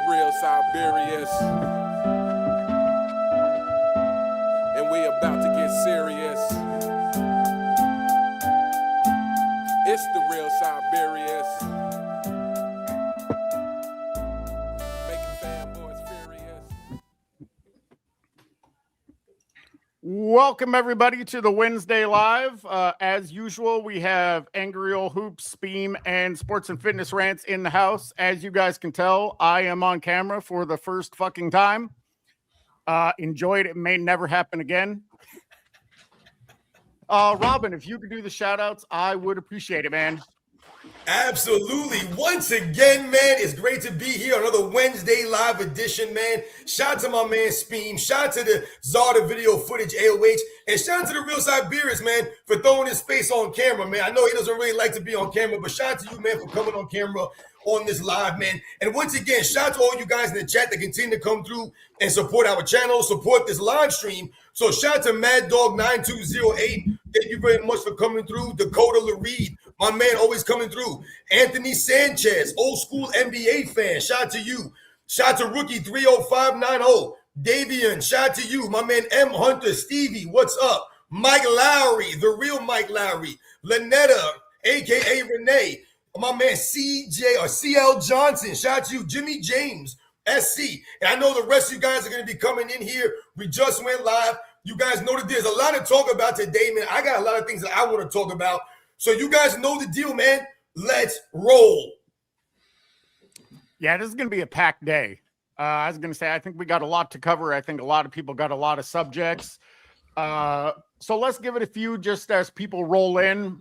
real Siberius, and we about to get serious. It's the real Siberius, making fanboys furious. Welcome everybody to the Wednesday Live. As usual, we have Angry Ol' Hoops, Speam, and Sports and Fitness Rants in the house. As you guys can tell, I am on camera for the first fucking time. Enjoy it. It may never happen again. Robin, if you could do the shout outs, I would appreciate it, man. Absolutely. Once again, man, it's great to be here. Another Wednesday live edition, man. Shout out to my man Speem. Shout out to the Zarda video footage, AOH. And shout out to the real Siberius, man, for throwing his face on camera, man. I know he doesn't really like to be on camera, but shout out to you, man, for coming on camera on this live, man. And once again, shout out to all you guys in the chat that continue to come through and support our channel, support this live stream. So shout out to Mad Dog 9208. Thank you very much for coming through. Dakota LaReed, my man, always coming through. Anthony Sanchez, old school NBA fan. Shout out to you. Shout out to Rookie 30590. Davian, shout out to you. My man M. Hunter, Stevie, what's up? Mike Lowry, the real Mike Lowry. Lynetta, a.k.a. Renee. My man CJ or CL Johnson. Shout out to you. Jimmy James, SC. And I know the rest of you guys are going to be coming in here. We just went live. You guys know that there's a lot to talk about today, man. I got a lot of things that I want to talk about. So you guys know the deal, man. Let's roll. Yeah, this is going to be a packed day. I was going to say, I think we got a lot to cover. I think a lot of people got a lot of subjects. So let's give it a few just as people roll in,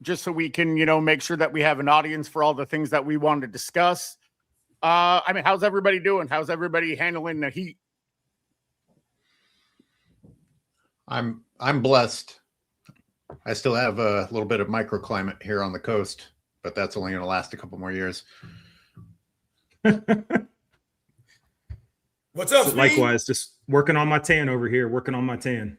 just so we can, make sure that we have an audience for all the things that we want to discuss. How's everybody doing? How's everybody handling the heat? I'm blessed. I still have a little bit of microclimate here on the coast, but that's only going to last a couple more years. What's up, so likewise, just working on my tan over here, working on my tan.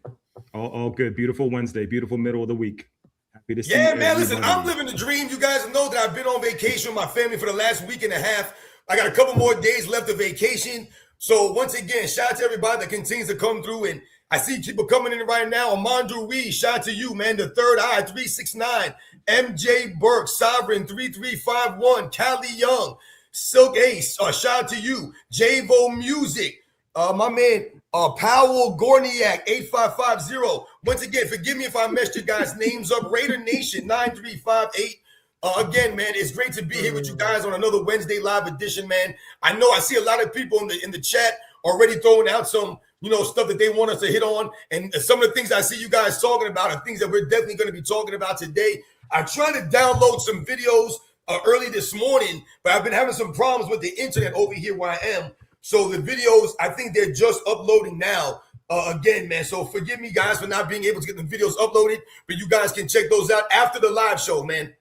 All good. Beautiful Wednesday, beautiful middle of the week. Happy to see you. Yeah, man, listen, I'm living the dream. You guys know that I've been on vacation with my family for the last week and a half. I got a couple more days left of vacation. So once again, shout out to everybody that continues to come through. And I see people coming in right now. Amandu Reed, shout out to you, man. The Third Eye, 369. MJ Burke, Sovereign, 3351. Callie Young, Silk Ace, shout out to you. Javo Music, my man, Powell Gorniak, 8550. Once again, forgive me if I messed you guys' names up. Raider Nation, 9358. Again, man, it's great to be here with you guys on another Wednesday live edition, man. I know I see a lot of people in the chat already throwing out some, stuff that they want us to hit on. And some of the things I see you guys talking about are things that we're definitely going to be talking about today. I tried to download some videos early this morning, but I've been having some problems with the internet over here where I am. So the videos, I think they're just uploading now. Again, man, so forgive me, guys, for not being able to get the videos uploaded, but you guys can check those out after the live show, man.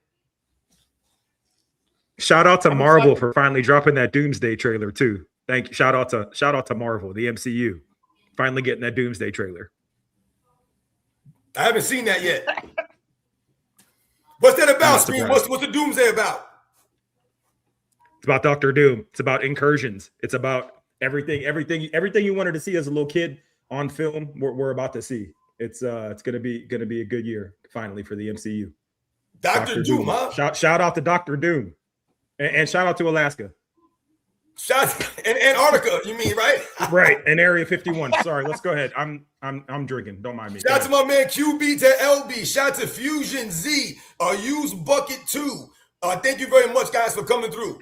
Shout out to Marvel for finally dropping that Doomsday trailer too. Thank you. Shout out to Marvel, the MCU, finally getting that Doomsday trailer. I haven't seen that yet. What's that about, Scream? What's the Doomsday about? It's about Doctor Doom. It's about incursions. It's about everything you wanted to see as a little kid on film. We're about to see. It's gonna be a good year finally for the MCU. Doctor Doom, huh? Shout out to Doctor Doom. And shout out to Alaska. And Antarctica, you mean, right? Right, and Area 51. Sorry, let's go ahead. I'm drinking. Don't mind me. Shout out to my man QB to LB. Shout out to Fusion Z. Use Bucket 2. Thank you very much, guys, for coming through.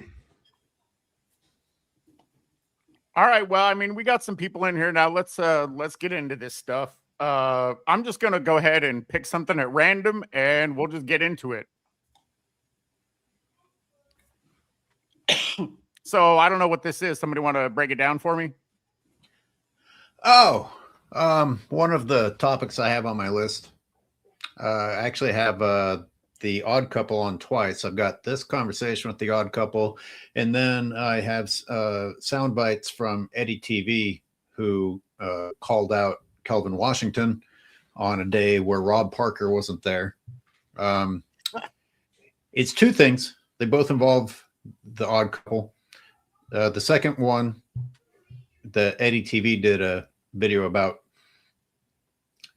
All right. Well, we got some people in here now. Let's get into this stuff. I'm just gonna go ahead and pick something at random, and we'll just get into it. So I don't know what this is. Somebody want to break it down for me? One of the topics I have on my list. I actually have the Odd Couple on twice. I've got this conversation with the Odd Couple, and then I have sound bites from Eddie TV, who called out Kelvin Washington on a day where Rob Parker wasn't there. It's two things. They both involve the Odd Couple. The second one that Eddie TV did a video about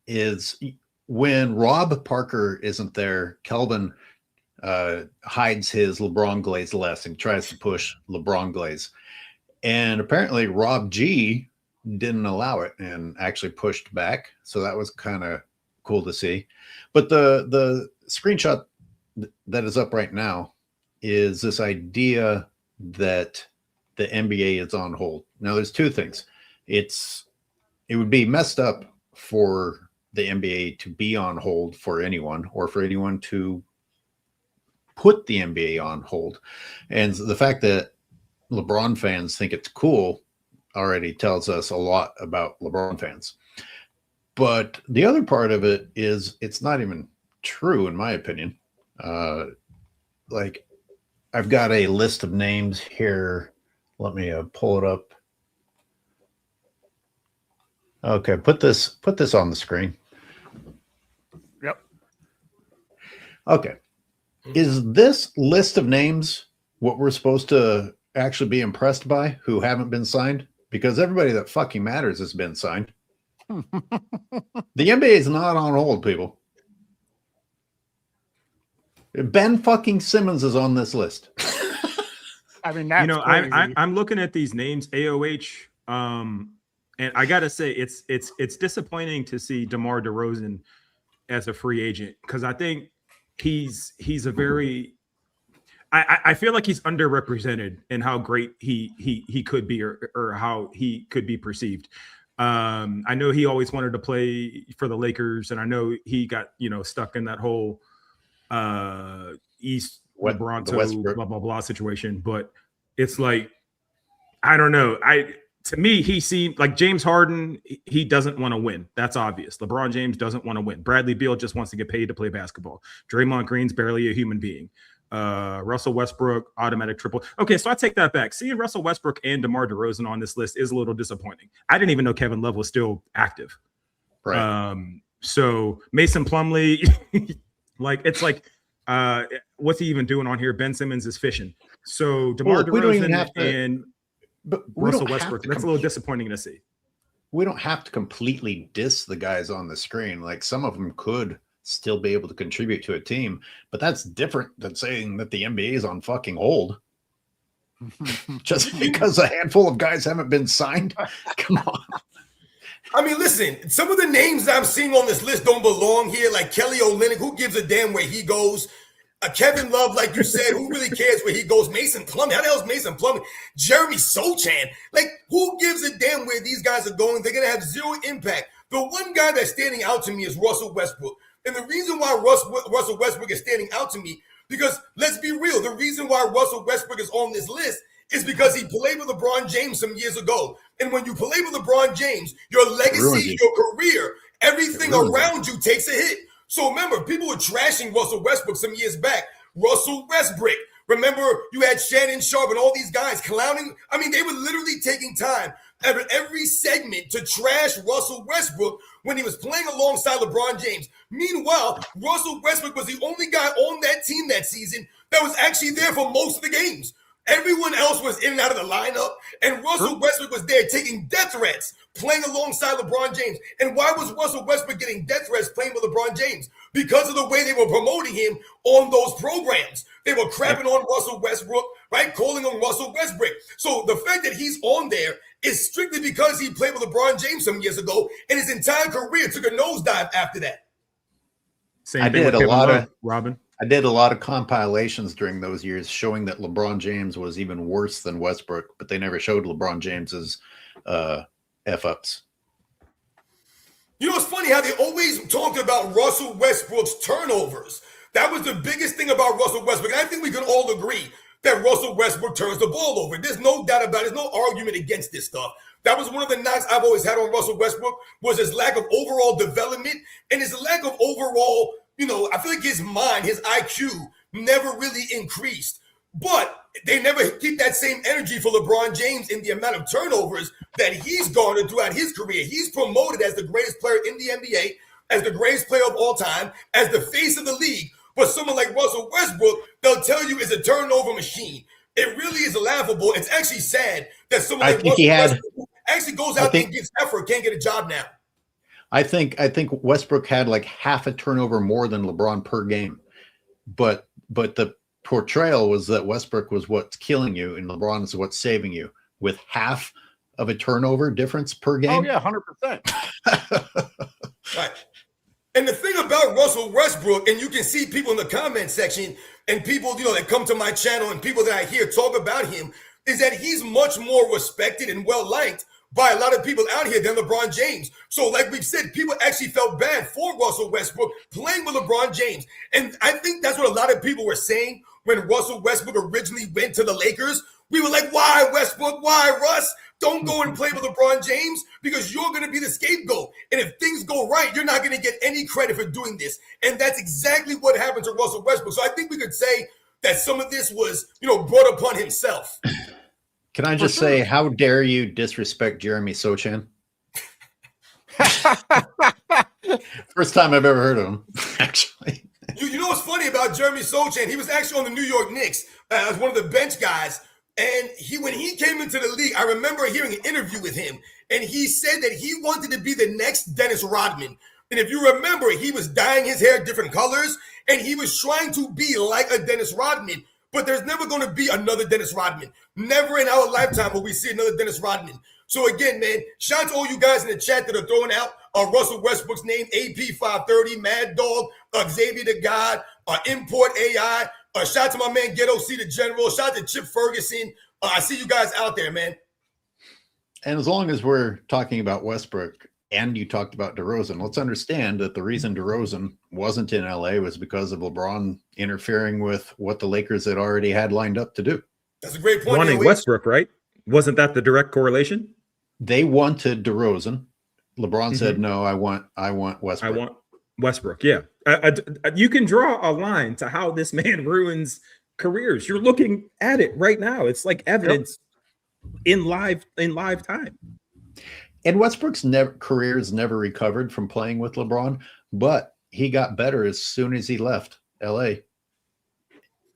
is when Rob Parker isn't there, Kelvin hides his LeBron glaze less and tries to push LeBron glaze. And apparently Rob G didn't allow it and actually pushed back. So that was kind of cool to see. But the screenshot that is up right now is this idea that the NBA is on hold. Now there's two things. It would be messed up for the NBA to be on hold for anyone, or for anyone to put the NBA on hold. And the fact that LeBron fans think it's cool already tells us a lot about LeBron fans. But the other part of it is it's not even true, in my opinion. Like, I've got a list of names here. Let me pull it up. Okay, put this on the screen. Yep. Okay. Is this list of names what we're supposed to actually be impressed by who haven't been signed? Because everybody that fucking matters has been signed. The NBA is not on hold, people. Ben fucking Simmons is on this list. I mean, that's crazy. I'm looking at these names, AOH, and I gotta say it's disappointing to see DeMar DeRozan as a free agent, because I think he's a very I feel like he's underrepresented in how great he could be, or how he could be perceived. I know he always wanted to play for the Lakers, and I know he got stuck in that whole East Toronto blah blah blah situation. But it's like, I don't know. To me, he seemed like James Harden. He doesn't want to win. That's obvious. LeBron James doesn't want to win. Bradley Beal just wants to get paid to play basketball. Draymond Green's barely a human being. Russell Westbrook, automatic triple. Okay, so I take that back. Seeing Russell Westbrook and DeMar DeRozan on this list is a little disappointing. I didn't even know Kevin Love was still active. Right. So Mason Plumlee, what's he even doing on here? Ben Simmons is fishing. So DeMar DeRozan and Russell Westbrook, that's a little disappointing to see. We don't have to completely diss the guys on the screen. Like, some of them could still be able to contribute to a team, but that's different than saying that the NBA is on fucking hold just because a handful of guys haven't been signed. Come on. I mean, listen, some of the names I'm seeing on this list don't belong here, like Kelly Olynyk. Who gives a damn where he goes? Kevin Love, like you said, who really cares where he goes? Mason Plumlee, how the hell is Mason Plumlee? Jeremy Sochan, like, who gives a damn where these guys are going? They're going to have zero impact. The one guy that's standing out to me is Russell Westbrook. And the reason why Russell Westbrook is standing out to me, because let's be real, the reason why Russell Westbrook is on this list is because he played with LeBron James some years ago. And when you play with LeBron James, your legacy, your career, everything around you takes a hit. So remember, people were trashing Russell Westbrook some years back. Russell Westbrook. Remember, you had Shannon Sharp and all these guys clowning. I mean, they were literally taking time every segment to trash Russell Westbrook when he was playing alongside LeBron James. Meanwhile, Russell Westbrook was the only guy on that team that season that was actually there for most of the games. Everyone else was in and out of the lineup, and Russell Westbrook was there taking death threats, playing alongside LeBron James. And why was Russell Westbrook getting death threats playing with LeBron James? Because of the way they were promoting him on those programs. They were crapping on Russell Westbrook, right? Calling him Russell Westbrook. So the fact that he's on there is strictly because he played with LeBron James some years ago, and his entire career took a nosedive after that. I did a lot of compilations during those years showing that LeBron James was even worse than Westbrook, but they never showed LeBron James's F-ups. You know, it's funny how they always talked about Russell Westbrook's turnovers. That was the biggest thing about Russell Westbrook. And I think we can all agree that Russell Westbrook turns the ball over. There's no doubt about it. There's no argument against this stuff. That was one of the knocks I've always had on Russell Westbrook, was his lack of overall development and his lack of overall, I feel like his mind, his IQ never really increased. But they never keep that same energy for LeBron James in the amount of turnovers that he's garnered throughout his career. He's promoted as the greatest player in the NBA, as the greatest player of all time, as the face of the league. But someone like Russell Westbrook, they'll tell you is a turnover machine. It really is laughable. It's actually sad that someone I like think he Russell had. Westbrook actually goes I out there think- and gets effort, can't get a job now. I think Westbrook had like half a turnover more than LeBron per game, but the portrayal was that Westbrook was what's killing you and LeBron is what's saving you with half of a turnover difference per Oh game. yeah, 100%. Right. And the thing about Russell Westbrook, and you can see people in the comment section and people, that come to my channel and people that I hear talk about him, is that he's much more respected and well-liked by a lot of people out here than LeBron James. So like we've said, people actually felt bad for Russell Westbrook playing with LeBron James. And I think that's what a lot of people were saying when Russell Westbrook originally went to the Lakers. We were like, why Westbrook? Why Russ? Don't go and play with LeBron James because you're going to be the scapegoat. And if things go right, you're not going to get any credit for doing this. And that's exactly what happened to Russell Westbrook. So I think we could say that some of this was, brought upon himself. Can I just say, how dare you disrespect Jeremy Sochan? First time I've ever heard of him, actually. You know what's funny about Jeremy Sochan? He was actually on the New York Knicks as one of the bench guys. And when he came into the league, I remember hearing an interview with him. And he said that he wanted to be the next Dennis Rodman. And if you remember, he was dyeing his hair different colors. And he was trying to be like a Dennis Rodman. But there's never going to be another Dennis Rodman. Never in our lifetime will we see another Dennis Rodman. So again, man, shout out to all you guys in the chat that are throwing out Russell Westbrook's name, AP530, Mad Dog, Xavier the God, Import AI. Shout out to my man Ghetto C the General. Shout out to Chip Ferguson. I see you guys out there, man. And as long as we're talking about Westbrook and you talked about DeRozan, let's understand that the reason DeRozan wasn't in LA was because of LeBron interfering with what the Lakers had already had lined up to do. That's a great point. Wanting Westbrook, right? Wasn't that the direct correlation? They wanted DeRozan. LeBron said, no, I want Westbrook. I want Westbrook. Yeah. You can draw a line to how this man ruins careers. You're looking at it right now. It's like evidence in live time. And Westbrook's career's never recovered from playing with LeBron, but he got better as soon as he left LA.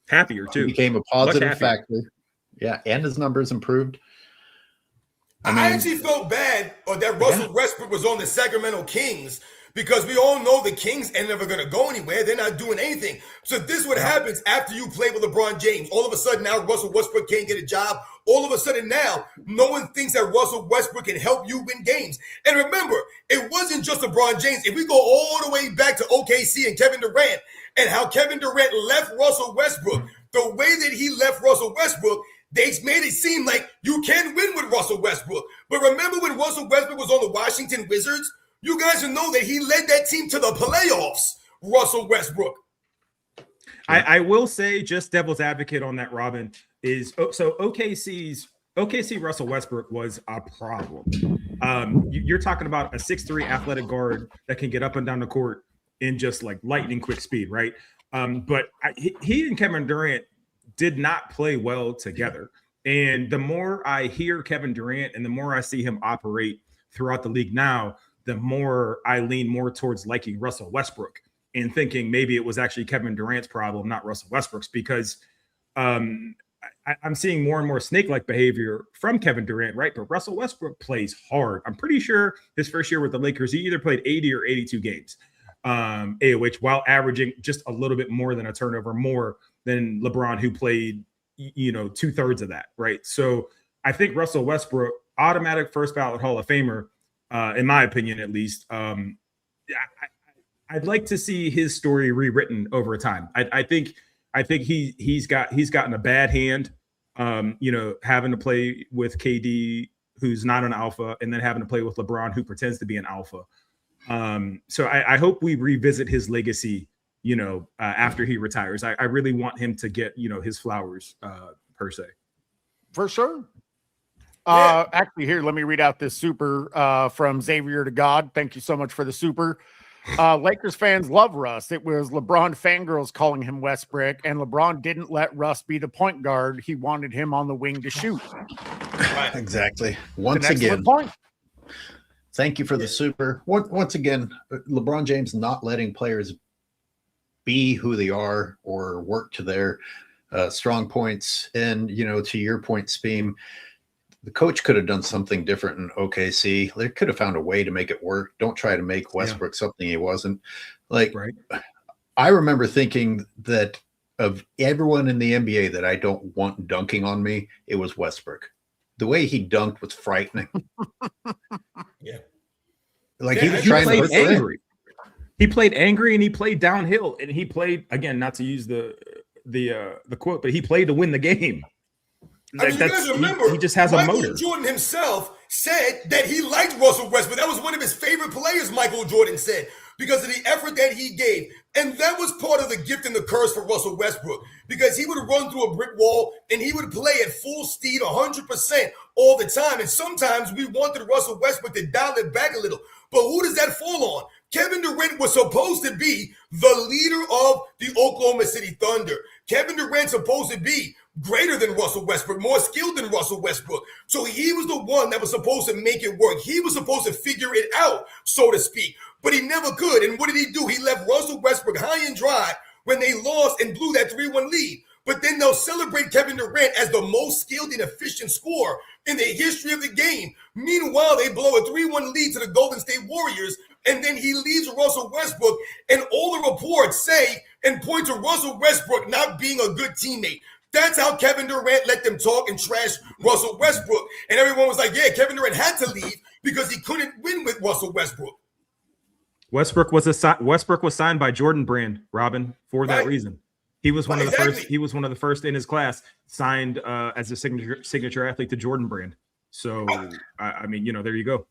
Happier too. He became a positive factor. Yeah, and his numbers improved. I actually felt bad that Russell Westbrook was on the Sacramento Kings because we all know the Kings ain't never going to go anywhere. They're not doing anything. So this is what happens after you play with LeBron James. All of a sudden now Russell Westbrook can't get a job. All of a sudden now no one thinks that Russell Westbrook can help you win games. And remember, it wasn't just LeBron James. If we go all the way back to OKC and Kevin Durant and how Kevin Durant left Russell Westbrook, the way that he left Russell Westbrook, they made it seem like you can win with Russell Westbrook. But remember when Russell Westbrook was on the Washington Wizards? You guys should know that he led that team to the playoffs, Russell Westbrook. I will say, just devil's advocate on that, Robin, is so OKC Russell Westbrook was a problem. You're talking about a 6'3" athletic guard that can get up and down the court in just like lightning quick speed, right? But he and Kevin Durant did not play well together. And the more I hear Kevin Durant and the more I see him operate throughout the league now, the more I lean more towards liking Russell Westbrook and thinking maybe it was actually Kevin Durant's problem, not Russell Westbrook's, because I'm seeing more and more snake-like behavior from Kevin Durant, right? But Russell Westbrook plays hard. I'm pretty sure his first year with the Lakers, he either played 80 or 82 games, AOH, while averaging just a little bit more than a turnover more than LeBron, who played, 2/3 of that, right? So I think Russell Westbrook, automatic first ballot Hall of Famer, in my opinion, at least. I'd like to see his story rewritten over time. I think he's gotten a bad hand, having to play with KD, who's not an alpha, and then having to play with LeBron, who pretends to be an alpha. So I hope we revisit his legacy, after he retires. I really want him to get, his flowers, per se. For sure. Actually, here, let me read out this super from Xavier to God. Thank you so much for the super. Lakers fans love Russ. It was LeBron fangirls calling him Westbrook, and LeBron didn't let Russ be the point guard. He wanted him on the wing to shoot. Right. Exactly. Once An again, excellent point. thank you for the super. Once again, LeBron James not letting players be who they are or work to their strong points. And, to your point, Speem, the coach could have done something different in OKC. They could have found a way to make it work. Don't try to make Westbrook something he wasn't. Like, Right. I remember thinking that of everyone in the NBA that I don't want dunking on me, it was Westbrook. The way he dunked was frightening. Yeah. Like Yeah, he was he trying to played hook her in. angry. He played angry and he played downhill, and he played, again, not to use the quote, but he played to win the game. I mean, you guys remember, he just has a Michael motor. Jordan himself said that he liked Russell Westbrook. That was one of his favorite players, Michael Jordan said, because of the effort that he gave. And that was part of the gift and the curse for Russell Westbrook, because he would run through a brick wall and he would play at full speed 100% all the time. And sometimes we wanted Russell Westbrook to dial it back a little. But who does that fall on? Kevin Durant was supposed to be the leader of the Oklahoma City Thunder. Kevin Durant's supposed to be greater than Russell Westbrook, more skilled than Russell Westbrook. So he was the one that was supposed to make it work. He was supposed to figure it out, so to speak, but he never could. And what did he do? He left Russell Westbrook high and dry when they lost and blew that 3-1 lead. But then they'll celebrate Kevin Durant as the most skilled and efficient scorer in the history of the game. Meanwhile, they blow a 3-1 lead to the Golden State Warriors, and then he leaves Russell Westbrook, and all the reports say and point to Russell Westbrook not being a good teammate. That's how Kevin Durant let them talk and trash Russell Westbrook. And everyone was like, yeah, Kevin Durant had to leave because he couldn't win with Russell Westbrook. Westbrook was signed by Jordan Brand, Robin, for that reason. He was one of the first. He was one of the first in his class signed as a signature athlete to Jordan Brand. So I mean, there you go.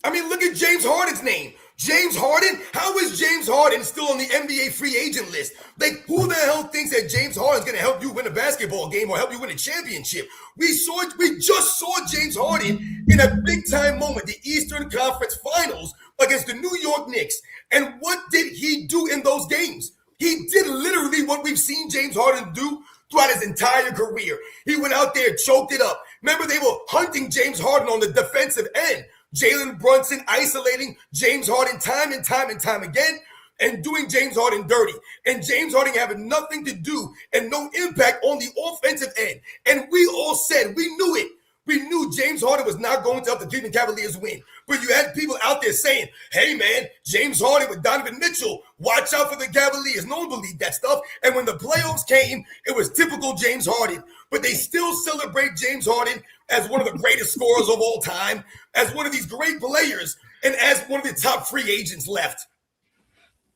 I mean, look at James Harden's name. James Harden? How is James Harden still on the NBA free agent list? Like, who the hell thinks that James Harden's going to help you win a basketball game or help you win a championship? We just saw James Harden in a big-time moment, the Eastern Conference Finals against the New York Knicks. And what did he do in those games? He did literally what we've seen James Harden do throughout his entire career. He went out there, choked it up. Remember, they were hunting James Harden on the defensive end. Jalen Brunson isolating James Harden time and time again and doing James Harden dirty. And James Harden having nothing to do and no impact on the offensive end. And we all said, we knew it. We knew James Harden was not going to help the Cleveland Cavaliers win. But you had people out there saying, hey, man, James Harden with Donovan Mitchell, watch out for the Cavaliers. No one believed that stuff. And when the playoffs came, it was typical James Harden. But they still celebrate James Harden as one of the greatest scorers of all time, as one of these great players, and as one of the top free agents left.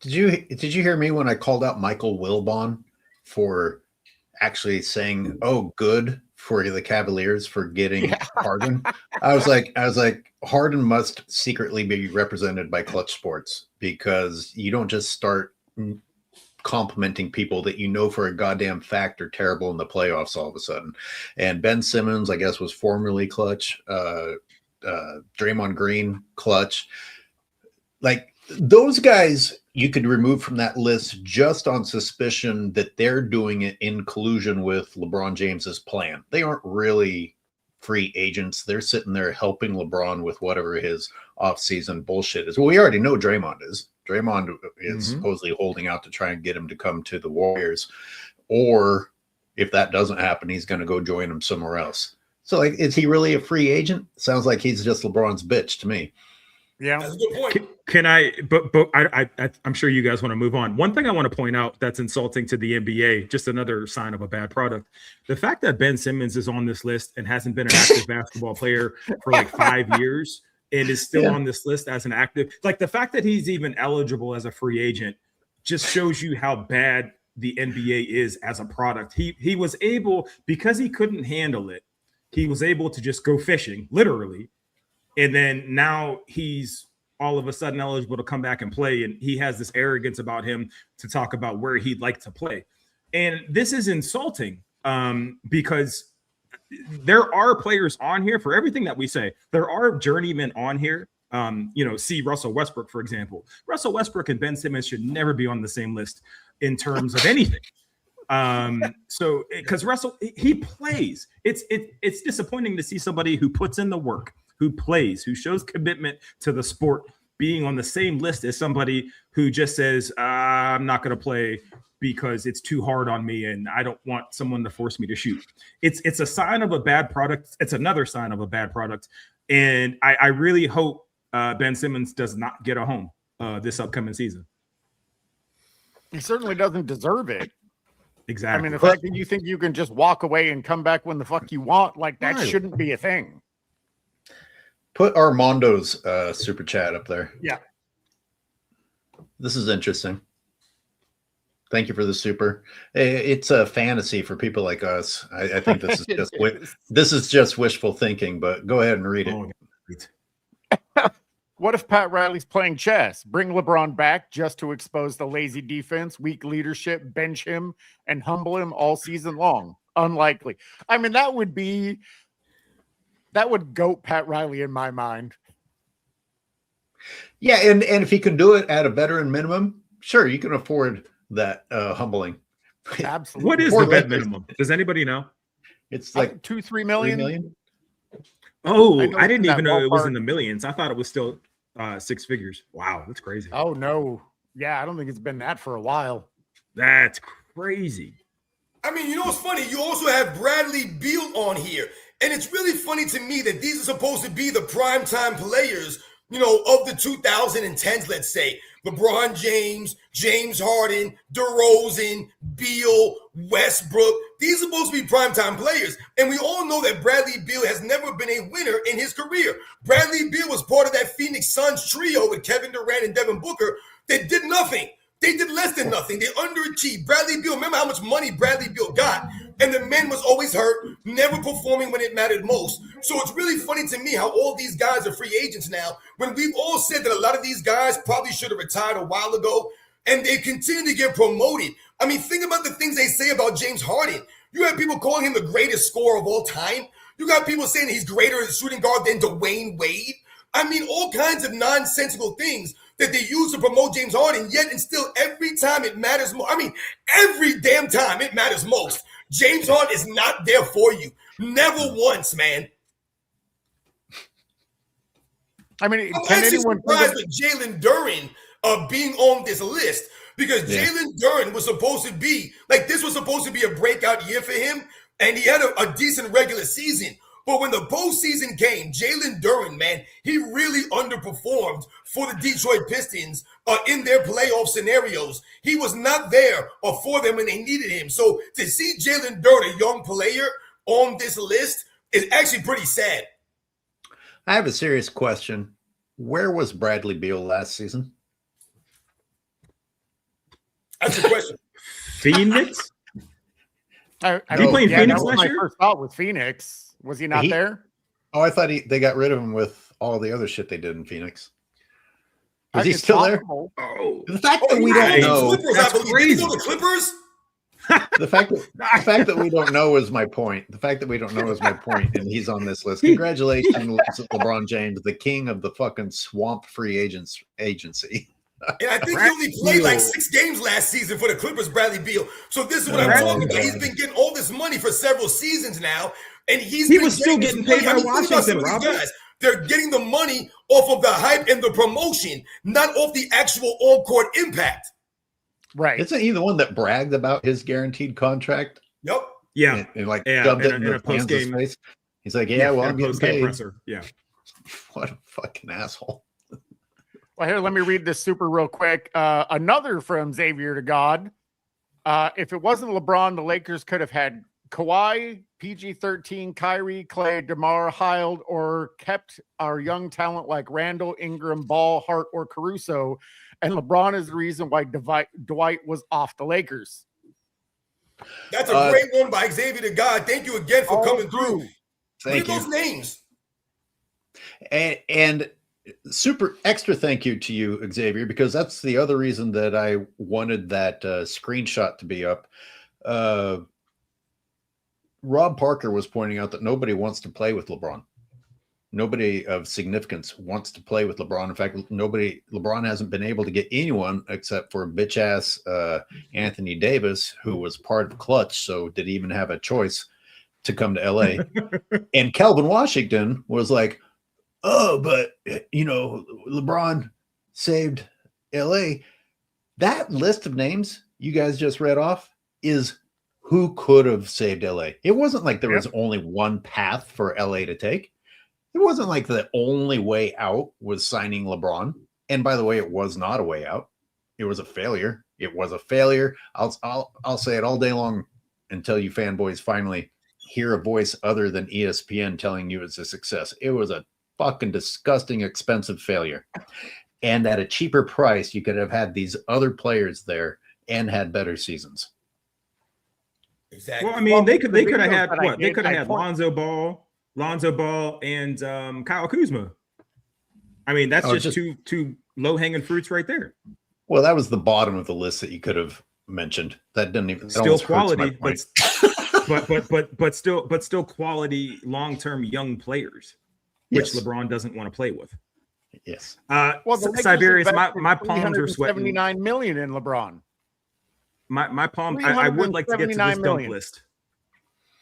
Did you hear me when I called out Michael Wilbon for actually saying, "Oh, good for the Cavaliers for getting Harden"? I was like, Harden must secretly be represented by Clutch Sports, because you don't just start complimenting people that you know for a goddamn fact are terrible in the playoffs all of a sudden. And Ben Simmons, I guess, was formerly Clutch. Draymond Green, Clutch. Like, those guys you could remove from that list just on suspicion that they're doing it in collusion with LeBron James's plan. They aren't really free agents. They're sitting there helping LeBron with whatever his offseason bullshit is. Well, we already know Draymond is. Draymond is supposedly holding out to try and get him to come to the Warriors. Or if that doesn't happen, he's going to go join him somewhere else. So, like, is he really a free agent? Sounds like he's just LeBron's bitch to me. Yeah, that's a good point. Can I? But I'm sure you guys want to move on. One thing I want to point out that's insulting to the NBA, just another sign of a bad product. The fact that Ben Simmons is on this list and hasn't been an active basketball player for like 5 years and is still on this list as an active, like the fact that he's even eligible as a free agent just shows you how bad the NBA is as a product. He was able, because he couldn't handle it, he was able to just go fishing, literally. And then now he's all of a sudden eligible to come back and play. And he has this arrogance about him to talk about where he'd like to play. And this is insulting because there are players on here, for everything that we say, there are journeymen on here. See Russell Westbrook, for example. Russell Westbrook and Ben Simmons should never be on the same list in terms of anything. So because Russell, he plays. It's disappointing to see somebody who puts in the work, who plays, who shows commitment to the sport, being on the same list as somebody who just says, I'm not going to play because it's too hard on me and I don't want someone to force me to shoot. It's a sign of a bad product. It's another sign of a bad product. And I really hope Ben Simmons does not get a home this upcoming season. He certainly doesn't deserve it. Exactly. I mean, the fact that you think you can just walk away and come back when the fuck you want, like that Right. shouldn't be a thing. Put Armando's super chat up there. Yeah. This is interesting. Thank you for the super. It's a fantasy for people like us. I think this is It just is. this is just wishful thinking. But go ahead and read it. Oh, What if Pat Riley's playing chess? Bring LeBron back just to expose the lazy defense, weak leadership, bench him, and humble him all season long? Unlikely. I mean, that would goat Pat Riley in my mind. Yeah, and if he can do it at a veteran minimum, sure, you can afford that humbling. Absolutely. what is Poor the vet Lakers. minimum? Does anybody know? It's Like like 2-3 $3 million? million. Oh, I know I it's didn't in even that know it was ballpark. in the millions. I thought it was still 6 figures. Wow, that's crazy. Oh no. Yeah, I don't think it's been that for a while. That's crazy. I mean, you know what's funny? You also have Bradley Beal on here. And it's really funny to me that these are supposed to be the primetime players, you know, of the 2010s, let's say. LeBron James, James Harden, DeRozan, Beal, Westbrook. These are supposed to be primetime players. And we all know that Bradley Beal has never been a winner in his career. Bradley Beal was part of that Phoenix Suns trio with Kevin Durant and Devin Booker that did nothing. They did less than nothing. They underachieved. Bradley Beal, remember how much money Bradley Beal got? And the man was always hurt, never performing when it mattered most. So it's really funny to me how all these guys are free agents now, when we've all said that a lot of these guys probably should have retired a while ago, and they continue to get promoted. I mean, think about the things they say about James Harden. You have people calling him the greatest scorer of all time. You got people saying he's greater as a shooting guard than Dwayne Wade. I mean, all kinds of nonsensical things that they use to promote James Harden, yet and still every time it matters more. I mean, every damn time it matters most. James Harden is not there for you. Never once, man. I mean, I'm can actually anyone surprised with Jalen Duren being on this list because Yeah. Jalen Duren was supposed to be, like, this was supposed to be a breakout year for him, and he had a decent regular season. But when the postseason came, Jalen Duren, man, he really underperformed for the Detroit Pistons in their playoff scenarios. He was not there for them when they needed him. So to see Jalen Duren, a young player, on this list is actually pretty sad. I have a serious question. Where was Bradley Beal last season? That's the question. Phoenix? I He mean, played yeah, Phoenix that was last my year? first thought with Phoenix. Was he not there? Oh, I thought they got rid of him with all the other shit they did in Phoenix. Is he It's still there? possible. Oh, The fact that Oh, we he don't had the know, Clippers, That's I believe. Did he crazy. go to the Clippers? the fact that we don't know is my point. The fact that we don't know is my point, and he's on this list. Congratulations, LeBron James, the king of the fucking swamp free agents agency. And I think he Bradley only played like Beal. 6 games last season for the Clippers, Bradley Beal. So this is what I'm Oh, talking about. He's God. been getting all this money for several seasons now, and He been was still this getting money. paid by I mean, think about some Washington, of these Robert. guys. They're getting the money off of the hype and the promotion, not off the actual on-court impact. Right. Isn't he the one that bragged about his guaranteed contract Yep. yeah. and like Yeah, shoved in it in a the fans' post-game- face? He's like, yeah, well, in a I'm getting post-game paid. presser. Yeah. What a fucking asshole. Well, here, let me read this super real quick. Another from Xavier to God. If it wasn't LeBron, the Lakers could have had Kawhi, PG-13, Kyrie, Clay, DeMar, Hild, or kept our young talent like Randall, Ingram, Ball, Hart, or Caruso. And LeBron is the reason why Dwight was off the Lakers. That's a great one by Xavier to God. Thank you again for All coming through. through. Thank Look at you. those names. And super extra thank you to you, Xavier, because that's the other reason that I wanted that screenshot to be up. Rob Parker was pointing out that nobody wants to play with LeBron. Nobody of significance wants to play with LeBron. In fact, LeBron hasn't been able to get anyone except for bitch ass Anthony Davis, who was part of Clutch. So did he even have a choice to come to LA? And Calvin Washington was like, oh, but you know, LeBron saved LA. That list of names you guys just read off is who could have saved LA. It wasn't like there was only one path for LA to take. It wasn't like the only way out was signing LeBron. And by the way, it was not a way out. It was a failure. It was a failure. I'll say it all day long until you fanboys finally hear a voice other than ESPN telling you it's a success. It was a fucking disgusting, expensive failure. And at a cheaper price, you could have had these other players there and had better seasons. Exactly. Well, I mean, they could have had that I what? They did, could have I had point- Lonzo Ball, and Kyle Kuzma. I mean, that's just two low hanging fruits right there. Well, that was the bottom of the list that you could have mentioned. That didn't even Still quality, but still quality long term young players, which Yes. LeBron doesn't want to play with. Yes. Well, the Lakers Siberius, invested my palms are sweating. $79 million in LeBron. My palms. I would like to get to this $379 dunk million. list.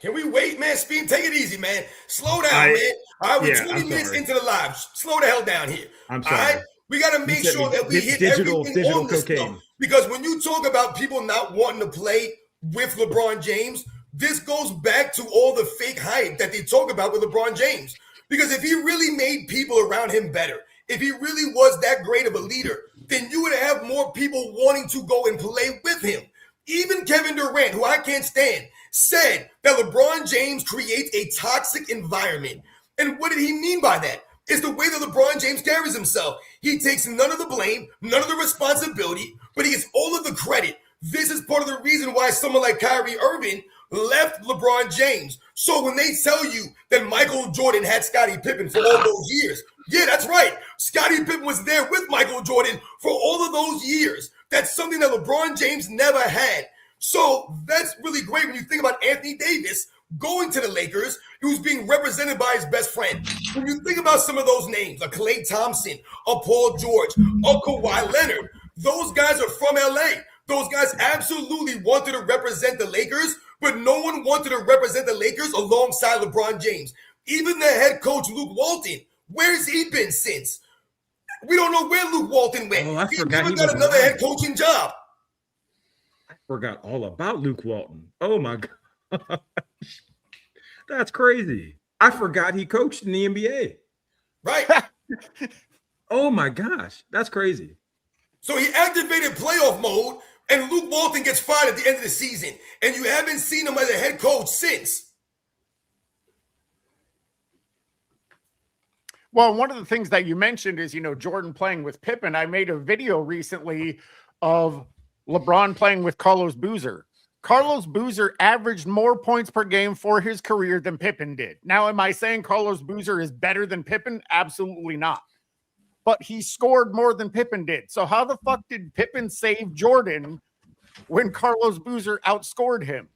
Can we wait, man? Speed, take it easy, man. Slow down, I- man. All right, we're yeah, 20 I'm minutes sorry. into the live. Slow the hell down here. I'm All sorry. right? We got to make said sure that we hit digital everything on this cocaine. stuff. Because when you talk about people not wanting to play with LeBron James, this goes back to all the fake hype that they talk about with LeBron James. Because if he really made people around him better, if he really was that great of a leader, then you would have more people wanting to go and play with him. Even Kevin Durant, who I can't stand, said that LeBron James creates a toxic environment. And what did he mean by that? It's the way that LeBron James carries himself. He takes none of the blame, none of the responsibility, but he gets all of the credit. This is part of the reason why someone like Kyrie Irving left LeBron James. So when they tell you that Michael Jordan had Scottie Pippen for all those years, yeah, that's right. Scottie Pippen was there with Michael Jordan for all of those years. That's something that LeBron James never had. So that's really great when you think about Anthony Davis going to the Lakers. He was being represented by his best friend. When you think about some of those names, a Klay Thompson, a Paul George, a Kawhi Leonard, those guys are from LA. Those guys absolutely wanted to represent the Lakers, but no one wanted to represent the Lakers alongside LeBron James. Even the head coach, Luke Walton, where's he been since? We don't know where Luke Walton went. Oh, I He forgot never he got was another alive. head coaching job. Forgot all about Luke Walton. Oh my god, that's crazy. I forgot he coached in the NBA. Right. Oh my gosh, that's crazy. So he activated playoff mode, and Luke Walton gets fired at the end of the season. And you haven't seen him as a head coach since. Well, one of the things that you mentioned is, Jordan playing with Pippen. I made a video recently of LeBron playing with Carlos Boozer. Carlos Boozer averaged more points per game for his career than Pippen did. Now, am I saying Carlos Boozer is better than Pippen? Absolutely not. But he scored more than Pippen did. So how the fuck did Pippen save Jordan when Carlos Boozer outscored him?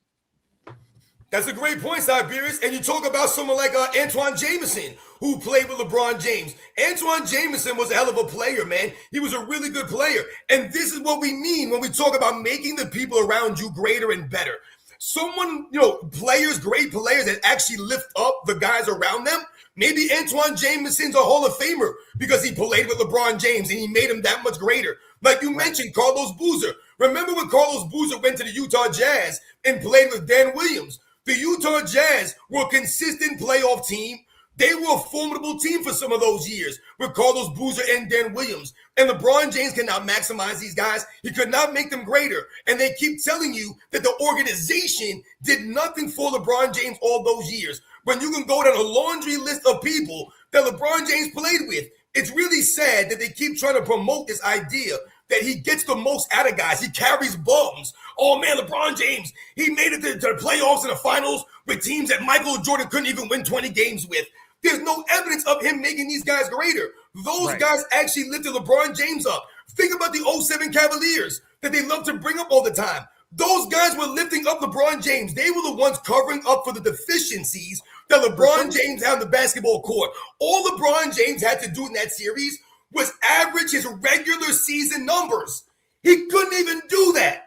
That's a great point, Siberius. And you talk about someone like Antoine Jameson, who played with LeBron James. Antoine Jameson was a hell of a player, man. He was a really good player. And this is what we mean when we talk about making the people around you greater and better. Someone, players, great players that actually lift up the guys around them. Maybe Antoine Jameson's a Hall of Famer because he played with LeBron James and he made him that much greater. Like you mentioned, Carlos Boozer. Remember when Carlos Boozer went to the Utah Jazz and played with Dan Williams? The Utah Jazz were a consistent playoff team. They were a formidable team for some of those years with Carlos Boozer and Dan Williams. And LeBron James cannot maximize these guys. He could not make them greater. And they keep telling you that the organization did nothing for LeBron James all those years. When you can go down a laundry list of people that LeBron James played with, it's really sad that they keep trying to promote this idea that he gets the most out of guys. He carries bums. Oh, man, LeBron James, he made it to the playoffs and the finals with teams that Michael Jordan couldn't even win 20 games with. There's no evidence of him making these guys greater. Those guys actually lifted LeBron James up. Think about the 07 Cavaliers that they love to bring up all the time. Those guys were lifting up LeBron James. They were the ones covering up for the deficiencies that LeBron James had on the basketball court. All LeBron James had to do in that series was average his regular season numbers. He couldn't even do that.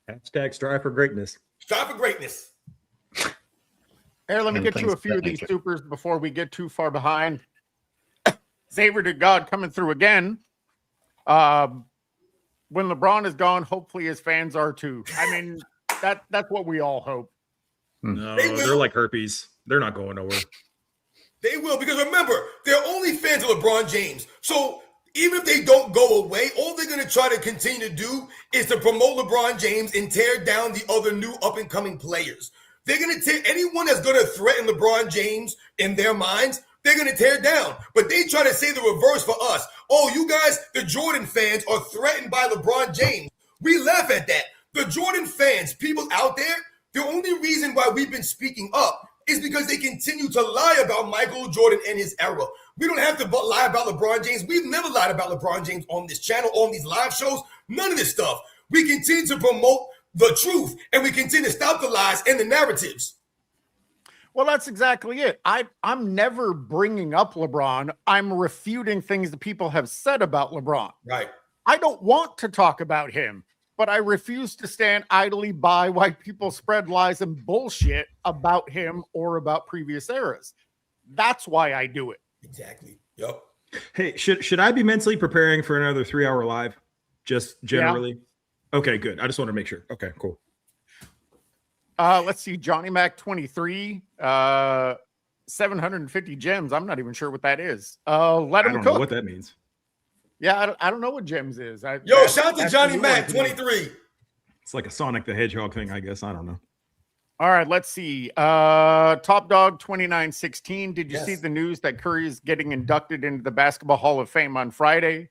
Hashtag strive for greatness. Strive for greatness. Here, let me And get you things a few of of that these nature. supers before we get too far behind. Xavier to God coming through again. When LeBron is gone, hopefully his fans are too. I mean, that's what we all hope. No, They will. they're like herpes. They're not going nowhere. They will, because remember, they're only fans of LeBron James. So even if they don't go away, all they're going to try to continue to do is to promote LeBron James and tear down the other new up-and-coming players. They're going to tear anyone that's going to threaten LeBron James in their minds, they're going to tear down. But they try to say the reverse for us. Oh, you guys, the Jordan fans, are threatened by LeBron James. We laugh at that. The Jordan fans, people out there, the only reason why we've been speaking up is because they continue to lie about Michael Jordan and his era. We don't have to lie about LeBron James. We've never lied about LeBron James on this channel, on these live shows, none of this stuff. We continue to promote the truth, and we continue to stop the lies and the narratives. Well, that's exactly it. I'm never bringing up LeBron. I'm refuting things that people have said about LeBron. Right. I don't want to talk about him, but I refuse to stand idly by while people spread lies and bullshit about him or about previous eras. That's why I do it. Exactly. Yep. Hey, should I be mentally preparing for another 3-hour live? Just generally? Yeah. Okay, good. I just want to make sure. Okay, cool. Let's see. Johnny Mac 23, 750 gems. I'm not even sure what that is. Let him I don't cook. know what that means. Yeah, I don't know what gems is. Yo, shout out to Johnny Mac 23. It's like a Sonic the Hedgehog thing, I guess. I don't know. All right, let's see. Top Dog 2916. Did you see the news that Curry is getting inducted into the Basketball Hall of Fame on Friday?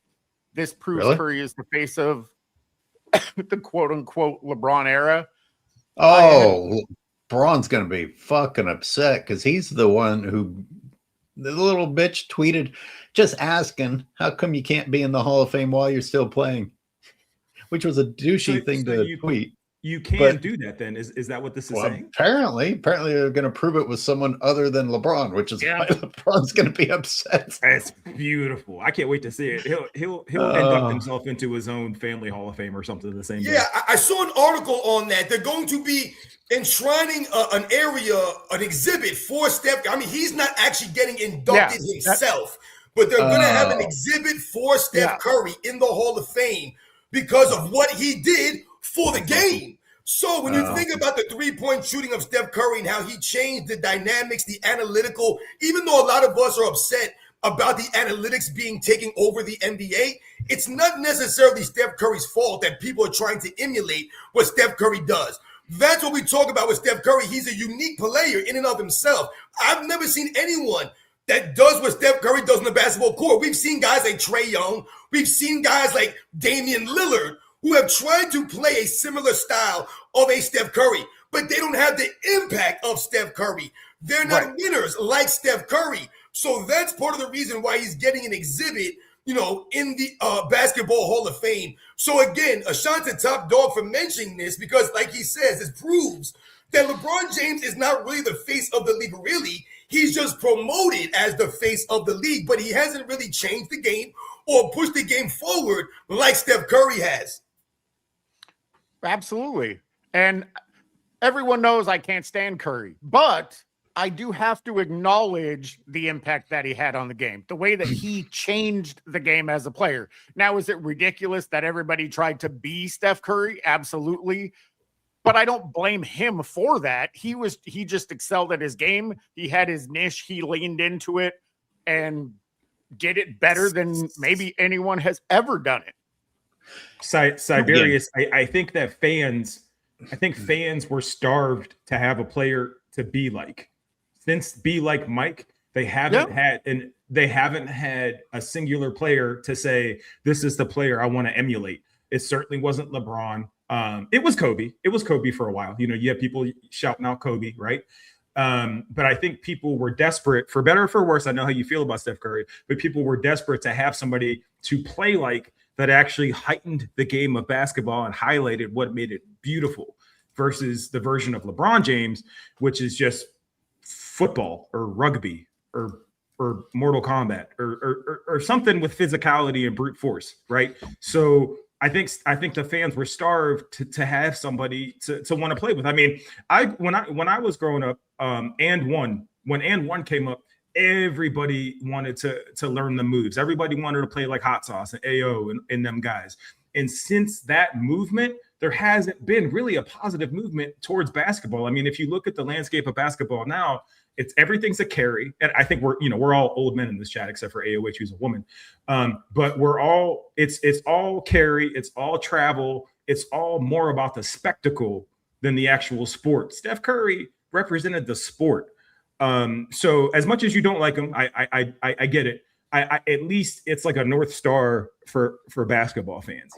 This proves Curry is the face of the quote unquote LeBron era. Oh, LeBron's going to be fucking upset because he's the one who, the little bitch tweeted, just asking, how come you can't be in the Hall of Fame while you're still playing? Which was a douchey thing to tweet. You can't do that then. Is that what this is saying? Apparently they're going to prove it with someone other than LeBron, which is why LeBron's going to be upset. That's beautiful. I can't wait to see it. He'll induct himself into his own family Hall of Fame or something the same way. Yeah, I saw an article on that. They're going to be enshrining an area, an exhibit for Steph. I mean, he's not actually getting inducted himself, but they're going to have an exhibit for Steph Curry in the Hall of Fame because of what he did for the game. So when you think about the three-point shooting of Steph Curry and how he changed the dynamics, the analytical, even though a lot of us are upset about the analytics being taking over the NBA, it's not necessarily Steph Curry's fault that people are trying to emulate what Steph Curry does. That's what we talk about with Steph Curry. He's a unique player in and of himself. I've never seen anyone that does what Steph Curry does on the basketball court. We've seen guys like Trae Young. We've seen guys like Damian Lillard who have tried to play a similar style of a Steph Curry, but they don't have the impact of Steph Curry. They're not winners like Steph Curry. So that's part of the reason why he's getting an exhibit, in the Basketball Hall of Fame. So again, a shout to Top Dog for mentioning this because, like he says, it proves that LeBron James is not really the face of the league, really. He's just promoted as the face of the league, but he hasn't really changed the game or pushed the game forward like Steph Curry has. Absolutely. And everyone knows I can't stand Curry, but I do have to acknowledge the impact that he had on the game, the way that he changed the game as a player. Now, is it ridiculous that everybody tried to be Steph Curry? Absolutely. But I don't blame him for that. He just excelled at his game. He had his niche. He leaned into it and did it better than maybe anyone has ever done it. Siberius, I think fans were starved to have a player to be like. Since Be Like Mike, they haven't had a singular player to say, this is the player I want to emulate. It certainly wasn't LeBron. It was Kobe. It was Kobe for a while. You have people shouting out Kobe, right? But I think people were desperate, for better or for worse. I know how you feel about Steph Curry, but people were desperate to have somebody to play like that actually heightened the game of basketball and highlighted what made it beautiful versus the version of LeBron James, which is just football or rugby or Mortal Kombat or something with physicality and brute force, right? So I think the fans were starved to have somebody to want to play with. I mean, when I was growing up, when And One came up, everybody wanted to learn the moves. Everybody wanted to play like Hot Sauce and AO and them guys. And since that movement, there hasn't been really a positive movement towards basketball. I mean, if you look at the landscape of basketball now, everything's a carry. And I think we're all old men in this chat, except for AOH, who's a woman. But it's all carry, it's all travel, it's all more about the spectacle than the actual sport. Steph Curry represented the sport. So as much as you don't like him, I get it. At least it's like a North Star for basketball fans.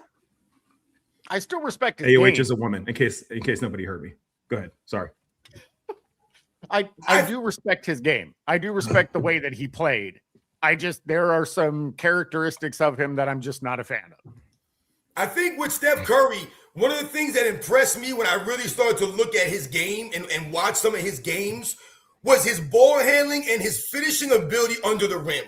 I still respect his AOH game. is a woman, in case nobody heard me. Go ahead. Sorry. I do respect his game. I do respect the way that he played. There are some characteristics of him that I'm just not a fan of. I think with Steph Curry, one of the things that impressed me when I really started to look at his game and watch some of his games was his ball handling and his finishing ability under the rim.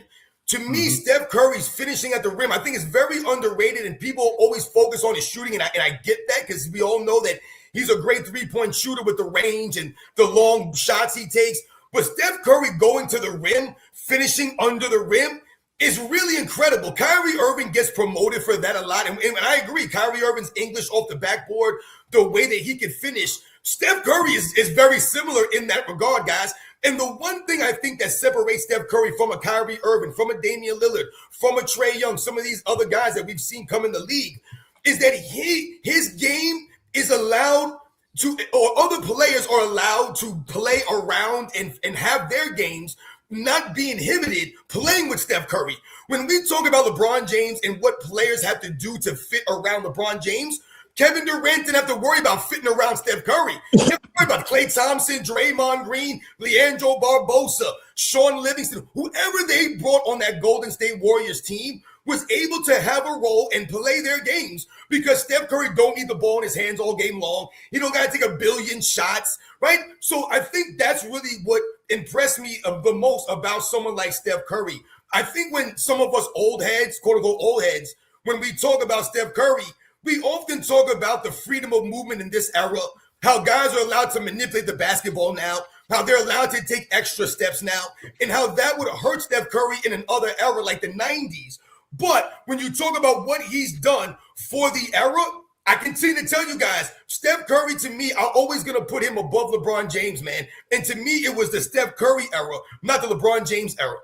To me, Steph Curry's finishing at the rim, I think is very underrated, and people always focus on his shooting, and I get that because we all know that he's a great three-point shooter with the range and the long shots he takes. But Steph Curry going to the rim, finishing under the rim, is really incredible. Kyrie Irving gets promoted for that a lot, and I agree. Kyrie Irving's English off the backboard, the way that he can finish, Steph Curry is very similar in that regard, guys. And the one thing I think that separates Steph Curry from a Kyrie Irving, from a Damian Lillard, from a Trae Young, some of these other guys that we've seen come in the league, is that his game is allowed to, or other players are allowed to play around and have their games not be inhibited playing with Steph Curry. When we talk about LeBron James and what players have to do to fit around LeBron James, Kevin Durant didn't have to worry about fitting around Steph Curry. He didn't have to worry about Klay Thompson, Draymond Green, Leandro Barbosa, Sean Livingston, whoever they brought on that Golden State Warriors team was able to have a role and play their games because Steph Curry don't need the ball in his hands all game long. He don't got to take a billion shots, right? So I think that's really what impressed me the most about someone like Steph Curry. I think when some of us old heads, quote unquote old heads, when we talk about Steph Curry, we often talk about the freedom of movement in this era, how guys are allowed to manipulate the basketball now, how they're allowed to take extra steps now, and how that would have hurt Steph Curry in another era like the 90s. But when you talk about what he's done for the era, I continue to tell you guys, Steph Curry, to me, I'm always going to put him above LeBron James, man. And to me, it was the Steph Curry era, not the LeBron James era.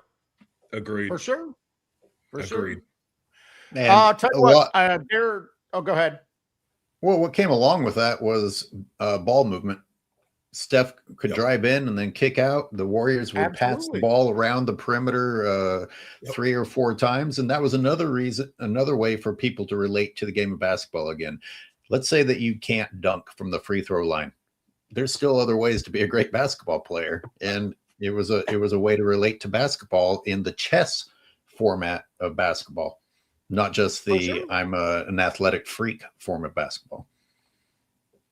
Agreed. For sure. Agreed. And tell you what, go ahead. Well, what came along with that was ball movement. Steph could drive in and then kick out. The Warriors would pass the ball around the perimeter 3 or 4 times. And that was another way for people to relate to the game of basketball again. Let's say that you can't dunk from the free throw line. There's still other ways to be a great basketball player. And it was a way to relate to basketball in the chess format of basketball, not just the I'm an athletic freak form of basketball.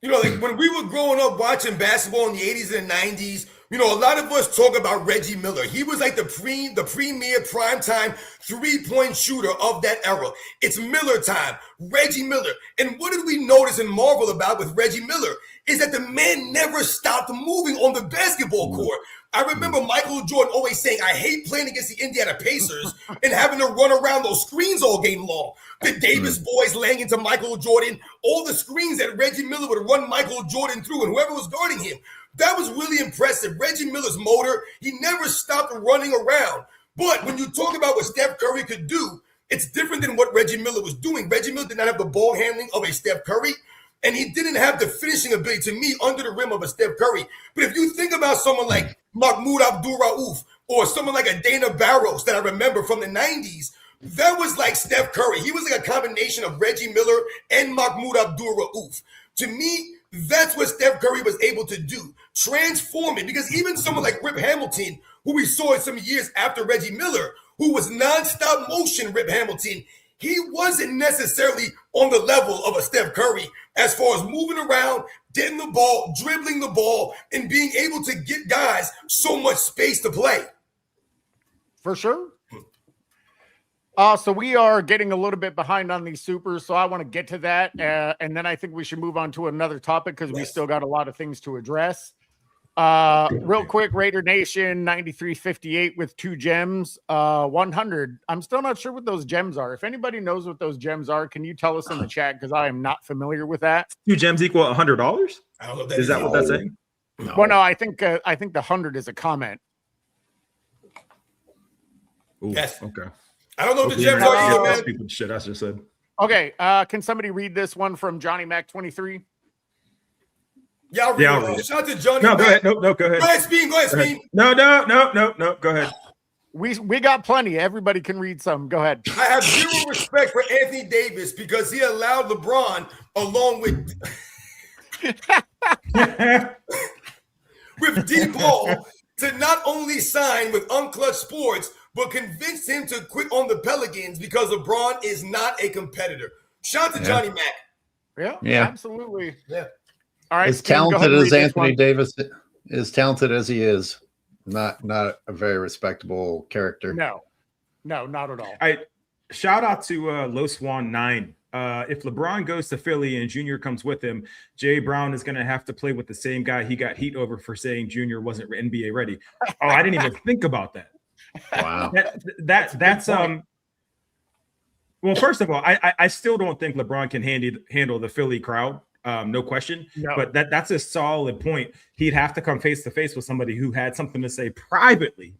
You know, like when we were growing up watching basketball in the 80s and 90s, you know, a lot of us talk about Reggie Miller. He was like the premier primetime three-point shooter of that era. It's Miller time, Reggie Miller. And what did we notice and marvel about with Reggie Miller is that the man never stopped moving on the basketball court. I remember Michael Jordan always saying, I hate playing against the Indiana Pacers and having to run around those screens all game long. The Davis boys laying into Michael Jordan, all the screens that Reggie Miller would run Michael Jordan through and whoever was guarding him. That was really impressive. Reggie Miller's motor, he never stopped running around. But when you talk about what Steph Curry could do, it's different than what Reggie Miller was doing. Reggie Miller did not have the ball handling of a Steph Curry, and he didn't have the finishing ability, to me, under the rim of a Steph Curry. But if you think about someone like Mahmoud Abdul-Rauf or someone like a Dana Barros that I remember from the 90s, that was like Steph Curry. He was like a combination of Reggie Miller and Mahmoud Abdul-Rauf. To me, that's what Steph Curry was able to do, transform it. Because even someone like Rip Hamilton, who we saw in some years after Reggie Miller, who was nonstop motion Rip Hamilton, he wasn't necessarily on the level of a Steph Curry as far as moving around, getting the ball, dribbling the ball, and being able to get guys so much space to play. For sure. So we are getting a little bit behind on these supers, so I want to get to that. And then I think we should move on to another topic because we still got a lot of things to address. Real quick, Raider Nation 9358 with 2 gems. 100. I'm still not sure what those gems are. If anybody knows what those gems are, can you tell us in the chat? Because I am not familiar with that. 2 gems equal $100. I don't know if that Is that what that's saying? Well, no, I think the 100 is a comment. Ooh, Yes. Okay. I don't know what the Hopefully gems internet are either, can get man. people shit I just said. Okay, can somebody read this one from Johnny Mac 23? Yeah, I'll read Yeah, it. I'll read it. Shout out to Johnny. No, go Mac. ahead. No, go ahead. Go ahead, Speen. Go ahead, Go ahead. Speen. No. Go ahead. We got plenty. Everybody can read some. Go ahead. I have zero respect for Anthony Davis because he allowed LeBron, along with D. Paul, to not only sign with Unclutch Sports, but convinced him to quit on the Pelicans because LeBron is not a competitor. Shout out to Johnny Mac. Yeah, absolutely. Yeah. All right, As Steve, go ahead talented and as read this Anthony one. Davis, as talented as he is, not a very respectable character. No, not at all. Shout out to Low Swan 9. If LeBron goes to Philly and Junior comes with him, Jay Brown is going to have to play with the same guy he got heat over for saying Junior wasn't NBA ready. Oh, I didn't even think about that. Wow. That's well, first of all, I still don't think LeBron can handle the Philly crowd. No question. No. But that's a solid point. He'd have to come face to face with somebody who had something to say privately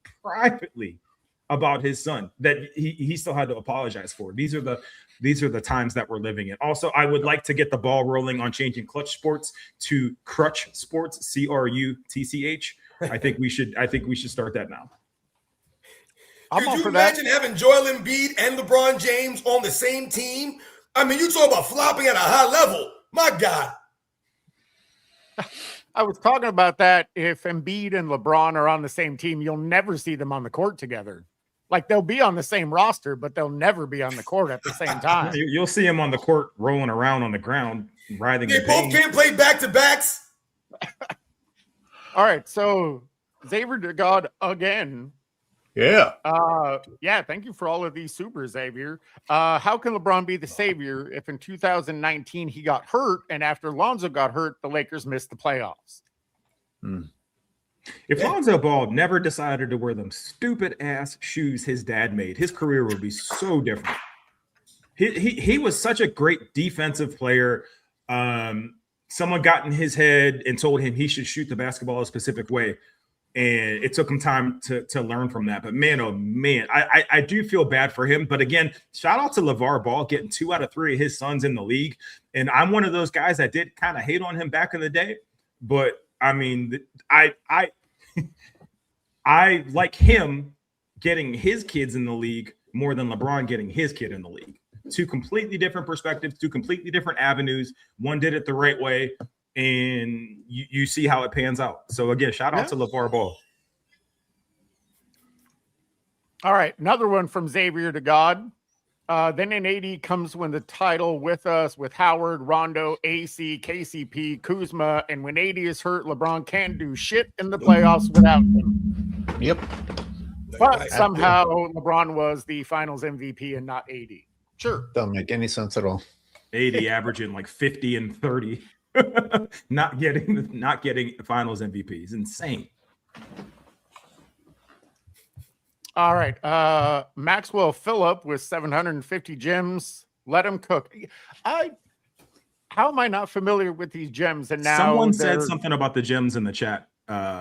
about his son that he still had to apologize for. These are the times that we're living in. Also, I would like to get the ball rolling on changing Clutch Sports to Crutch Sports, CRUTCH. I think we should start that now. I'm all Could you for that. imagine having Joel Embiid and LeBron James on the same team? I mean, you talk about flopping at a high level. My God. I was talking about that. If Embiid and LeBron are on the same team, you'll never see them on the court together. Like they'll be on the same roster, but they'll never be on the court at the same time. You'll see him on the court rolling around on the ground, writhing They in both pain. can't play back-to-backs. All right, so Xavier to God again. Yeah. Yeah, thank you for all of these super, Xavier. How can LeBron be the savior if in 2019 he got hurt and after Lonzo got hurt, the Lakers missed the playoffs? If Lonzo Ball never decided to wear them stupid ass shoes his dad made, his career would be so different. He was such a great defensive player. Someone got in his head and told him he should shoot the basketball a specific way. And it took him time to learn from that. But man, oh man, I do feel bad for him. But again, shout out to LeVar Ball getting 2 out of 3 of his sons in the league. And I'm one of those guys that did kind of hate on him back in the day. But I mean, I like him getting his kids in the league more than LeBron getting his kid in the league. 2 completely different perspectives, 2 completely different avenues. One did it the right way. And you see how it pans out. So again, shout out to LeVar Ball. All right, another one from Xavier to God. Then in 80 comes when the title with us with Howard, Rondo, AC, KCP, Kuzma, and when 80 is hurt, LeBron can't do shit in the playoffs without him. Yep. But somehow LeBron was the Finals MVP and not 80. Sure, Don't make any sense at all. 80 averaging like 50 and 30. not getting the Finals MVP is insane. All right. Maxwell Phillip with 750 gems. Let him cook. How am I not familiar with these gems? And now Someone said something about the gems in the chat,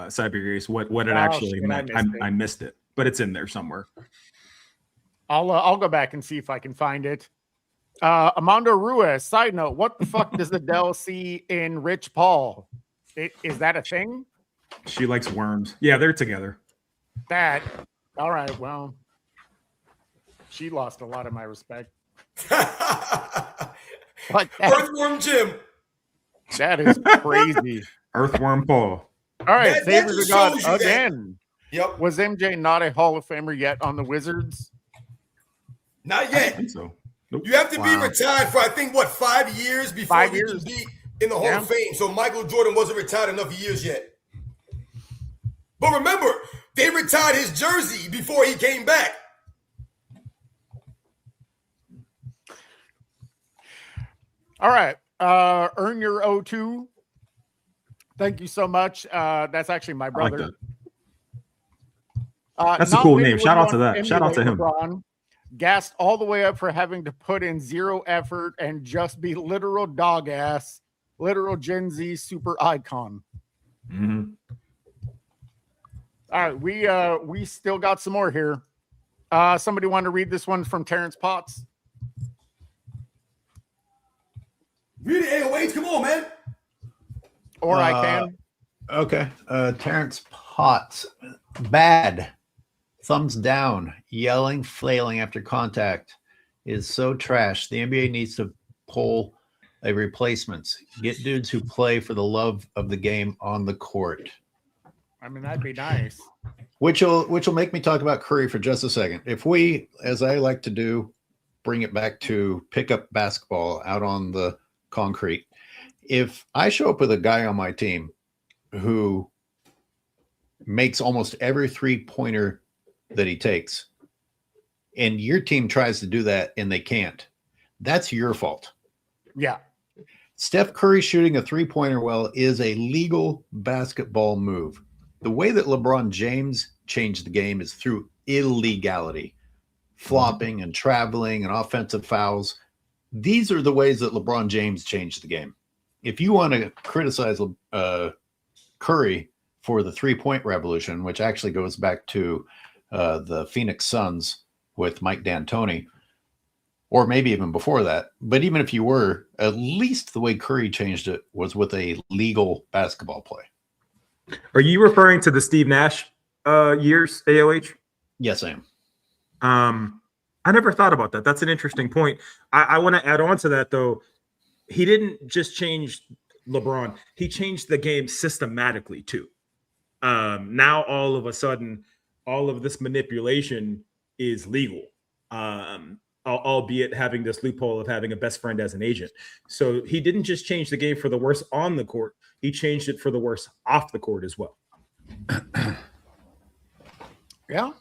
Siberius, what it actually shit, meant. I missed it, but it's in there somewhere. I'll go back and see if I can find it. Amanda Ruiz, side note, what the fuck does Adele see in Rich Paul? Is that a thing? She likes worms. Yeah, they're together. All right, well, she lost a lot of my respect. Like Earthworm Jim. that is crazy. Earthworm Paul. All right, That Xavier just to God shows you that- again. Yep. Was MJ not a Hall of Famer yet on the Wizards? Not I yet. think so. Nope. You have to be Wow. retired for, I think, 5 years before 5 you years. can be in the Hall of Fame. So Michael Jordan wasn't retired enough years yet. But remember, they retired his jersey before he came back. All right. Earn your O2. Thank you so much. That's actually my I like brother. that. That's a not cool many name. would Shout out want to that. Shout out to emulate him. LeBron. Gassed all the way up for having to put in zero effort and just be literal dog ass, literal Gen Z super icon. Mhm. All right, we still got some more here. Somebody want to read this one from Terrence Potts? Read it, AOH. Come on, man. Or I can. Okay. Terrence Potts. Bad. Thumbs down. Yelling, flailing after contact is so trash. The NBA needs to pull a replacements. Get dudes who play for the love of the game on the court. I mean, that'd be nice. Which will make me talk about Curry for just a second. If we, as I like to do, bring it back to pickup basketball out on the concrete. If I show up with a guy on my team who makes almost every 3-pointer that he takes, and your team tries to do that and they can't, that's your fault. Yeah. Steph Curry shooting a 3-pointer well is a legal basketball move. The way that LeBron James changed the game is through illegality, flopping and traveling and offensive fouls. These are the ways that LeBron James changed the game. If you want to criticize Curry for the 3-point revolution, which actually goes back to the Phoenix Suns with Mike D'Antoni, or maybe even before that. But even if you were, at least the way Curry changed it was with a legal basketball play. Are you referring to the Steve Nash years, AOH? Yes, I am. I never thought about that. That's an interesting point. I want to add on to that, though. He didn't just change LeBron. He changed the game systematically, too. Now, all of a sudden, all of this manipulation is legal, albeit having this loophole of having a best friend as an agent. So he didn't just change the game for the worse on the court. He changed it for the worse off the court as well. Yeah.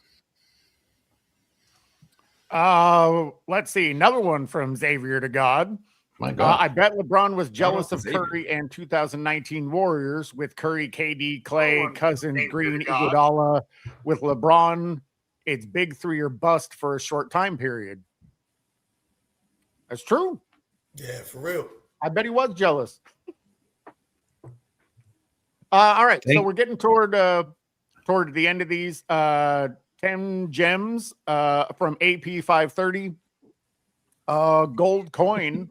Let's see. Another one from Xavier to God. My God. I bet LeBron was jealous to of Xavier. Curry and 2019 Warriors with Curry, KD, Clay, Cousins, Green, Iguodala. With LeBron, it's big 3 or bust for a short time period. That's true. Yeah, for real. I bet he was jealous. All right, so Thank- we're getting toward the end of these. 10 gems from AP 530. Gold coin.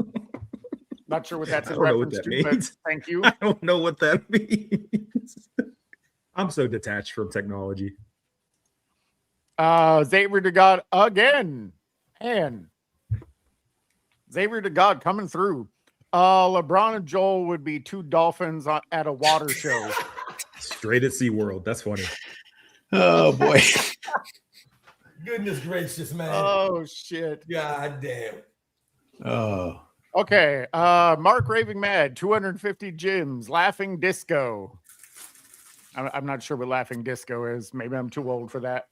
Not sure what that's in I don't know what reference that to, but means. thank you. I don't know what that means. I'm so detached from technology. Xavier to God again. And Xavier to God coming through. LeBron and Joel would be 2 dolphins at a water show. Straight at SeaWorld. That's funny. Oh, boy. Goodness gracious, man. Oh, shit. God damn. Oh. Okay. Mark Raving Mad, 250 gyms, Laughing Disco. I'm not sure what Laughing Disco is. Maybe I'm too old for that.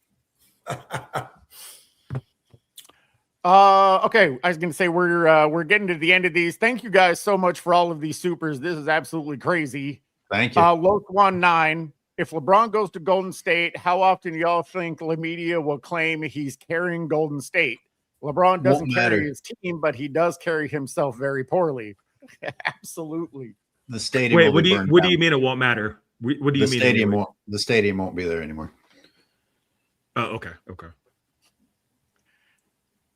Okay. I was going to say we're getting to the end of these. Thank you guys so much for all of these supers. This is absolutely crazy. Thank you. Loth19. If LeBron goes to Golden State, how often do y'all think LaMedia will claim he's carrying Golden State? LeBron doesn't Won't matter. carry his team, but he does carry himself very poorly. Absolutely. The stadium. Wait, will what be do you burned what do down. you mean it won't matter? What do you The mean? stadium anyway? won't. The stadium won't be there anymore. Oh, okay.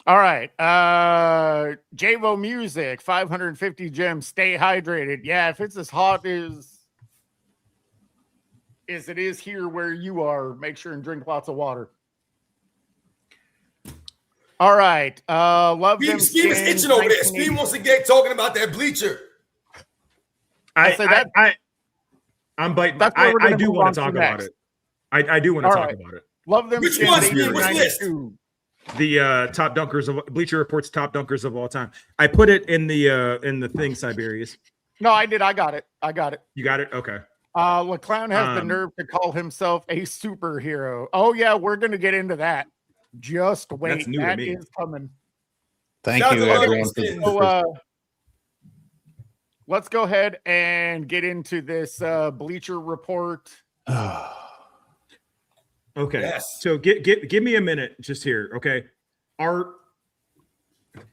All right. Javo Music, 550 gems. Stay hydrated. Yeah, if it's as hot as it is here where you are, make sure and drink lots of water. All right. Love them. Steve is Skins, itching over there. 1980. Steve wants to get talking about that bleacher. I'm biting. That's what we're I gonna do move want on to to talk about next. it. I do want to All talk right. about it. Love them. Which Skins, one, Steve? Which 1892. The top dunkers of Bleacher Report's top dunkers of all time. I put it in the thing, Siberius. No, I did. I got it. You got it? Okay. LeClown has the nerve to call himself a superhero. Oh, yeah, we're going to get into that. Just wait. That's new to That me. is coming. Thank Shout you, out to everyone. Skins. So, let's go ahead and get into this Bleacher Report. Okay. Yes. So give me a minute just here. Okay.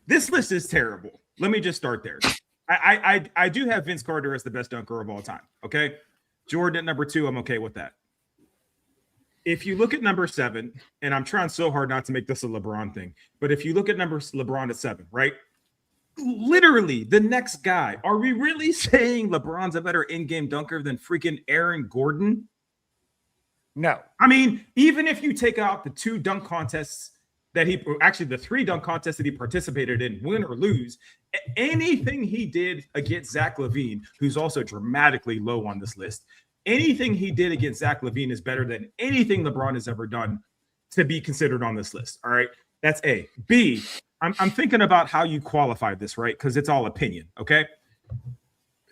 This list is terrible. Let me just start there. I do have Vince Carter as the best dunker of all time. Okay. Jordan at number 2. I'm okay with that. If you look at number 7, and I'm trying so hard not to make this a LeBron thing, but if you look at LeBron at 7, right? Literally the next guy. Are we really saying LeBron's a better in-game dunker than freaking Aaron Gordon? No. I mean, even if you take out the 2 dunk contests that the 3 dunk contests that he participated in, win or lose, anything he did against Zach LaVine, who's also dramatically low on this list, anything he did against Zach LaVine is better than anything LeBron has ever done to be considered on this list. All right. That's A. B, I'm thinking about how you qualify this, right? Because it's all opinion. Okay.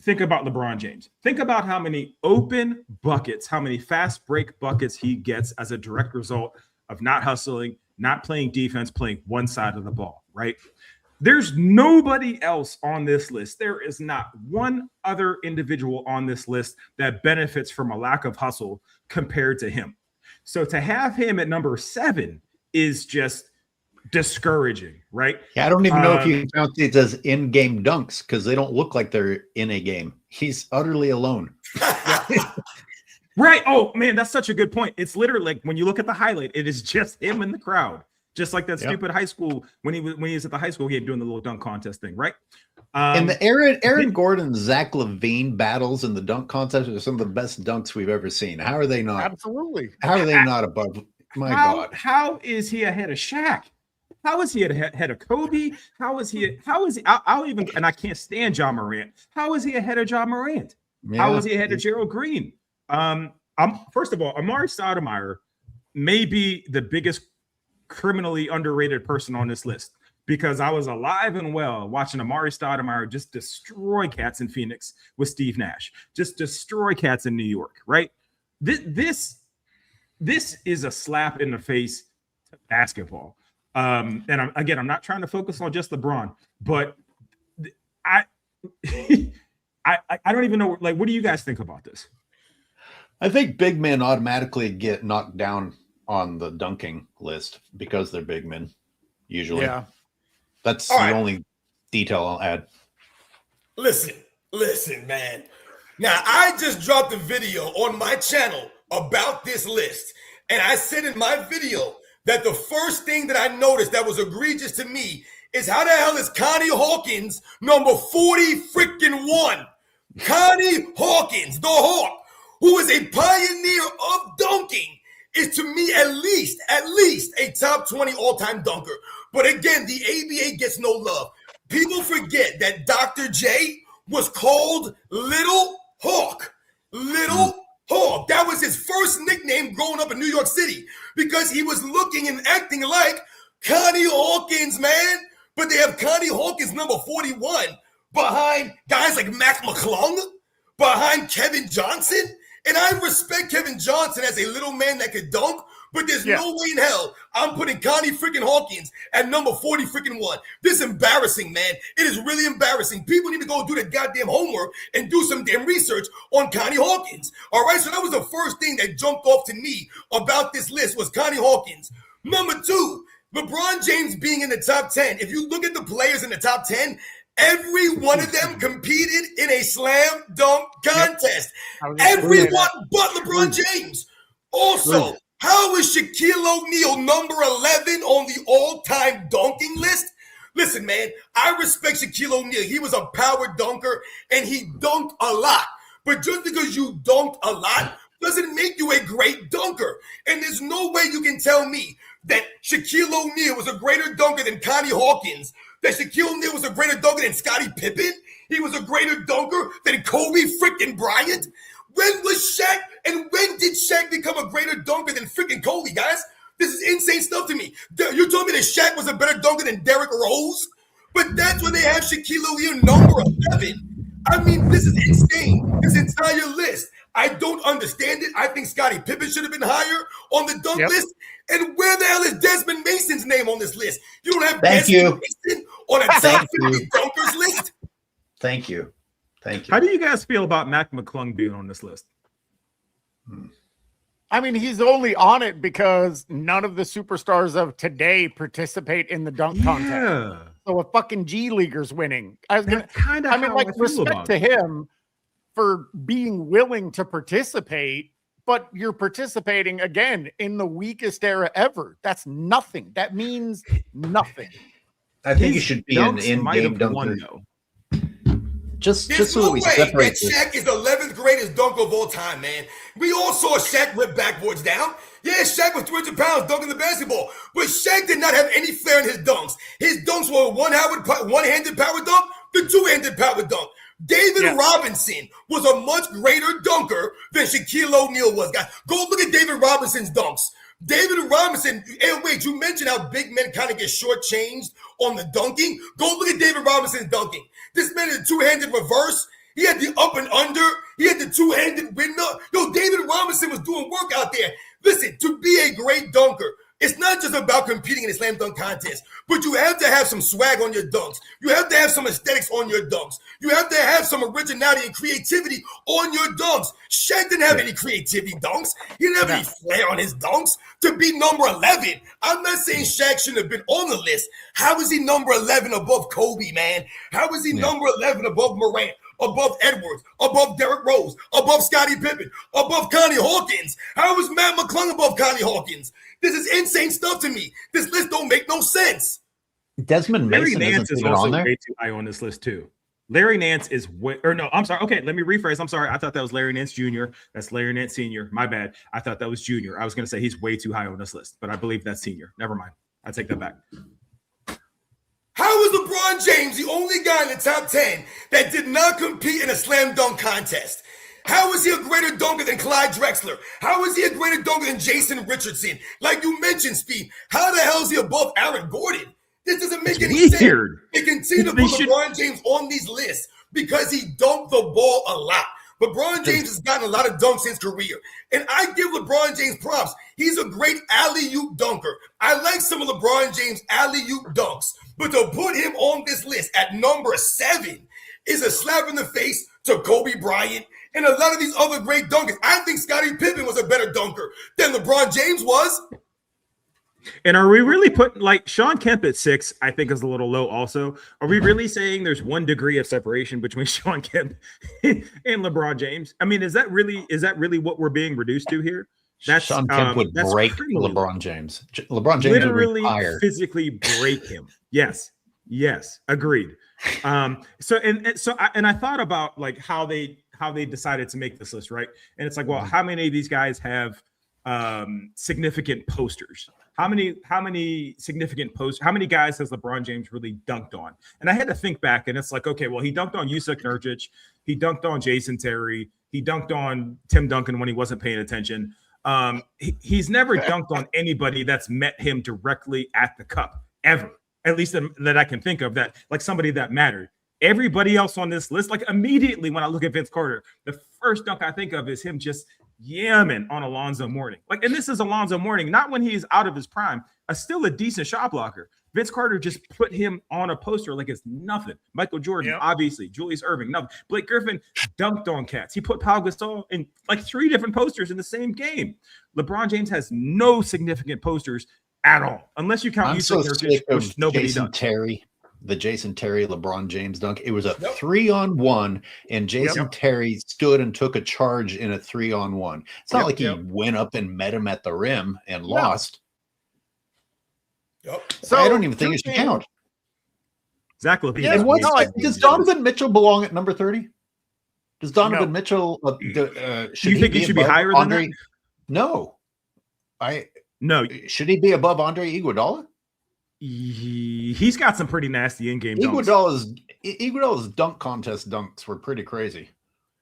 Think about LeBron James. Think about how many open buckets, how many fast break buckets he gets as a direct result of not hustling, not playing defense, playing one side of the ball, right? There's nobody else on this list. There is not one other individual on this list that benefits from a lack of hustle compared to him. So to have him at number 7 is just discouraging, right? Yeah, I don't even know if you count these as in-game dunks because they don't look like they're in a game. He's utterly alone. Right. Oh, man, that's such a good point. It's literally like when you look at the highlight, it is just him in the crowd. Just like that stupid high school when he was at the high school game doing the little dunk contest thing, right? And the Aaron Gordon, Zach LaVine battles in the dunk contest are some of the best dunks we've ever seen. How are they not? Absolutely. How are they not above? My God. How is he ahead of Shaq? How is he ahead of Kobe? How is he? I'll even, and I can't stand John Morant. How is he ahead of John Morant? Yeah. How is he ahead of Gerald Green? First of all, Amari Stoudemire may be the biggest criminally underrated person on this list because I was alive and well watching Amari Stoudemire just destroy cats in Phoenix with Steve Nash, just destroy cats in New York, right? This is a slap in the face to basketball. And I'm not trying to focus on just LeBron, but I don't even know. Like, what do you guys think about this? I think big men automatically get knocked down on the dunking list because they're big men. Usually, that's the only detail I'll add. Listen, man. Now, I just dropped a video on my channel about this list, and I said in my video that the first thing that I noticed that was egregious to me is how the hell is Connie Hawkins number 40 freaking 1? Connie Hawkins, the Hawk, who is a pioneer of dunking, is to me at least a top 20 all-time dunker. But again, the ABA gets no love. People forget that Dr. J was called Little Hawk. Little Hawk. That was his first nickname growing up in New York City because he was looking and acting like Connie Hawkins, man. But they have Connie Hawkins number 41 behind guys like Mac McClung, behind Kevin Johnson. And I respect Kevin Johnson as a little man that could dunk, but there's no way in hell I'm putting Connie freaking Hawkins at number 40 freaking 1. This is embarrassing, man. It is really embarrassing. People need to go do their goddamn homework and do some damn research on Connie Hawkins. All right, so that was the first thing that jumped off to me about this list was Connie Hawkins. Number 2, LeBron James being in the top 10. If you look at the players in the top 10, every one of them competed in a slam dunk contest. Everyone but LeBron James. Also, how is Shaquille O'Neal number 11 on the all-time dunking list? Listen, man, I respect Shaquille O'Neal. He was a power dunker, and he dunked a lot. But just because you dunked a lot doesn't make you a great dunker. And there's no way you can tell me that Shaquille O'Neal was a greater dunker than Connie Hawkins, that Shaquille O'Neal was a greater dunker than Scottie Pippen. He was a greater dunker than Kobe freaking Bryant. When was Shaq, and when did Shaq become a greater dunker than freaking Kobe, guys? This is insane stuff to me. You told me that Shaq was a better dunker than Derrick Rose, but that's when they have Shaquille O'Neal number 11. I mean, this is insane. This entire list. I don't understand it. I think Scottie Pippen should have been higher on the dunk list. And where the hell is Desmond Mason's name on this list? You don't have Desmond Mason on a top 50 dunkers list? Thank you. Thank you. How do you guys feel about Mac McClung being on this list? I mean, he's only on it because none of the superstars of today participate in the dunk contest. Yeah. So a fucking G Leaguer's winning. I was gonna, That's kind of I mean, how like, I feel respect about to it. him for being willing to participate, but you're participating again in the weakest era ever. That's nothing. That means nothing. I think he His should be an dunks might in-game have won, dunker. though. Just There's so no that we way separate that this. Shaq is the 11th greatest dunker of all time, man. We all saw Shaq rip backboards down. Yeah, Shaq was 300 pounds dunking the basketball, but Shaq did not have any flair in his dunks. His dunks were one-handed power dunk, the two-handed power dunk. David Robinson was a much greater dunker than Shaquille O'Neal was, guys. Go look at David Robinson's dunks. David Robinson, and wait, you mentioned how big men kind of get shortchanged on the dunking. Go look at David Robinson's dunking. This man is a two-handed reverse. He had the up and under. He had the two-handed windmill. Yo, David Robinson was doing work out there. Listen, to be a great dunker, it's not just about competing in a slam dunk contest, but you have to have some swag on your dunks. You have to have some aesthetics on your dunks. You have to have some originality and creativity on your dunks. Shaq didn't have any creativity dunks. He didn't have any flair on his dunks to be number 11. I'm not saying Shaq shouldn't have been on the list. How is he number 11 above Kobe, man? How is he number 11 above Morant? Above Edwards, above Derrick Rose, above Scottie Pippen, above Connie Hawkins? How is Matt McClung above Connie Hawkins? This is insane stuff to me. This list don't make no sense. Desmond Larry Mason Nance isn't is even also on there. way too high on this list too. Larry Nance is I'm sorry. Okay, let me rephrase. I'm sorry. I thought that was Larry Nance Jr. That's Larry Nance Sr. My bad. I thought that was Jr. I was going to say he's way too high on this list, but I believe that's Senior. Never mind. I take that back. How is LeBron James the only guy in the top 10 that did not compete in a slam dunk contest? How is he a greater dunker than Clyde Drexler? How is he a greater dunker than Jason Richardson? Like you mentioned, Speed, how the hell is he above Aaron Gordon? This doesn't make any sense. Weird. They continue to put LeBron James on these lists because he dunked the ball a lot. LeBron James has gotten a lot of dunks in his career. And I give LeBron James props. He's a great alley-oop dunker. I like some of LeBron James' alley-oop dunks. But to put him on this list at number 7 is a slap in the face to Kobe Bryant and a lot of these other great dunkers. I think Scottie Pippen was a better dunker than LeBron James was. And are we really putting like Sean Kemp at 6? I think is a little low. Also, are we really saying there's 1 degree of separation between Sean Kemp and LeBron James? I mean, is that really what we're being reduced to here? That's Sean Kemp would break criminal. LeBron James. LeBron James Literally would retire. physically break him. Yes, agreed. So I thought about like how they decided to make this list, right? And it's like, well, how many of these guys have significant posters? How many significant posts? How many guys has LeBron James really dunked on? And I had to think back, and it's like, okay, well, he dunked on Yusuf Nurkic, he dunked on Jason Terry, he dunked on Tim Duncan when he wasn't paying attention. He's never dunked on anybody that's met him directly at the cup ever, at least that I can think of, that like somebody that mattered. Everybody else on this list, like immediately when I look at Vince Carter, the first dunk I think of is him just yamming on Alonzo Mourning. Like, and this is Alonzo Mourning, not when he's out of his prime, still a decent shot blocker. Vince Carter just put him on a poster like it's nothing. Michael Jordan, obviously. Julius Erving, nothing. Blake Griffin dunked on cats. He put Pau Gasol in like 3 different posters in the same game. LeBron James has no significant posters at all, unless you count Yusuf Nurkic, which nobody does. The Jason Terry LeBron James dunk. It was a 3-on-1, and Jason Terry stood and took a charge in a 3-on-1. It's not like he went up and met him at the rim and lost. So I don't even think it should count. Zach LaVine. And does Donovan Mitchell belong at number 30? Does Donovan Mitchell? Should you think he should be higher than that? No. No. Should he be above Andre Iguodala? He's got some pretty nasty in-game dunks. Iguodala's dunk contest dunks were pretty crazy.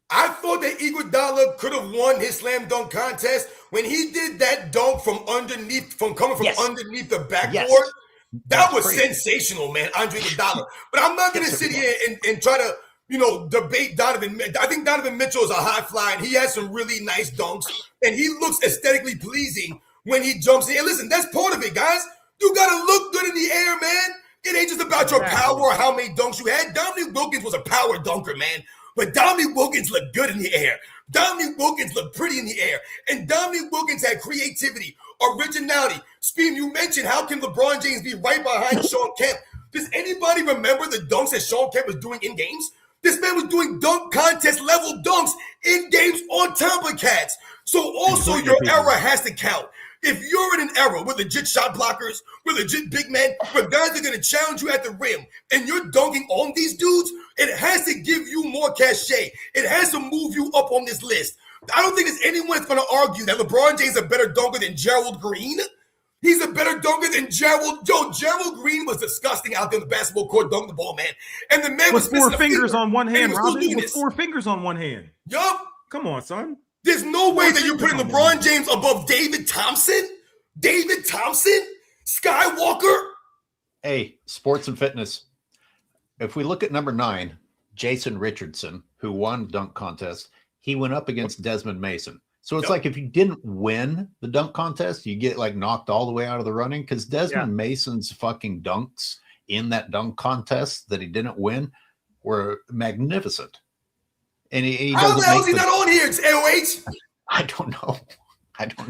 I thought that Iguodala could have won his slam dunk contest when he did that dunk from underneath the backboard. That was sensational, man, Andre Iguodala. But I'm not going to sit here and try to, debate Donovan. I think Donovan Mitchell is a high flyer, and he has some really nice dunks, and he looks aesthetically pleasing when he jumps in. And listen, that's part of it, guys. You got to look good in the air, man. It ain't just about your power or how many dunks you had. Dominique Wilkins was a power dunker, man. but Dominique Wilkins looked good in the air. Dominique Wilkins looked pretty in the air. And Dominique Wilkins had creativity, originality. Speed, you mentioned how can LeBron James be right behind Shawn Kemp? Does anybody remember the dunks that Shawn Kemp was doing in games? This man was doing dunk contest level dunks in games on top of cats. So also your era has to count. If you're in an era with legit shot blockers, with legit big men, where guys are going to challenge you at the rim, and you're dunking on these dudes, it has to give you more cachet. It has to move you up on this list. I don't think there's anyone that's going to argue that LeBron James is a better dunker than Gerald Green. He's a better dunker than Gerald. Gerald Green was disgusting out there in the basketball court dunking the ball, man. And the man was with four fingers finger, on one hand, Robin. With this. 4 fingers on one hand. Yup. Come on, son. There's no way that you're putting LeBron James above David Thompson, Skywalker. Hey, sports and fitness. If we look at number 9, Jason Richardson, who won the dunk contest, he went up against Desmond Mason. So it's like if you didn't win the dunk contest, you get like knocked all the way out of the running, because Desmond Mason's fucking dunks in that dunk contest that he didn't win were magnificent. And he how the hell is he not on here? It's AOH. I don't know.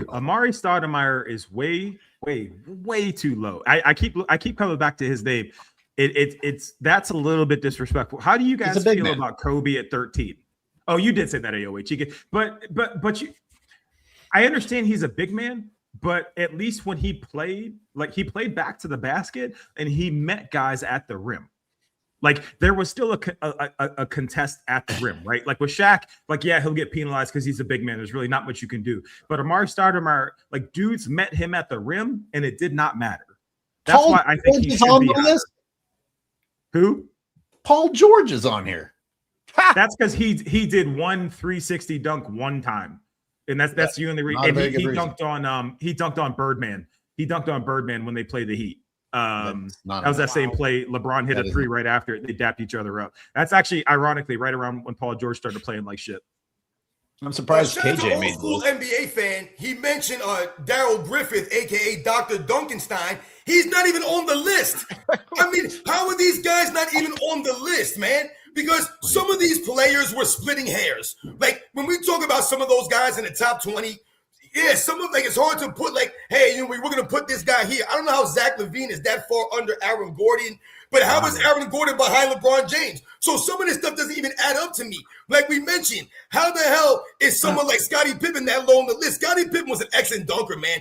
Amari Stoudemire is way too low. I keep coming back to his name. It's that's a little bit disrespectful. How do you guys feel about Kobe at 13? Oh, you did say that, AOH. But you, I understand he's a big man, but at least when he played, like he played back to the basket and he met guys at the rim. Like there was still a contest at the rim, right? Like with Shaq, like yeah, he'll get penalized because he's a big man. There's really not much you can do. But Amari Stoudemire, like dudes met him at the rim, and it did not matter. That's why I think he should be on the list. Who? Paul George is on here. That's because he did one 360 dunk one time, and that's the only reason. And he dunked on Birdman. He dunked on Birdman when they played the Heat. That was that same play. LeBron hit a 3 right after it. They dapped each other up. That's actually ironically right around when Paul George started playing like shit. I'm surprised KJ made school NBA fan. He mentioned Daryl Griffith, aka Dr. Duncanstein. He's not even on the list. I mean, how are these guys not even on the list, man? Because some of these players were splitting hairs. Like when we talk about some of those guys in the top 20. Yeah, some of it's hard to put like, hey, we're going to put this guy here. I don't know how Zach LaVine is that far under Aaron Gordon, but how is Aaron Gordon behind LeBron James? So some of this stuff doesn't even add up to me. Like we mentioned, how the hell is someone like Scottie Pippen that low on the list? Scottie Pippen was an excellent dunker, man.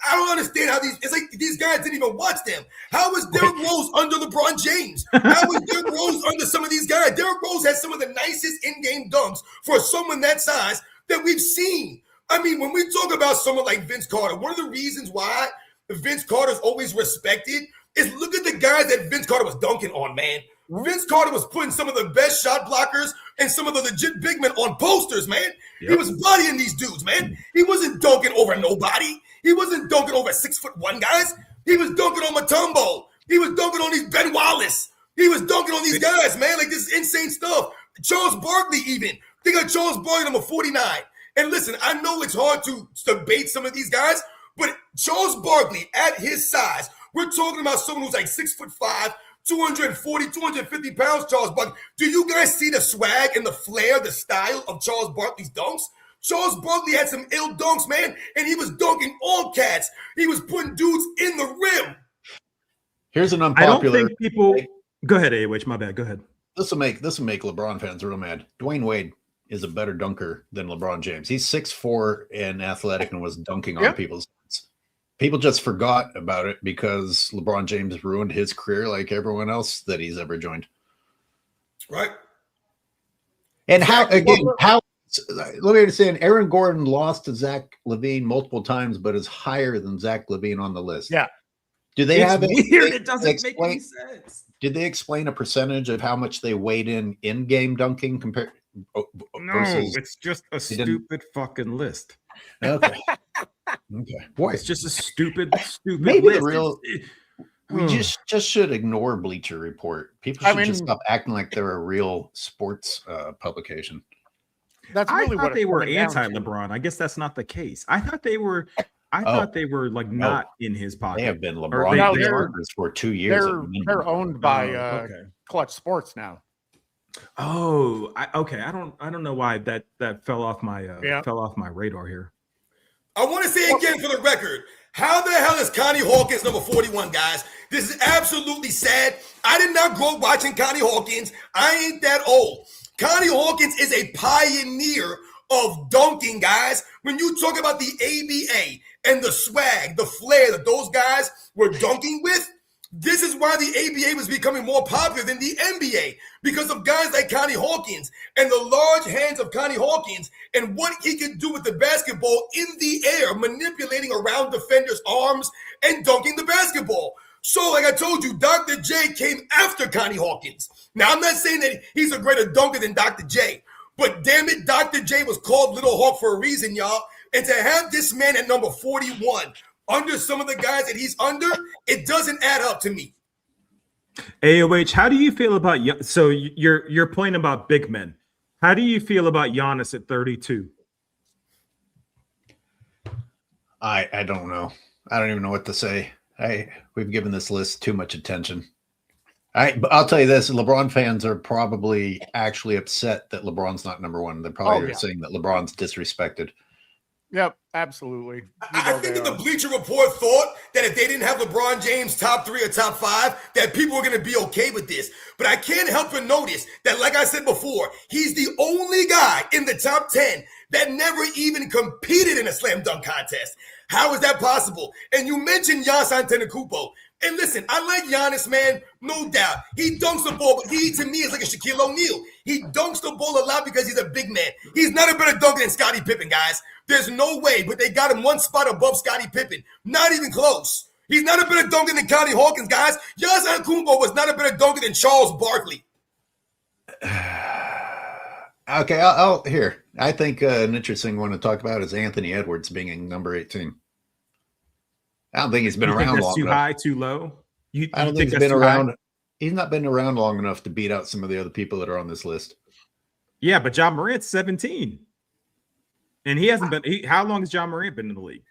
I don't understand how it's like these guys didn't even watch them. How is Derrick Rose under LeBron James? How is Derrick Rose under some of these guys? Derrick Rose has some of the nicest in-game dunks for someone that size that we've seen. I mean, when we talk about someone like Vince Carter, one of the reasons why Vince Carter's always respected is look at the guys that Vince Carter was dunking on, man. Vince Carter was putting some of the best shot blockers and some of the legit big men on posters, man. Yep. He was bodying these dudes, man. He wasn't dunking over nobody. He wasn't dunking over 6'1" guys. He was dunking on Mutombo. He was dunking on these Ben Wallace. He was dunking on these guys, man. Like this insane stuff. Charles Barkley even. They got Charles Barkley number 49. And listen, I know it's hard to debate some of these guys, but Charles Barkley at his size, we're talking about someone who's like 6'5", 240, 250 pounds, Charles Barkley. Do you guys see the swag and the flair, the style of Charles Barkley's dunks? Charles Barkley had some ill dunks, man, and he was dunking all cats. He was putting dudes in the rim. Here's an unpopular. I don't think people. Go ahead, AWH. My bad. Go ahead. This will make LeBron fans real mad. Dwayne Wade is a better dunker than LeBron James. He's 6'4" and athletic and was dunking on people's heads. People just forgot about it because LeBron James ruined his career like everyone else that he's ever joined. Right. And how let me understand, Aaron Gordon lost to Zach LaVine multiple times, but is higher than Zach LaVine on the list. Yeah. Do they have it? Weird. It doesn't make any sense. Did they explain a percentage of how much they weighed in-game dunking compared? No, it's just a stupid fucking list. Okay. Boy, it's just a stupid maybe list. The real. We just should ignore Bleacher Report. People should just stop acting like they're a real sports publication. That's really I thought they were anti-LeBron. I guess that's not the case. I thought they were. I thought they were like not in his pocket. They have been LeBron partners for 2 years. They're owned by Clutch Sports now. Oh, okay. I don't know why that fell off my radar here. I want to say again for the record, how the hell is Connie Hawkins number 41, guys? This is absolutely sad. I did not grow up watching Connie Hawkins. I ain't that old. Connie Hawkins is a pioneer of dunking, guys. When you talk about the ABA and the swag, the flair that those guys were dunking with, this is why the ABA was becoming more popular than the NBA, because of guys like Connie Hawkins and the large hands of Connie Hawkins and what he can do with the basketball in the air, manipulating around defenders' arms and dunking the basketball. So, like I told you, Dr. J came after Connie Hawkins. Now, I'm not saying that he's a greater dunker than Dr. J, but damn it, Dr. J was called Little Hawk for a reason, y'all. And to have this man at number 41 under some of the guys that he's under, it doesn't add up to me. AOH, how do you feel about so your point about big men? How do you feel about Giannis at 32? I don't know. I don't even know what to say. We've given this list too much attention. But I'll tell you this: LeBron fans are probably actually upset that LeBron's not number one. They're probably saying that LeBron's disrespected. Yep, absolutely. I think that the Bleacher Report thought that if they didn't have LeBron James top 3 or top 5, that people were going to be okay with this. But I can't help but notice that, like I said before, he's the only guy in the top 10 that never even competed in a slam dunk contest. How is that possible? And you mentioned Giannis Antetokounmpo. And listen, I like Giannis, man, no doubt. He dunks the ball, but he, to me, is like a Shaquille O'Neal. He dunks the ball a lot because he's a big man. He's not a better dunker than Scottie Pippen, guys. There's no way, but they got him one spot above Scottie Pippen. Not even close. He's not a better dunker than Connie Hawkins, guys. Giannis Antetokounmpo was not a better dunker than Charles Barkley. Okay, I'll here. I think an interesting one to talk about is Anthony Edwards being number 18. I don't think he's been around long too enough. high, too low? I don't think he's been around. He's not been around long enough to beat out some of the other people that are on this list. Yeah, but John Morant's 17. And he hasn't been. How long has John Morant been in the league?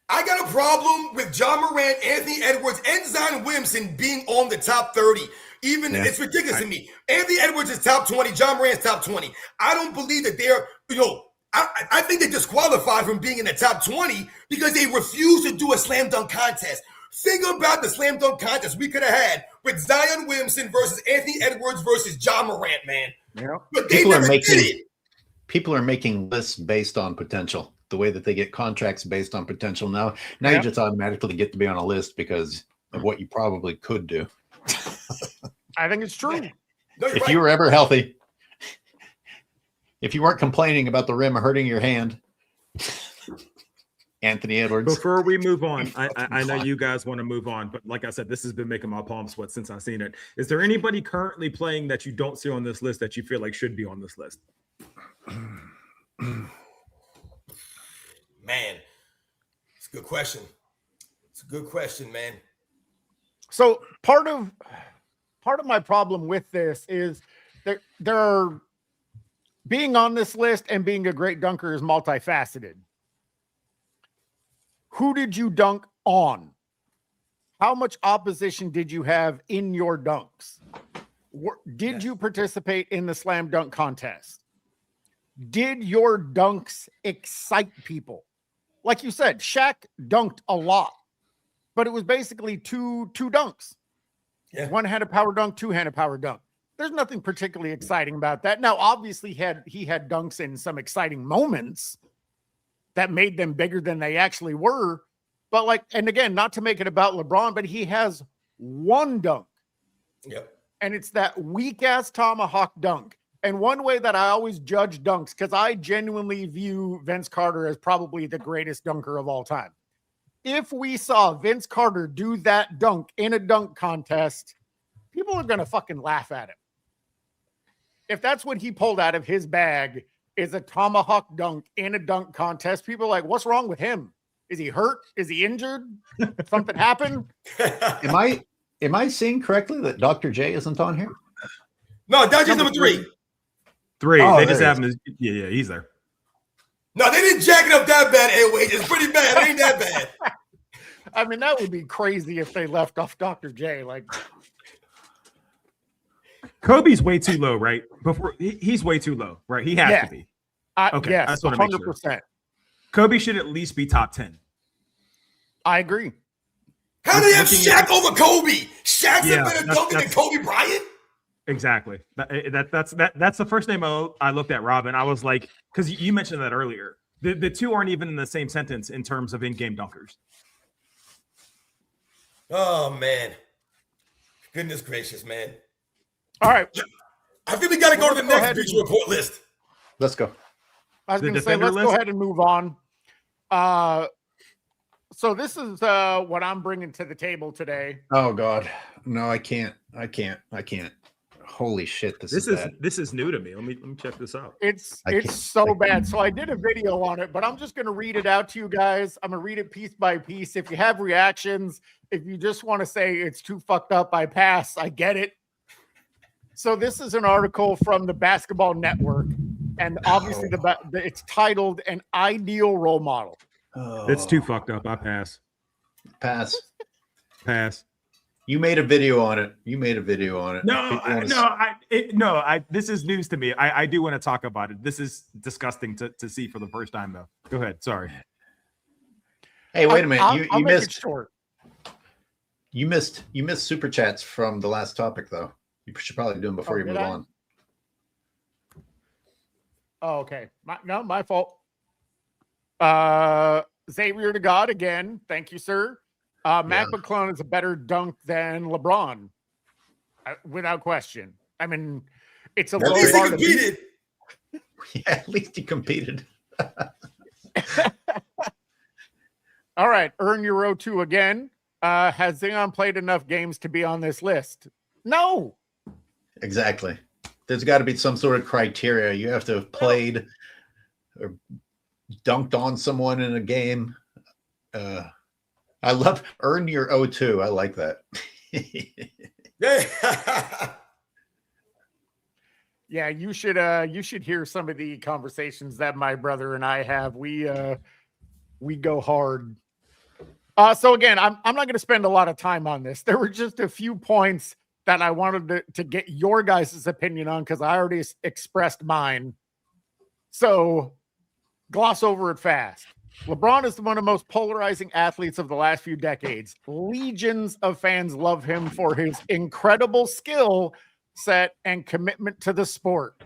I got a problem with John Morant, Anthony Edwards, and Zion Williamson being on the top 30. It's ridiculous to me. Anthony Edwards is top 20. John Morant's top 20. I don't believe that they're, I think they disqualified from being in the top 20 because they refused to do a slam dunk contest. Think about the slam dunk contest we could have had with Zion Williamson versus Anthony Edwards versus John Morant, man. Yeah. But they never did it. People are making lists based on potential. The way that they get contracts based on potential now you just automatically get to be on a list because of what you probably could do. I think it's true. No, if you were ever healthy, if you weren't complaining about the rim hurting your hand, Anthony Edwards. Before we move on, I know you guys want to move on, but like I said, this has been making my palms sweat since I've seen it. Is there anybody currently playing that you don't see on this list that you feel like should be on this list? Man, it's a good question. It's a good question, man. So part of my problem with this is there are being on this list and being a great dunker is multifaceted. Who did you dunk on? How much opposition did you have in your dunks? Did you participate in the slam dunk contest? Did your dunks excite people? Like you said, Shaq dunked a lot, but it was basically two dunks. Yeah. One had a power dunk, two had a power dunk. There's nothing particularly exciting about that. Now, obviously, he had dunks in some exciting moments that made them bigger than they actually were. But and again, not to make it about LeBron, but he has one dunk. Yep. And it's that weak-ass tomahawk dunk. And one way that I always judge dunks, because I genuinely view Vince Carter as probably the greatest dunker of all time. If we saw Vince Carter do that dunk in a dunk contest, people are going to fucking laugh at him. If that's what he pulled out of his bag is a tomahawk dunk in a dunk contest, people are like, what's wrong with him? Is he hurt? Is he injured? Something happened? Am I seeing correctly that Dr. J isn't on here? No, Dr. J's number 3. 3. Oh, they just have him. Yeah, he's there. No, they didn't jack it up that bad, anyway. It's pretty bad. It ain't that bad. I mean, that would be crazy if they left off Dr. J. Kobe's way too low, right? He's way too low, right? He has to be. Okay, yes, that's what I make sure. 100%. Kobe should at least be top 10. I agree. How do they have Shaq over Kobe? Shaq's a better dunker than Kobe Bryant? Exactly. That's the first name I looked at, Robin. I was like, because you mentioned that earlier. The two aren't even in the same sentence in terms of in-game dunkers. Oh, man. Goodness gracious, man. All right. I think we got to go to the next Bleacher Report list. Let's go. I was going to say, let's go ahead and move on. So this is what I'm bringing to the table today. Oh God, no, I can't. Holy shit, this is new to me. Let me check this out. It's so bad. So I did a video on it, but I'm just going to read it out to you guys. I'm going to read it piece by piece. If you have reactions, if you just want to say it's too fucked up, I pass. I get it. So this is an article from the Basketball Network, and obviously it's titled "An Ideal Role Model." Oh. It's too fucked up. I pass. Pass. You made a video on it. No, this is news to me. I do want to talk about it. This is disgusting to see for the first time, though. Go ahead. Sorry. Hey, wait a minute. You missed. You missed super chats from the last topic, though. You should probably do them before you move on. Oh, okay. My fault. Xavier to God again. Thank you, sir. Mac McClung is a better dunk than LeBron, without question. I mean, it's a low bar to beat. Yeah, at least he competed. All right, earn your O2 again. Has Zion played enough games to be on this list? No. Exactly. There's got to be some sort of criteria. You have to have played or dunked on someone in a game. I love earn your O2. I like that. Yeah, you should hear some of the conversations that my brother and I have. We go hard. So again, I'm not going to spend a lot of time on this. There were just a few points that I wanted to get your guys' opinion on because I already expressed mine. So gloss over it fast. LeBron is one of the most polarizing athletes of the last few decades. Legions of fans love him for his incredible skill set and commitment to the sport,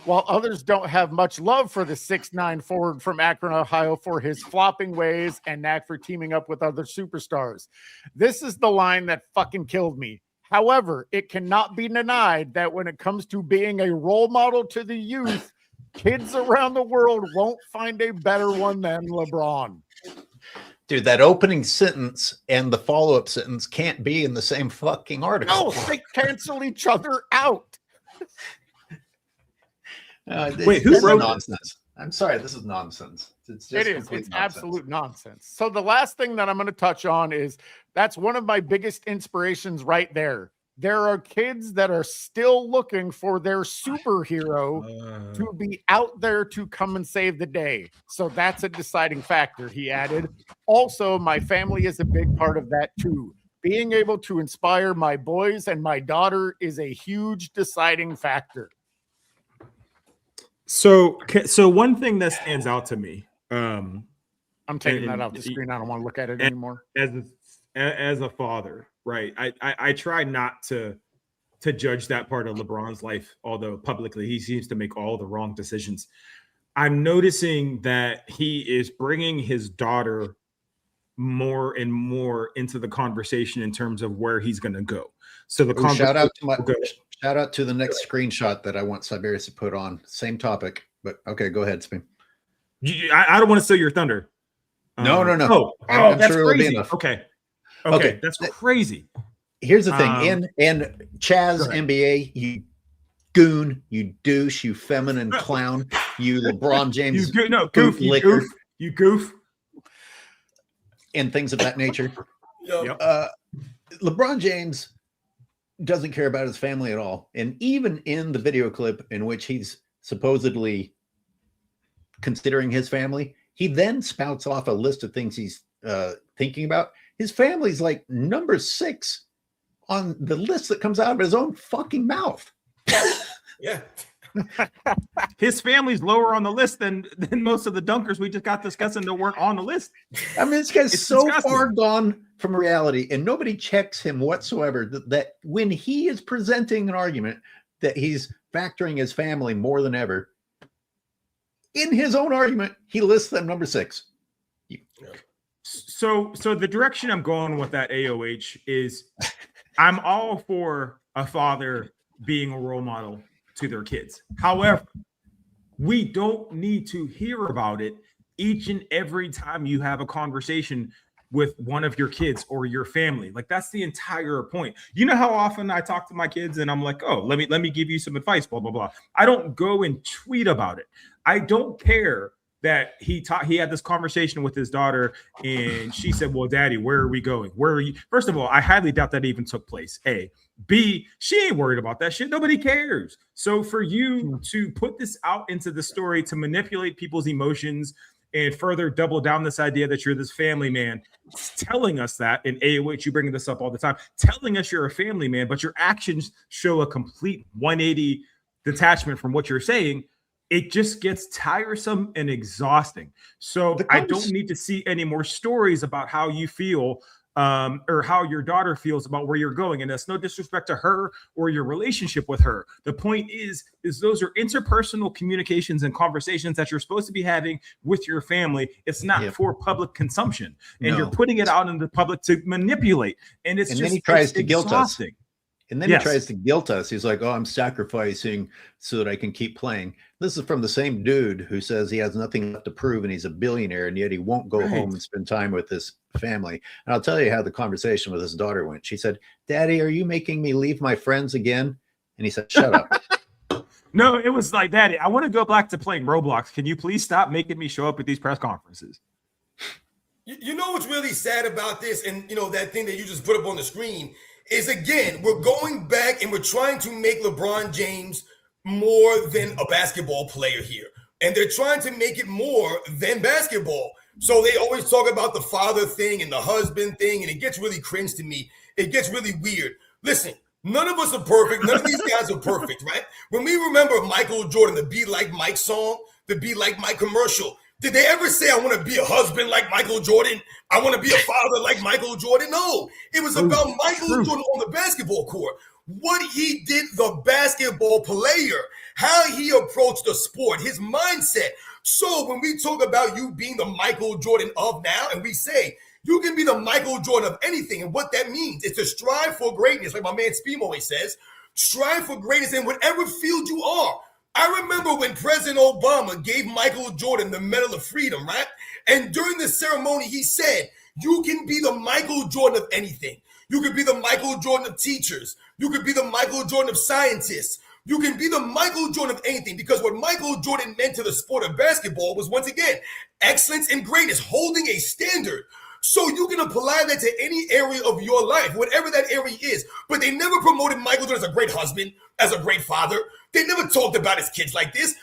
while others don't have much love for the 6'9" forward from Akron, Ohio for his flopping ways and knack for teaming up with other superstars. This is the line that fucking killed me. However, it cannot be denied that when it comes to being a role model to the youth, kids around the world won't find a better one than LeBron. Dude, that opening sentence and the follow-up sentence can't be in the same fucking article. No, they cancel each other out. Wait, who wrote nonsense? I'm sorry, this is nonsense. It's absolute nonsense. So the last thing that I'm going to touch on is that's one of my biggest inspirations right there. There are kids that are still looking for their superhero to be out there to come and save the day. So that's a deciding factor, he added. Also, my family is a big part of that too. Being able to inspire my boys and my daughter is a huge deciding factor. So one thing that stands out to me, I'm taking that off the screen. I don't want to look at it anymore. As a father, right? I try not to judge that part of LeBron's life, although publicly he seems to make all the wrong decisions. I'm noticing that he is bringing his daughter more and more into the conversation in terms of where he's going to go. So shout out to the next screenshot that I want Siberius to put on. Same topic, but okay, go ahead, Spin. I don't want to steal your thunder. No. Oh, that's sure crazy. Okay, that's crazy. Here's the thing. In Chaz NBA, you goon, you douche, you feminine clown, you LeBron James, you goof, and things of that nature. Yep. LeBron James doesn't care about his family at all. And even in the video clip in which he's supposedly considering his family, he then spouts off a list of things he's thinking about. His family's like number 6 on the list that comes out of his own fucking mouth. Yeah. His family's lower on the list than most of the dunkers we just got discussing that weren't on the list. I mean, this guy's It's so disgusting. far gone from reality, and nobody checks him whatsoever. That when he is presenting an argument, that he's factoring his family more than ever. In his own argument, he lists them number 6. So the direction I'm going with that AOH is I'm all for a father being a role model to their kids. However, we don't need to hear about it each and every time you have a conversation with one of your kids or your family. Like, that's the entire point. You know how often I talk to my kids and I'm like, oh, let me give you some advice, blah, blah, blah. I don't go and tweet about it. I don't care that he had this conversation with his daughter and she said, well, Daddy, where are we going? Where are you? First of all, I highly doubt that even took place. A. B, she ain't worried about that shit. Nobody cares. So for you to put this out into the story to manipulate people's emotions and further double down this idea that you're this family man, telling us that in AOH, you bring this up all the time, telling us you're a family man, but your actions show a complete 180 detachment from what you're saying. It just gets tiresome and exhausting. So I don't need to see any more stories about how you feel or how your daughter feels about where you're going. And that's no disrespect to her or your relationship with her. The point is those are interpersonal communications and conversations that you're supposed to be having with your family. It's not for public consumption. And you're putting it out in the public to manipulate. And it's then he tries to guilt us. And then Yes. he tries to guilt us. He's like, oh, I'm sacrificing so that I can keep playing. This is from the same dude who says he has nothing left to prove and he's a billionaire, and yet he won't go home and spend time with his family. And I'll tell you how the conversation with his daughter went. She said, Daddy, are you making me leave my friends again? And he said, shut up. No, it was like, Daddy, I want to go back to playing Roblox. Can you please stop making me show up at these press conferences? You know what's really sad about this, and you know that thing that you just put up on the screen, is again, we're going back and we're trying to make LeBron James more than a basketball player here. And they're trying to make it more than basketball. So they always talk about the father thing and the husband thing, and it gets really cringe to me. It gets really weird. Listen, none of us are perfect. None of these guys are perfect, right? When we remember Michael Jordan, the Be Like Mike song, the Be Like Mike commercial, did they ever say, I want to be a husband like Michael Jordan? I want to be a father like Michael Jordan? No, it was about Michael Jordan on the basketball court. What he did, the basketball player, how he approached the sport, his mindset. So when we talk about you being the Michael Jordan of now, and we say, you can be the Michael Jordan of anything. And what that means is to strive for greatness. Like my man Speem always says, strive for greatness in whatever field you are. I remember when President Obama gave Michael Jordan the Medal of Freedom, right? And during the ceremony, he said, you can be the Michael Jordan of anything. You could be the Michael Jordan of teachers. You could be the Michael Jordan of scientists. You can be the Michael Jordan of anything, because what Michael Jordan meant to the sport of basketball was, once again, excellence and greatness, holding a standard. So you can apply that to any area of your life, whatever that area is. But they never promoted Michael Jordan as a great husband, as a great father. They never talked about his kids like this.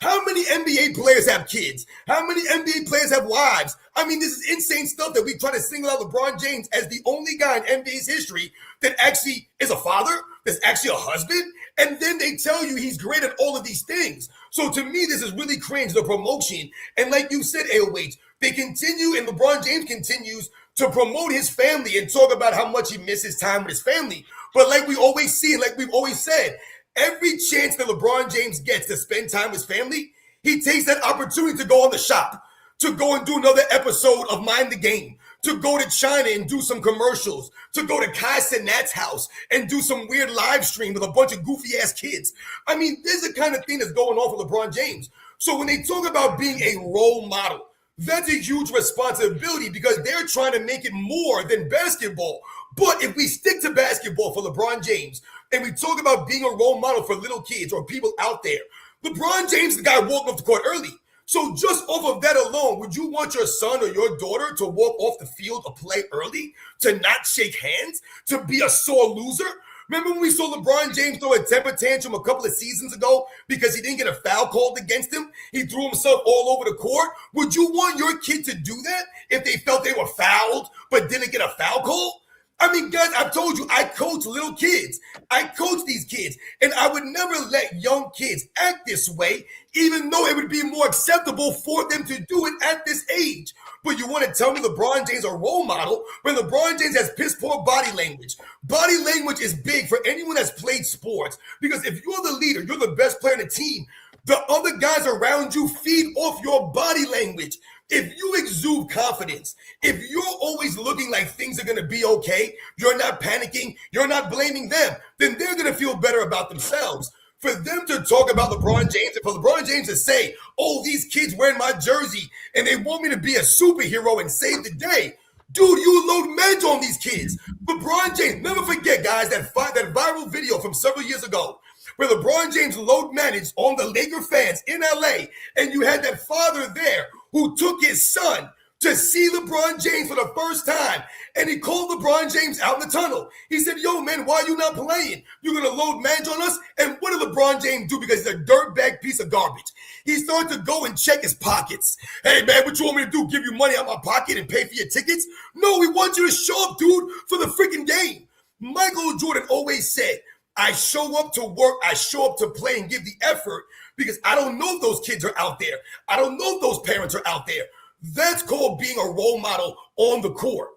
How many NBA players have kids? How many NBA players have wives? I mean, this is insane stuff that we try to single out LeBron James as the only guy in NBA's history that actually is a father, that's actually a husband. And then they tell you he's great at all of these things. So to me, this is really cringe, the promotion. And like you said, AOH, they continue, and LeBron James continues to promote his family and talk about how much he misses time with his family. But like we always see, and like we've always said, every chance that LeBron James gets to spend time with his family, he takes that opportunity to go on the shop, to go and do another episode of Mind the Game, to go to China and do some commercials, to go to Kai Cenat's house and do some weird live stream with a bunch of goofy ass kids. I mean, this is the kind of thing that's going on for LeBron James. So when they talk about being a role model, that's a huge responsibility, because they're trying to make it more than basketball. But if we stick to basketball for LeBron James, and we talk about being a role model for little kids or people out there, LeBron James, the guy walking off the court early. So just off of that alone, would you want your son or your daughter to walk off the field or play early, to not shake hands, to be a sore loser? Remember when we saw LeBron James throw a temper tantrum a couple of seasons ago because he didn't get a foul called against him? He threw himself all over the court. Would you want your kid to do that if they felt they were fouled but didn't get a foul call? I mean, guys, I've told you, I coach little kids. I coach these kids, and I would never let young kids act this way, even though it would be more acceptable for them to do it at this age. But you want to tell me LeBron James a role model when LeBron James has piss poor body language. Body language is big for anyone that's played sports, because if you're the leader, you're the best player in the team, the other guys around you feed off your body language. If you exude confidence, if you're always looking like things are going to be okay, you're not panicking, you're not blaming them, then they're going to feel better about themselves. For them to talk about LeBron James, and for LeBron James to say, oh, these kids wearing my jersey and they want me to be a superhero and save the day. Dude, you load meds on these kids. LeBron James, never forget, guys, that viral video from several years ago where LeBron James load managed on the Laker fans in LA, and you had that father there who took his son to see LeBron James for the first time, and he called LeBron James out in the tunnel. He said, yo, man, why are you not playing? You're going to load manage on us? And what did LeBron James do? Because he's a dirtbag piece of garbage. He started to go and check his pockets. Hey, man, what you want me to do, give you money out of my pocket and pay for your tickets? No, we want you to show up, dude, for the freaking game. Michael Jordan always said, I show up to work, I show up to play and give the effort, because I don't know if those kids are out there. I don't know if those parents are out there. That's called being a role model on the court.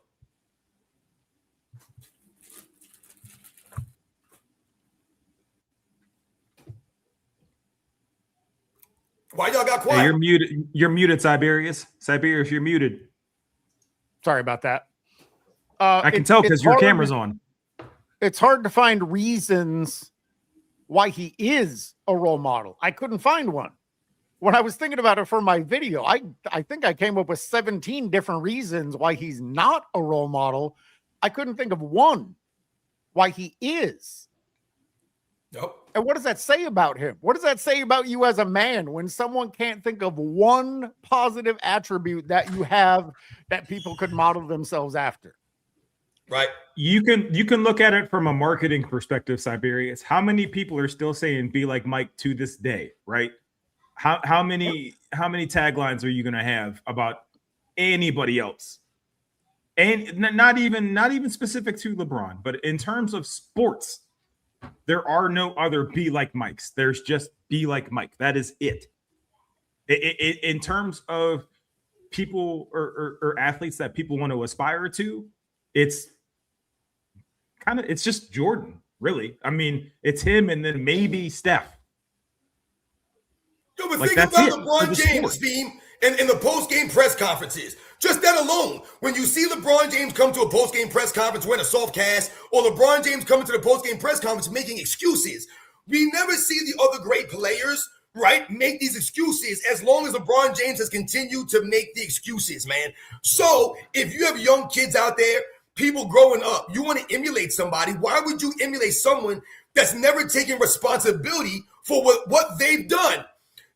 Why y'all got quiet? Hey, you're muted. You're muted, Siberius. Siberius, you're muted. Sorry about that. I can tell because your camera's on. It's hard to find reasons why he is a role model. I couldn't find one. When I was thinking about it for my video, I think I came up with 17 different reasons why he's not a role model. I couldn't think of one why he is. Nope. And what does that say about him? What does that say about you as a man when someone can't think of one positive attribute that you have that people could model themselves after? Right. You can look at it from a marketing perspective, Siberius. How many people are still saying "be like Mike" to this day, right? How many taglines are you going to have about anybody else? And not even specific to LeBron, but in terms of sports, there are no other "be like Mikes." There's just "be like Mike." That is it. In terms of people or athletes that people want to aspire to, it's just Jordan, really. I mean, it's him and then maybe Steph. Yo, but like, think about LeBron James' team in the post-game press conferences. Just that alone. When you see LeBron James come to a post-game press conference wearing a soft cast, or LeBron James coming to the post-game press conference making excuses, we never see the other great players, right, make these excuses as long as LeBron James has continued to make the excuses, man. So if you have young kids out there, people growing up, you want to emulate somebody. Why would you emulate someone that's never taken responsibility for what they've done?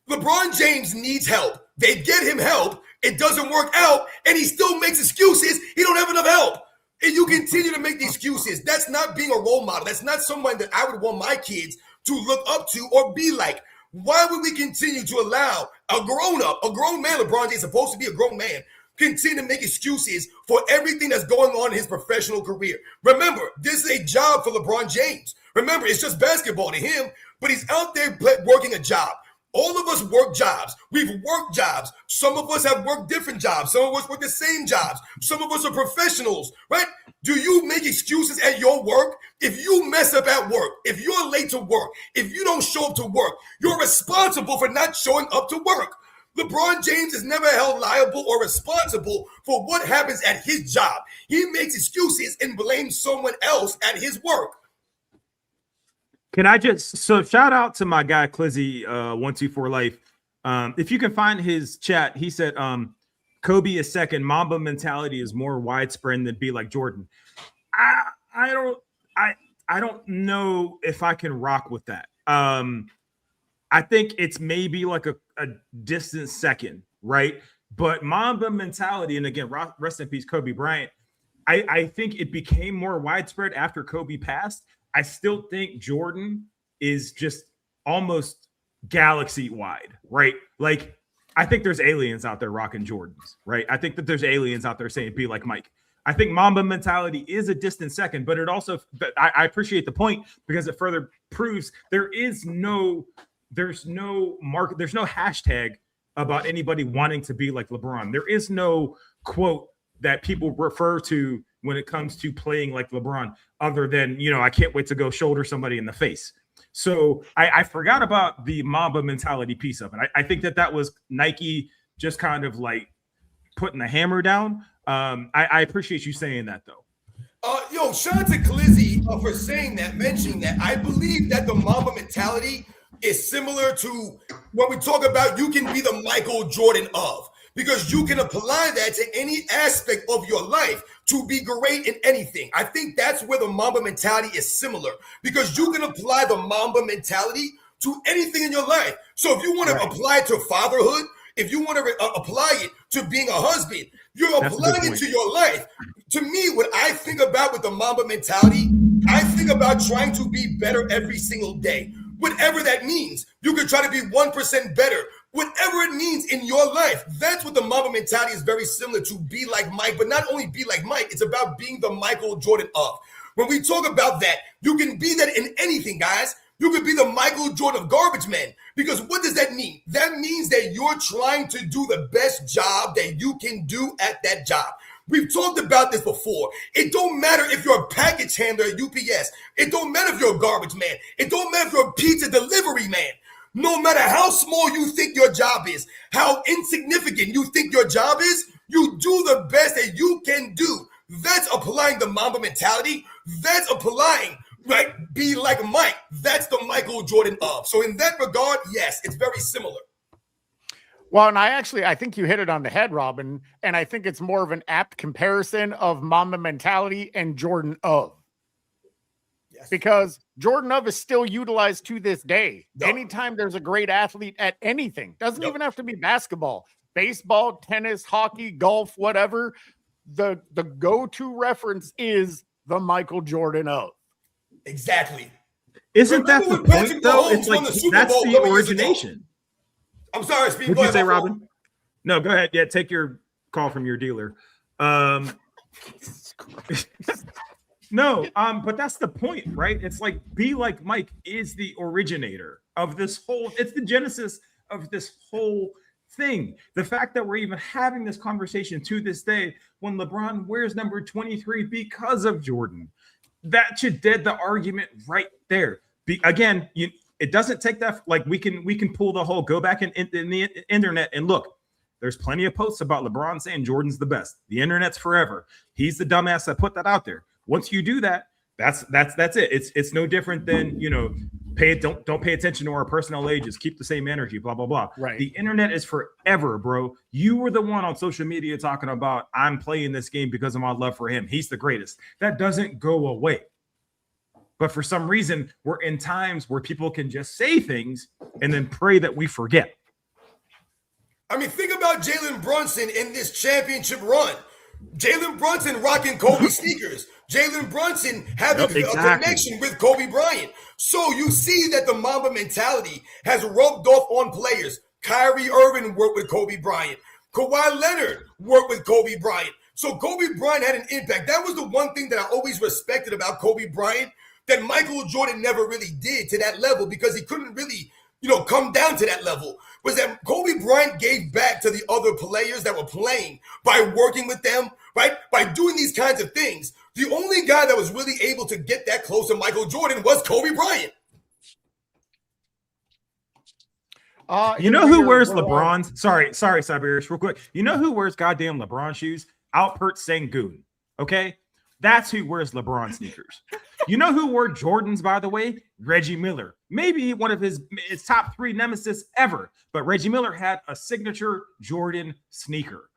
LeBron James needs help. They get him help. It doesn't work out, and he still makes excuses. He don't have enough help. And you continue to make the excuses. That's not being a role model. That's not someone that I would want my kids to look up to or be like. Why would we continue to allow a grown man, LeBron James, supposed to be a grown man, continue to make excuses for everything that's going on in his professional career? Remember, this is a job for LeBron James. Remember, it's just basketball to him, but he's out there working a job. All of us work jobs. We've worked jobs. Some of us have worked different jobs. Some of us work the same jobs. Some of us are professionals, right? Do you make excuses at your work? If you mess up at work, if you're late to work, if you don't show up to work, you're responsible for not showing up to work. LeBron James is never held liable or responsible for what happens at his job. He makes excuses and blames someone else at his work. Can I so shout out to my guy Clizzy 124 Life. If you can find his chat, he said Kobe is second. Mamba mentality is more widespread than be like Jordan. I don't know if I can rock with that. I think it's maybe like a distant second, right? But Mamba mentality, and again, rest in peace, Kobe Bryant. I think it became more widespread after Kobe passed. I still think Jordan is just almost galaxy wide, right? Like, I think there's aliens out there rocking Jordans, right? I think that there's aliens out there saying, be like Mike. I think Mamba mentality is a distant second, but it also, but I appreciate the point because it further proves there's no hashtag about anybody wanting to be like LeBron. There is no quote that people refer to when it comes to playing like LeBron, other than, I can't wait to go shoulder somebody in the face. So I forgot about the Mamba mentality piece of it. I think that was Nike just kind of like putting the hammer down. I appreciate you saying that, though. Shout out to Clizzy for saying that, mentioning that. I believe that the Mamba mentality is similar to when we talk about you can be the Michael Jordan of, because you can apply that to any aspect of your life to be great in anything. I think that's where the Mamba mentality is similar, because you can apply the Mamba mentality to anything in your life. So if you want to apply it to fatherhood, if you want to apply it to being a husband, you're applying it to your life. To me, what I think about with the Mamba mentality, I think about trying to be better every single day. Whatever that means, you could try to be 1% better. Whatever it means in your life, that's what the Mamba mentality is very similar to. Be like Mike, but not only be like Mike, it's about being the Michael Jordan of. When we talk about that, you can be that in anything, guys. You could be the Michael Jordan of garbage men, because what does that mean? That means that you're trying to do the best job that you can do at that job. We've talked about this before. It don't matter if you're a package handler at UPS. It don't matter if you're a garbage man. It don't matter if you're a pizza delivery man. No matter how small you think your job is, how insignificant you think your job is, you do the best that you can do. That's applying the Mamba mentality. That's applying, right? Be like Mike. That's the Michael Jordan of. So in that regard, yes, it's very similar. Well, and I think you hit it on the head, Robin. And I think it's more of an apt comparison of Mamba mentality and Jordan of. Yes. Because Jordan of is still utilized to this day. Yep. Anytime there's a great athlete at anything, doesn't even have to be basketball, baseball, tennis, hockey, golf, whatever. The go-to reference is the Michael Jordan of. Exactly. Isn't that the point, though? It's like that's the origination. I'm sorry, Speed. What did you say, Robin? No, go ahead. Yeah, take your call from your dealer. No, but that's the point, right? It's like Be Like Mike is the originator of this whole, it's the genesis of this whole thing. The fact that we're even having this conversation to this day when LeBron wears number 23 because of Jordan, that should dead the argument right there. Again, it doesn't take that, like we can pull the whole, go back in the internet and look. There's plenty of posts about LeBron saying Jordan's the best. The internet's forever. He's the dumbass that put that out there. Once you do that, that's it. It's no different than, don't pay attention to our personal ages. Keep the same energy, blah, blah, blah. Right. The internet is forever, bro. You were the one on social media talking about, I'm playing this game because of my love for him. He's the greatest. That doesn't go away. But for some reason, we're in times where people can just say things and then pray that we forget. I mean, think about Jalen Brunson in this championship run. Jalen Brunson rocking Kobe sneakers. Jalen Brunson having a connection with Kobe Bryant. So you see that the Mamba mentality has rubbed off on players. Kyrie Irving worked with Kobe Bryant. Kawhi Leonard worked with Kobe Bryant. So Kobe Bryant had an impact. That was the one thing that I always respected about Kobe Bryant that Michael Jordan never really did to that level, because he couldn't really, come down to that level, was that Kobe Bryant gave back to the other players that were playing by working with them, right? By doing these kinds of things. The only guy that was really able to get that close to Michael Jordan was Kobe Bryant. You know who wears LeBron's? Sorry, Siberius, real quick. You know who wears goddamn LeBron shoes? Alpert Sengun. Okay? That's who wears LeBron sneakers. You know who wore Jordans, by the way? Reggie Miller. Maybe one of his top 3 nemesis ever. But Reggie Miller had a signature Jordan sneaker.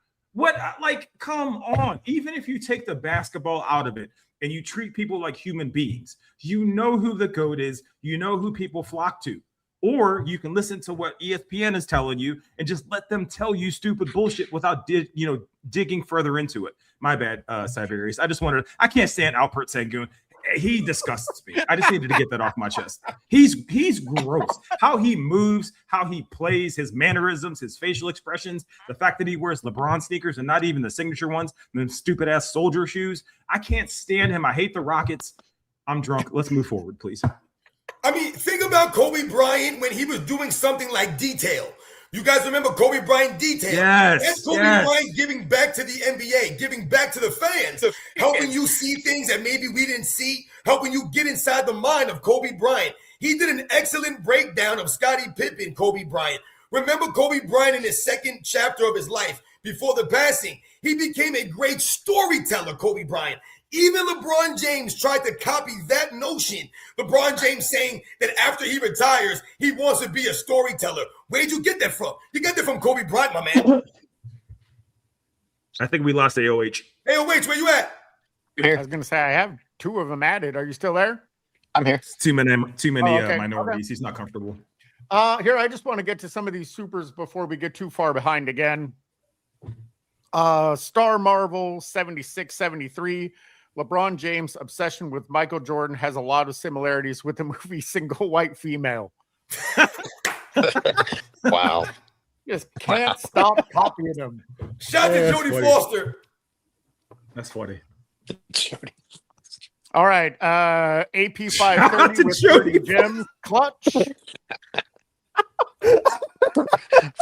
Come on. Even if you take the basketball out of it and you treat people like human beings, you know who the GOAT is. You know who people flock to. Or you can listen to what ESPN is telling you and just let them tell you stupid bullshit without digging further into it. My bad, Siberius. I can't stand Alpert Sengun. he disgusts me. I just needed to get that off my chest. He's gross. How he moves, how he plays, his mannerisms, his facial expressions, the fact that he wears LeBron sneakers and not even the signature ones, them stupid ass soldier shoes. I can't stand him. I hate the Rockets. I'm drunk. Let's move forward, please. I mean, think about Kobe Bryant when he was doing something like Detail. You guys remember Kobe Bryant Detail? Yes. That's Kobe Bryant giving back to the NBA, giving back to the fans, helping you see things that maybe we didn't see, helping you get inside the mind of Kobe Bryant. He did an excellent breakdown of Scottie Pippen, Kobe Bryant. Remember Kobe Bryant in his second chapter of his life before the passing? He became a great storyteller, Kobe Bryant. Even LeBron James tried to copy that notion. LeBron James saying that after he retires, he wants to be a storyteller. Where'd you get that from? You got that from Kobe Bryant, my man. I think we lost AOH. AOH, where you at? I was going to say, I have 2 of them added. Are you still there? I'm here. Too many okay. minorities. He's not comfortable. Here, I just want to get to some of these supers before we get too far behind again. Star Marvel 7673. LeBron James' obsession with Michael Jordan has a lot of similarities with the movie Single White Female. Wow. Just can't stop copying him. Shout out to Jodie funny. Foster. That's funny. All right. AP 530 with 30 gems. Clutch.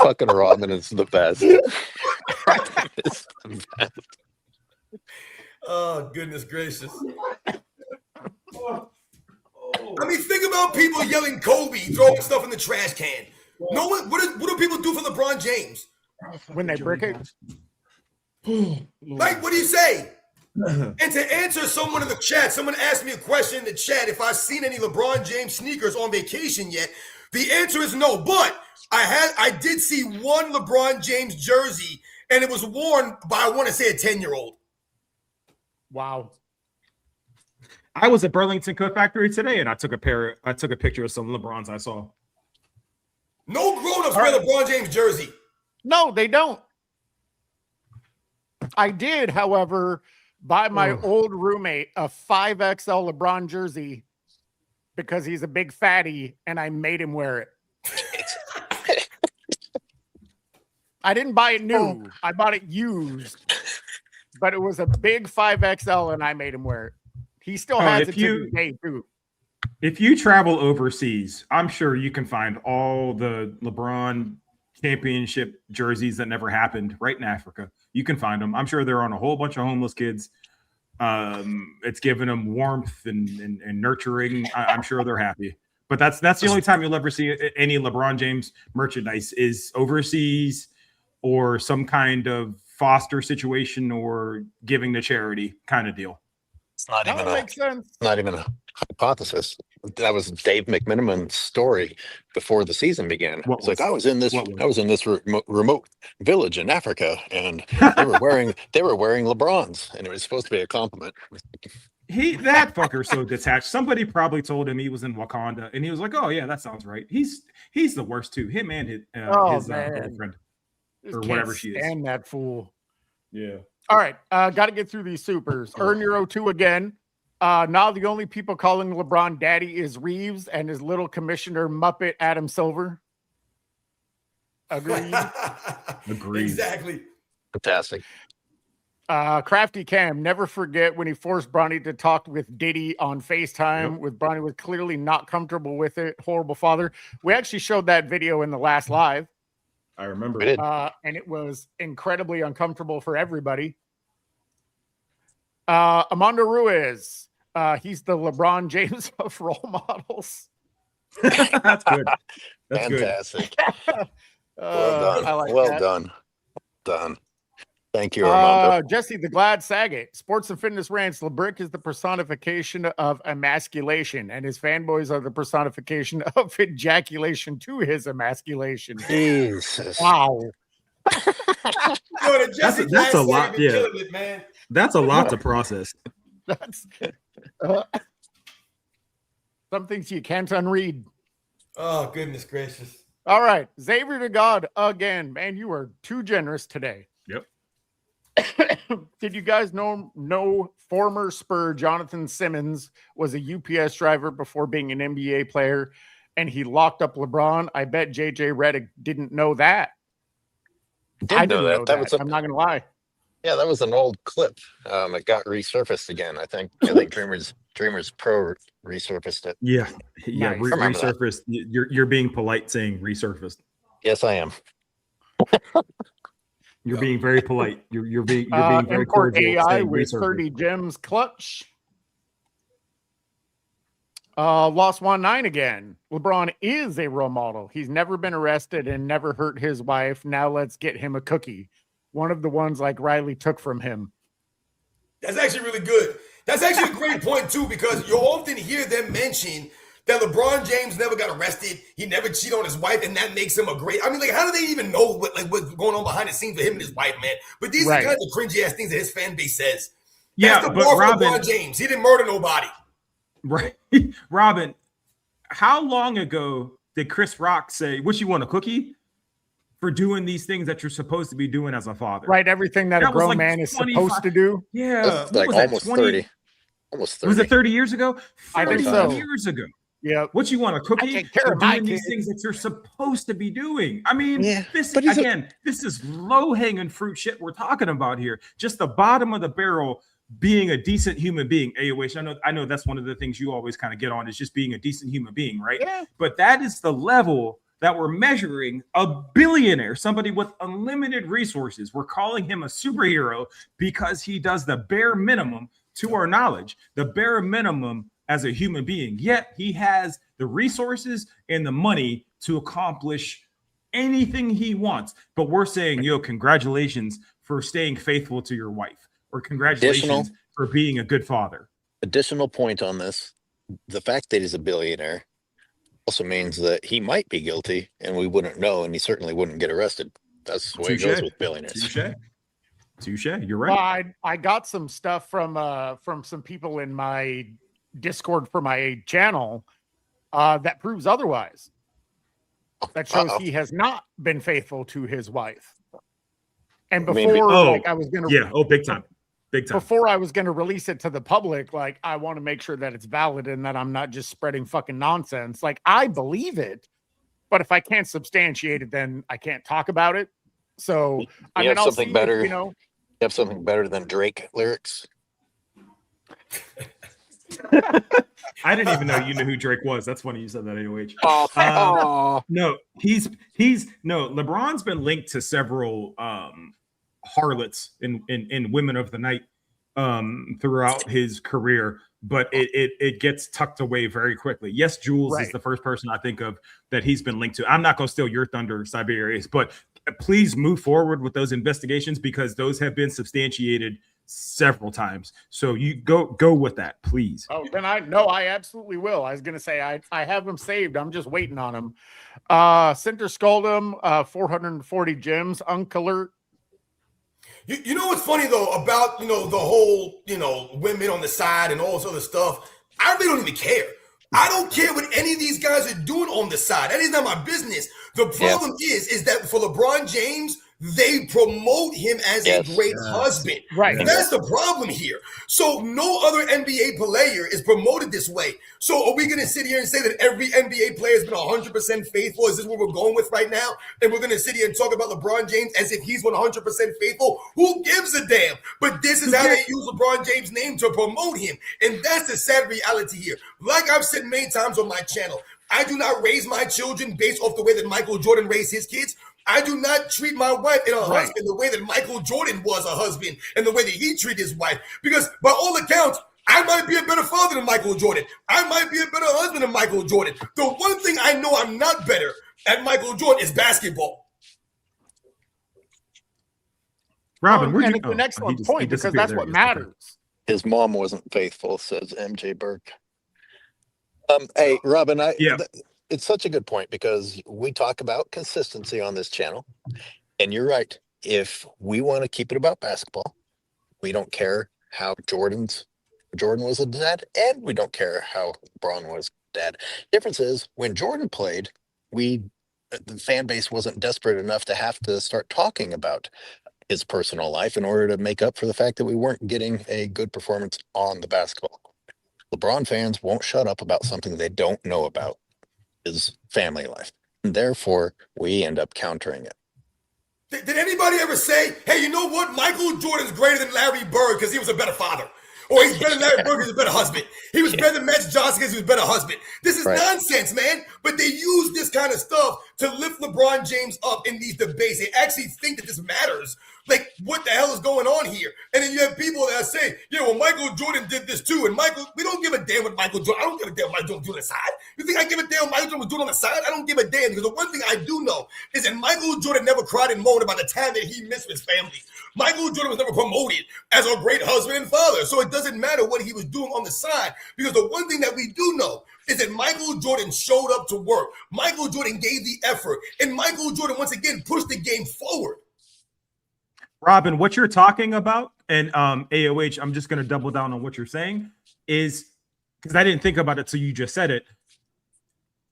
Fucking Robin is the best. It's the best. Oh, goodness gracious. I mean, think about people yelling Kobe, throwing stuff in the trash can. No one. What do people do for LeBron James? When they brick it. Like, what do you say? And to answer someone in the chat, someone asked me a question in the chat if I've seen any LeBron James sneakers on vacation yet. The answer is no, but I did see one LeBron James jersey, and it was worn by, I want to say, a 10-year-old. Wow. I was at Burlington Coat Factory today, and I took a picture of some LeBrons I saw. No grown-ups wear LeBron James jersey. No, they don't. I did, however, buy my old roommate a 5XL LeBron jersey because he's a big fatty, and I made him wear it. I didn't buy it new. I bought it used. But it was a big 5XL, and I made him wear it. He still has it to this day, too. If you travel overseas, I'm sure you can find all the LeBron championship jerseys that never happened right in Africa. You can find them. I'm sure they're on a whole bunch of homeless kids. It's giving them warmth and nurturing. I'm sure they're happy. But that's the only time you'll ever see any LeBron James merchandise is overseas or some kind of foster situation or giving to charity kind of deal. It's not even makes sense. not even a hypothesis. That was Dave McMiniman's story before the season began. It's like I was in this remote village in Africa, and they were wearing LeBrons, and it was supposed to be a compliment. That fucker's so detached. Somebody probably told him he was in Wakanda, and he was like, "Oh yeah, that sounds right." He's the worst too. Him and his girlfriend. Or whatever she is. Stand that fool. Yeah. All right. Got to get through these supers. Earn your O2 again. Now the only people calling LeBron daddy is Reeves and his little commissioner Muppet Adam Silver. Agreed. Agreed. Exactly. Fantastic. Crafty Cam, never forget when he forced Bronny to talk with Diddy on FaceTime with Bronny was clearly not comfortable with it. Horrible father. We actually showed that video in the last live. I remember. And it was incredibly uncomfortable for everybody. Amanda Ruiz. He's the LeBron James of role models. That's good. That's Fantastic. good. Well done. I like well that. done. Thank you, Armando. Jesse the Glad Saget. Sports and Fitness Rants. LeBrick is the personification of emasculation, and his fanboys are the personification of ejaculation to his emasculation. Jesus. Wow. That's a lot. Yeah. It, man. That's a lot to process. That's some things you can't unread. Oh, goodness gracious. All right. Xavier to God again. Man, you are too generous today. Yep. Did you guys know former Spur Jonathan Simmons was a UPS driver before being an NBA player, and he locked up LeBron? I bet JJ Redick didn't know that. I didn't know that. I'm not gonna lie. Yeah, that was an old clip. It got resurfaced again. I think Dreamers Pro resurfaced it. Yeah, Nice. Resurfaced. You're being polite saying resurfaced. Yes, I am. You're being very polite. You're being very Import cordial. AI saying with resurfaced. 30 gems clutch. Lost 1-9 again. LeBron is a role model. He's never been arrested and never hurt his wife. Now let's get him a cookie. One of the ones like Riley took from him. That's actually really good. That's actually a great point too, because you'll often hear them mention that LeBron James never got arrested. He never cheated on his wife, and that makes him a great. I mean, like, how do they even know what's going on behind the scenes for him and his wife, man? But these are kinds of cringy ass things that his fan base says. That's the bar for LeBron James. He didn't murder nobody. Right. Robin, how long ago did Chris Rock say, "What, you want a cookie?" for doing these things that you're supposed to be doing as a father? Right, everything that a grown man is supposed to do. Yeah, like almost 30. Almost 30. Was it 30 years ago? 30 I think so. years ago. Yeah. What, you want a cookie? I take care of doing these things that you're supposed to be doing. I mean, this is low-hanging fruit shit we're talking about here. Just the bottom of the barrel, being a decent human being. AOH, I know that's one of the things you always kind of get on, is just being a decent human being, right? Yeah. But that is the level that we're measuring a billionaire, somebody with unlimited resources. We're calling him a superhero because he does the bare minimum, to our knowledge, the bare minimum as a human being. Yet he has the resources and the money to accomplish anything he wants. But we're saying, congratulations for staying faithful to your wife, or congratulations for being a good father. Additional point on this: the fact that he's a billionaire also means that he might be guilty and we wouldn't know, and he certainly wouldn't get arrested. That's the way it goes with billionaires. Touche. You're right. Well, I got some stuff from some people in my Discord for my channel that proves otherwise. That shows he has not been faithful to his wife. And before, I was gonna big time. Before I was gonna release it to the public, like, I want to make sure that it's valid and that I'm not just spreading fucking nonsense. Like, I believe it, but if I can't substantiate it, then I can't talk about it. So I mean, I'll see better. If, you have something better than Drake lyrics. I didn't even know you knew who Drake was. That's funny you said that, AOH. No, LeBron's been linked to several harlots in Women of the Night throughout his career, but it gets tucked away very quickly. Yes, Jules is the first person I think of that he's been linked to. I'm not going to steal your thunder, Siberius, but please move forward with those investigations, because those have been substantiated several times. So you go with that, please. Oh, then I absolutely will. I was gonna say I have them saved. I'm just waiting on them. Center Skuldum, 440 gems, Uncolert. You know what's funny though about the whole women on the side and all this other stuff? I really don't even care. I don't care what any of these guys are doing on the side. That is not my business. The problem is that for LeBron James, they promote him as a great husband. Right. That's the problem here. So no other NBA player is promoted this way. So are we going to sit here and say that every NBA player has been 100% faithful? Is this what we're going with right now? And we're going to sit here and talk about LeBron James as if he's 100% faithful? Who gives a damn? But this is how they use LeBron James' name to promote him. And that's the sad reality here. Like I've said many times on my channel, I do not raise my children based off the way that Michael Jordan raised his kids. I do not treat my wife and her husband the way that Michael Jordan was a husband and the way that he treated his wife. Because by all accounts, I might be a better father than Michael Jordan. I might be a better husband than Michael Jordan. The one thing I know I'm not better at Michael Jordan is basketball. Robin, and it's an excellent point, because that's what matters. His mom wasn't faithful, says MJ Burke. Hey, Robin, it's such a good point, because we talk about consistency on this channel, and you're right. If we want to keep it about basketball, we don't care how Jordan was a dad, and we don't care how Braun was dad. Difference is, when Jordan played, the fan base wasn't desperate enough to have to start talking about his personal life in order to make up for the fact that we weren't getting a good performance on the basketball court. LeBron fans won't shut up about something they don't know about, his family life. And therefore, we end up countering it. Did anybody ever say, hey, you know what? Michael Jordan's greater than Larry Bird because he was a better father? Or he's better than Larry Bird because he was a better husband. He was better than Magic Johnson because he was a better husband. This is nonsense, man. But they use this kind of stuff to lift LeBron James up in these debates. They actually think that this matters. Like, what the hell is going on here? And then you have people that say, yeah, well, Michael Jordan did this too. And we don't give a damn what Michael Jordan, I don't give a damn what Michael Jordan was doing on the side. You think I give a damn what Michael Jordan was doing on the side? I don't give a damn, because the one thing I do know is that Michael Jordan never cried and moaned about the time that he missed with his family. Michael Jordan was never promoted as a great husband and father. So it doesn't matter what he was doing on the side, because the one thing that we do know is that Michael Jordan showed up to work. Michael Jordan gave the effort. And Michael Jordan, once again, pushed the game forward. Robin, what you're talking about, and AOH, I'm just going to double down on what you're saying, is because I didn't think about it, so you just said it.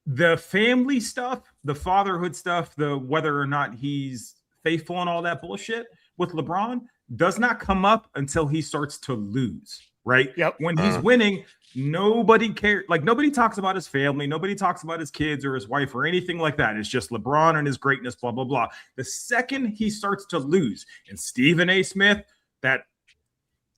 The family stuff, the fatherhood stuff, the whether or not he's faithful and all that bullshit with LeBron does not come up until he starts to lose, right? Yep. When he's winning, nobody cares. Like, nobody talks about his family. Nobody talks about his kids or his wife or anything like that. It's just LeBron and his greatness, blah, blah, blah. The second he starts to lose, and Stephen A. Smith, that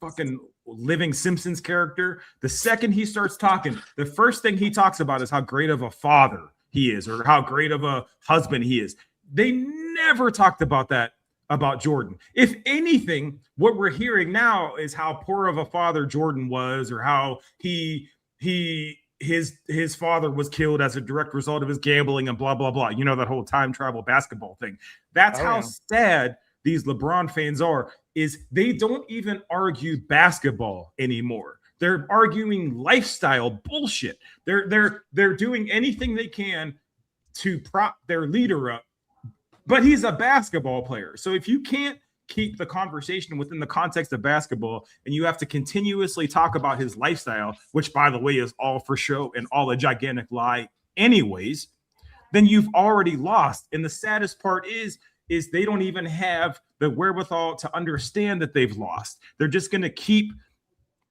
fucking living Simpsons character, the second he starts talking, the first thing he talks about is how great of a father he is or how great of a husband he is. They never talked about that about Jordan. If anything, what we're hearing now is how poor of a father Jordan was, or how his father was killed as a direct result of his gambling and blah, blah, blah. You know, that whole time travel basketball thing. That's how sad these LeBron fans are, is they don't even argue basketball anymore. They're arguing lifestyle bullshit. They're doing anything they can to prop their leader up, but he's a basketball player. So if you can't keep the conversation within the context of basketball and you have to continuously talk about his lifestyle, which, by the way, is all for show and all a gigantic lie anyways, then you've already lost. And the saddest part is they don't even have the wherewithal to understand that they've lost. They're just going to keep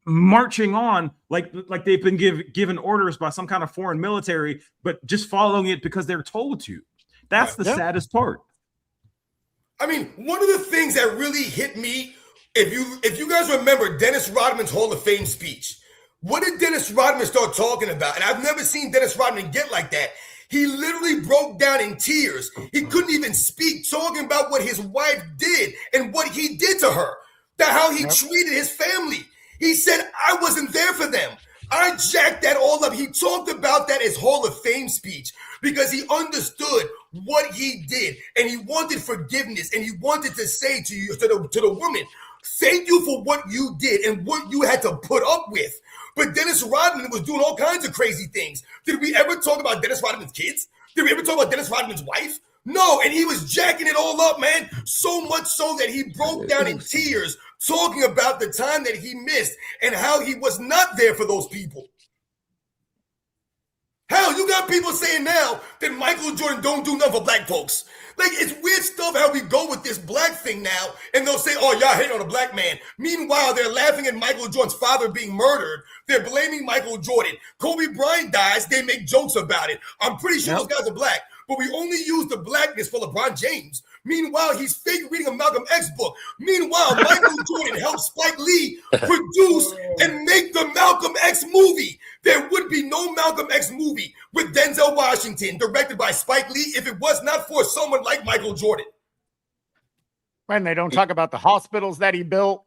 marching on like they've been given orders by some kind of foreign military, but just following it because they're told to. That's the saddest part. I mean, one of the things that really hit me, if you guys remember Dennis Rodman's Hall of Fame speech, what did Dennis Rodman start talking about? And I've never seen Dennis Rodman get like that. He literally broke down in tears. He couldn't even speak, talking about what his wife did and what he did to her, how he treated his family. He said, I wasn't there for them. I jacked that all up. He talked about that as Hall of Fame speech because he understood what he did, and he wanted forgiveness, and he wanted to say to you, to the woman, thank you for what you did and what you had to put up with. But Dennis Rodman was doing all kinds of crazy things. Did we ever talk about Dennis Rodman's kids? Did we ever talk about Dennis Rodman's wife? No, and he was jacking it all up, man. So much so that he broke down in tears talking about the time that he missed and how he was not there for those people. Hell, you got people saying now that Michael Jordan don't do nothing for black folks. Like, it's weird stuff how we go with this black thing now, and they'll say, oh, y'all hate on a black man. Meanwhile, they're laughing at Michael Jordan's father being murdered. They're blaming Michael Jordan. Kobe Bryant dies, they make jokes about it. I'm pretty sure those guys are black, but we only use the blackness for LeBron James. Meanwhile, he's fake reading a Malcolm X book. Meanwhile, Michael Jordan helped Spike Lee produce and make the Malcolm X movie. There would be no Malcolm X movie with Denzel Washington, directed by Spike Lee, if it was not for someone like Michael Jordan. And they don't talk about the hospitals that he built.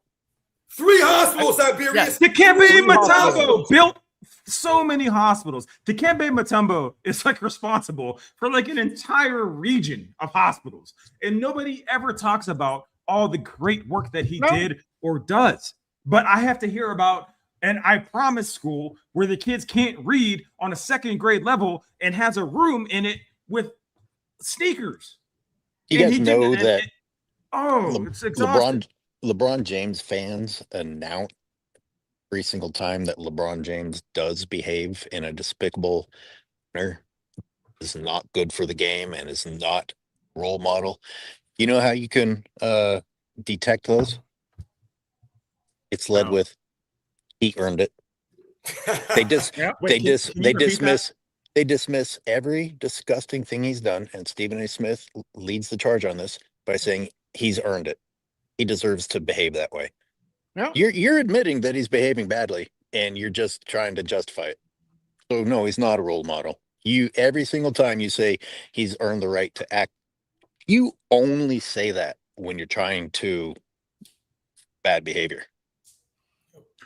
3 hospitals, Siberius. Yes. Dikembe Mutombo built so many hospitals. Dikembe Mutombo is like responsible for like an entire region of hospitals, and nobody ever talks about all the great work that he did or does. But I have to hear about an I Promise school where the kids can't read on a 2nd grade level and has a room in it with sneakers. You guys know that it's exhausting. LeBron James fans announce every single time that LeBron James does behave in a despicable manner, is not good for the game and is not a role model. You know how you can detect those, it's led No. with he earned it. They just Yeah. they Wait, can you repeat that? they dismiss every disgusting thing he's done, and Stephen A. Smith leads the charge on this by saying he's earned it. He deserves to behave that way. Yeah. You're admitting that he's behaving badly, and you're just trying to justify it. So no, he's not a role model. You every single time you say he's earned the right to act, you only say that when you're trying to bad behavior.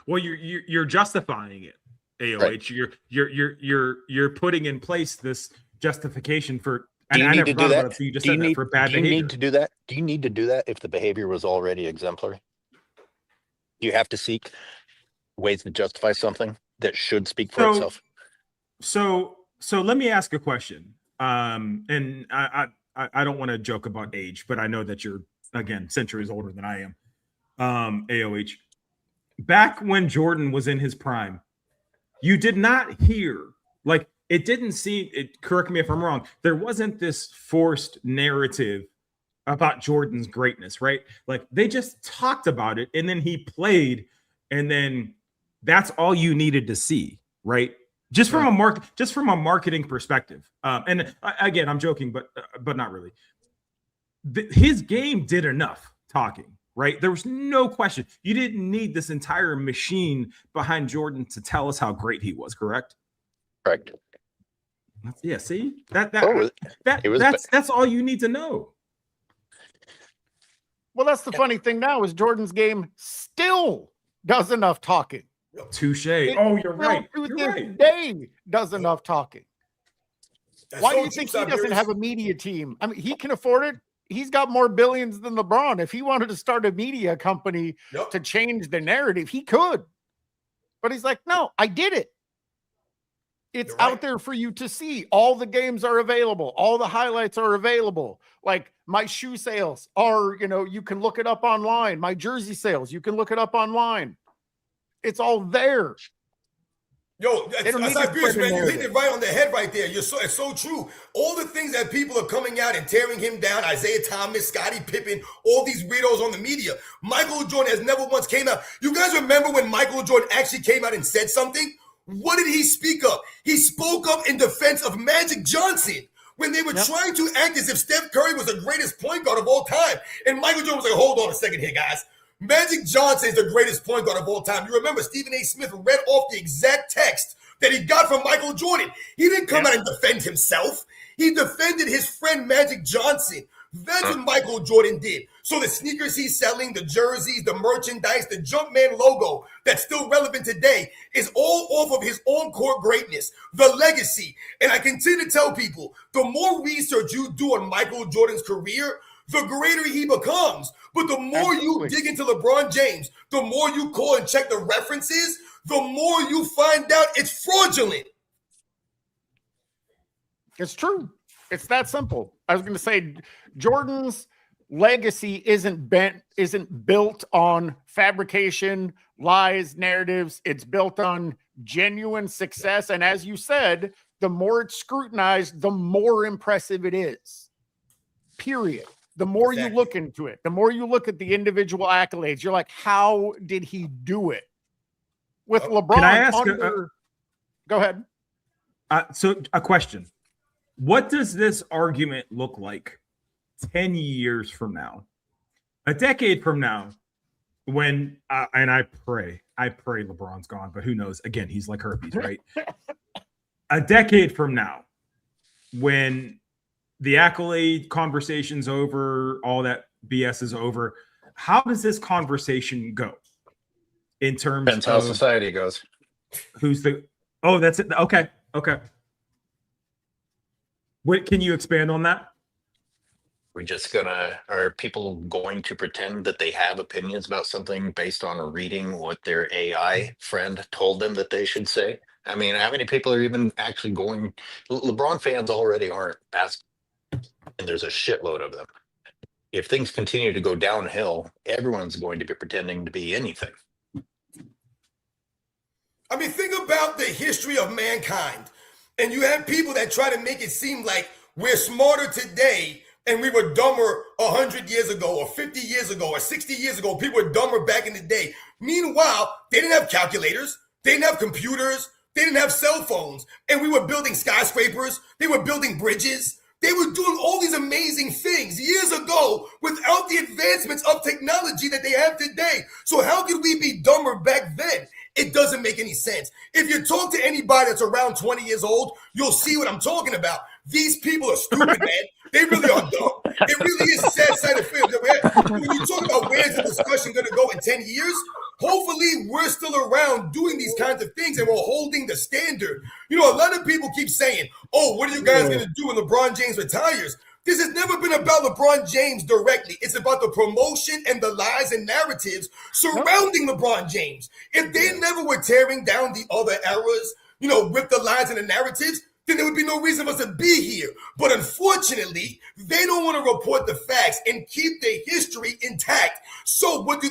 Well, you're justifying it, AOH. Right. You're putting in place this justification for. Do you And I need never to thought do about that? it, so you just Do you said that need for bad do you behavior. need to do that? Do you need to do that if the behavior was already exemplary? You have to seek ways to justify something that should speak for itself. So let me ask a question. And I don't want to joke about age, but I know that you're again centuries older than I am. AOH. Back when Jordan was in his prime, you did not hear, like, it didn't seem, correct me if I'm wrong, there wasn't this forced narrative about Jordan's greatness, right? Like, they just talked about it, and then he played, and then that's all you needed to see, right? Just from a marketing perspective. And again, I'm joking, but not really. His game did enough talking. Right? There was no question. You didn't need this entire machine behind Jordan to tell us how great he was, correct? Correct. Yeah, see? That's all you need to know. Well, that's the funny thing now is Jordan's game still does enough talking. Touche. Oh, you're right. To You're this right. day does enough talking. Why do you think he doesn't Tiberius. have a media team? I mean, he can afford it. He's got more billions than LeBron. If he wanted to start a media company to change the narrative, he could. But he's like, no, I did it. It's out there for you to see. All the games are available. All the highlights are available. Like my shoe sales are, you can look it up online. My jersey sales, you can look it up online. It's all there. Yo, Tiberius, man, you hit it right on the head right there. It's so true. All the things that people are coming out and tearing him down, Isaiah Thomas, Scottie Pippen, all these weirdos on the media. Michael Jordan has never once came out. You guys remember when Michael Jordan actually came out and said something? What did he speak up? He spoke up in defense of Magic Johnson when they were trying to act as if Steph Curry was the greatest point guard of all time. And Michael Jordan was like, hold on a second here, guys. Magic Johnson is the greatest point guard of all time. You remember Stephen A. Smith read off the exact text that he got from Michael Jordan. He didn't come out and defend himself. He defended his friend Magic Johnson. That's what Michael Jordan did. So the sneakers he's selling, the jerseys, the merchandise, the Jumpman logo that's still relevant today is all off of his on-court greatness, the legacy. And I continue to tell people, the more research you do on Michael Jordan's career, the greater he becomes. But the more you dig into LeBron James, the more you call and check the references, the more you find out it's fraudulent. It's true. It's that simple. I was going to say Jordan's legacy isn't built on fabrication, lies, narratives. It's built on genuine success. And as you said, the more it's scrutinized, the more impressive it is. Period. The more you look into it, the more you look at the individual accolades, you're like, how did he do it? With LeBron, can I ask go ahead. So a question. What does this argument look like 10 years from now? A decade from now, when, and I pray LeBron's gone, but who knows? Again, he's like herpes, right? A decade from now, when the accolade conversation's over, all that BS is over, how does this conversation go? In terms Depends how society goes. That's it. Okay. What can you expand on that? Are people going to pretend that they have opinions about something based on reading what their AI friend told them that they should say? I mean, how many people are even actually going? LeBron fans already aren't asking, and there's a shitload of them. If things continue to go downhill, everyone's going to be pretending to be anything. I mean, think about the history of mankind. And you have people that try to make it seem like we're smarter today And we were dumber 100 years ago or 50 years ago or 60 years ago. People were dumber back in the day. Meanwhile, they didn't have calculators. They didn't have computers. They didn't have cell phones. And we were building skyscrapers. They were building bridges. They were doing all these amazing things years ago without the advancements of technology that they have today. So how could we be dumber back then? It doesn't make any sense. If you talk to anybody that's around 20 years old, you'll see what I'm talking about. These people are stupid, man. They really are dumb. It really is a sad sight of film. When you talk about where's the discussion going to go in 10 years, hopefully we're still around doing these kinds of things and we're holding the standard. You know, a lot of people keep saying, oh, what are you guys going to do when LeBron James retires? This has never been about LeBron James directly. It's about the promotion and the lies and narratives surrounding LeBron James. If they never were tearing down the other eras, you know, with the lies and the narratives, then there would be no reason for us to be here. But unfortunately, they don't want to report the facts and keep their history intact. So what do?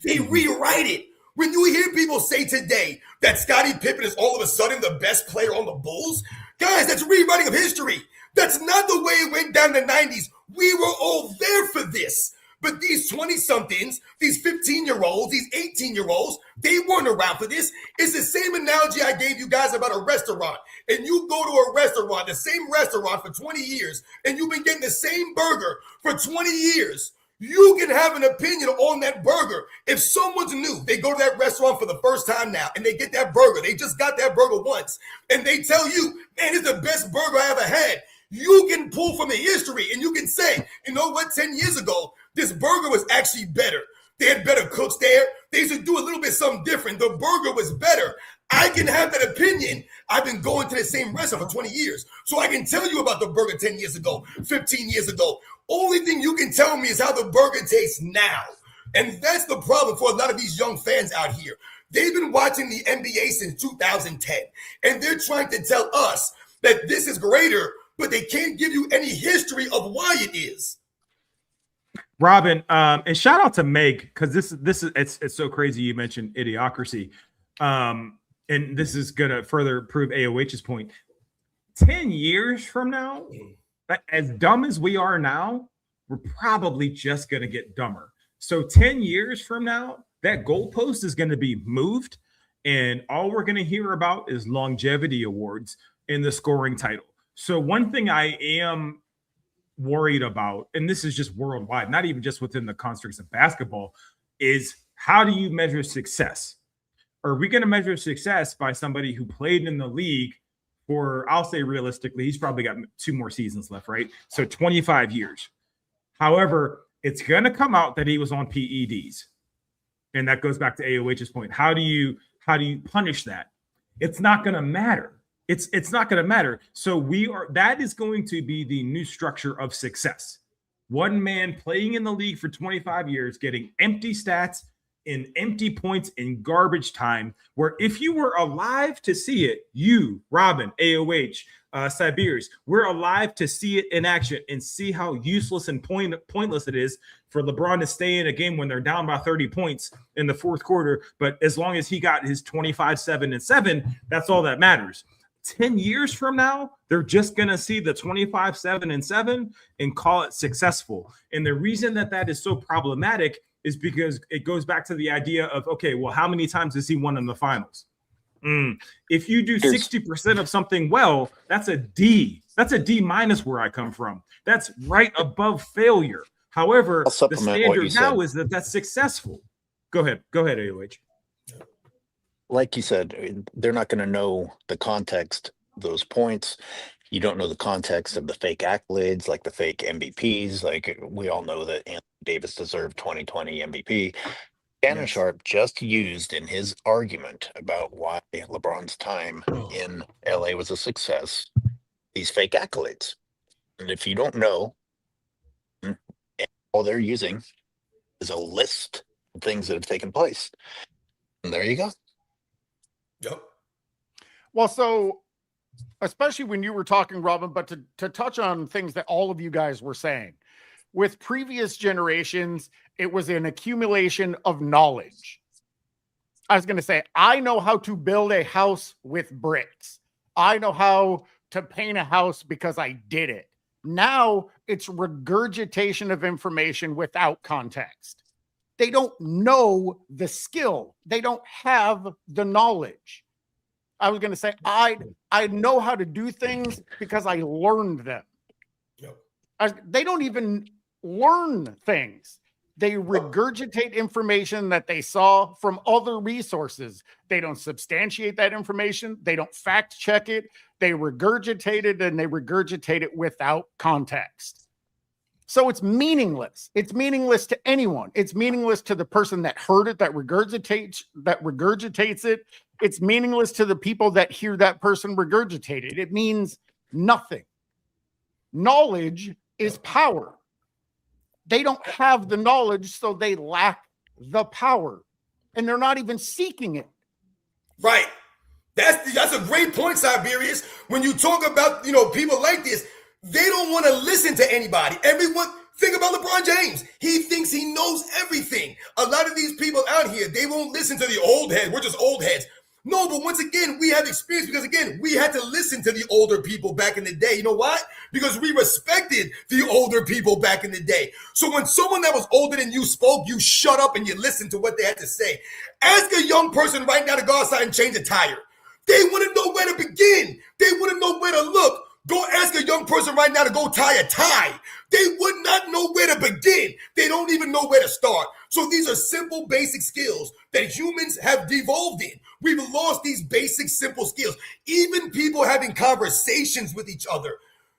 They rewrite it. When you hear people say today that Scottie Pippen is all of a sudden the best player on the Bulls, guys, that's rewriting of history. That's not the way it went down in the 90s. We were all there for this. But these 20-somethings, these 15-year-olds, these 18-year-olds, they weren't around for this. It's the same analogy I gave you guys about a restaurant. And you go to a restaurant, the same restaurant for 20 years, and you've been getting the same burger for 20 years. You can have an opinion on that burger. If someone's new, they go to that restaurant for the first time now, and they get that burger. They just got that burger once. And they tell you, man, it's the best burger I ever had. You can pull from the history, and you can say, you know what, 10 years ago, this burger was actually better. They had better cooks there. They used to do a little bit something different. The burger was better. I can have that opinion. I've been going to the same restaurant for 20 years. So I can tell you about the burger 10 years ago, 15 years ago. Only thing you can tell me is how the burger tastes now. And that's the problem for a lot of these young fans out here. They've been watching the NBA since 2010. And they're trying to tell us that this is greater, but they can't give you any history of why it is. Robin, and shout out to Meg, because this is it's so crazy you mentioned Idiocracy. And this is gonna further prove AOH's point. 10 years from now, as dumb as we are now, we're probably just gonna get dumber. So 10 years from now, that goalpost is gonna be moved, and all we're gonna hear about is longevity awards in the scoring title. So one thing I am worried about, and this is just worldwide, not even just within the constructs of basketball, is how do you measure success? Are we going to measure success by somebody who played in the league for, I'll say realistically, he's probably got 2 more seasons left, right? So 25 years. However, it's going to come out that he was on PEDs. And that goes back to AOH's point. How do you punish that? It's not going to matter. It's not going to matter. So that is going to be the new structure of success. One man playing in the league for 25 years, getting empty stats in empty points in garbage time, where if you were alive to see it, you, Robin, AOH, Siberius, we're alive to see it in action and see how useless and pointless it is for LeBron to stay in a game when they're down by 30 points in the fourth quarter. But as long as he got his 25, 7, and 7, that's all that matters. 10 years from now, they're just going to see the 25, 7, and 7 and call it successful. And the reason that is so problematic is because it goes back to the idea of, okay, well, how many times has he won in the finals? If you do 60% of something well, that's a D. That's a D- where I come from. That's right above failure. However, the standard now is that that's successful. Go ahead, AOH. Like you said, they're not going to know the context of those points. You don't know the context of the fake accolades, like the fake MVPs. Like we all know that Anthony Davis deserved 2020 MVP. Shannon Sharpe just used in his argument about why LeBron's time in LA was a success, these fake accolades. And if you don't know, all they're using is a list of things that have taken place. And there you go. Yep. Well, so especially when you were talking, Robin, but to touch on things that all of you guys were saying, with previous generations, it was an accumulation of knowledge. I was going to say, I know how to build a house with bricks. I know how to paint a house because I did it. Now it's regurgitation of information without context. They don't know the skill. They don't have the knowledge. I was going to say, I know how to do things because I learned them. They don't even learn things. They regurgitate information that they saw from other resources. They don't substantiate that information. They don't fact check it. They regurgitate it, and they regurgitate it without context. So it's meaningless. It's meaningless to anyone. It's meaningless to the person that heard it, that regurgitates it. It's meaningless to the people that hear that person regurgitate it. It means nothing. Knowledge is power. They don't have the knowledge, so they lack the power, and they're not even seeking it. Right. That's a great point, Siberius. When you talk about, people like this, they don't want to listen to anybody. Everyone, think about LeBron James. He thinks he knows everything. A lot of these people out here, they won't listen to the old heads. We're just old heads. No, but once again, we have experience because, again, we had to listen to the older people back in the day. You know why? Because we respected the older people back in the day. So when someone that was older than you spoke, you shut up and you listened to what they had to say. Ask a young person right now to go outside and change a tire. They wouldn't know where to begin. They wouldn't know where to look. Go ask a young person right now to go tie a tie. They would not know where to begin. They don't even know where to start. So these are simple, basic skills that humans have devolved in. We've lost these basic, simple skills. Even people having conversations with each other,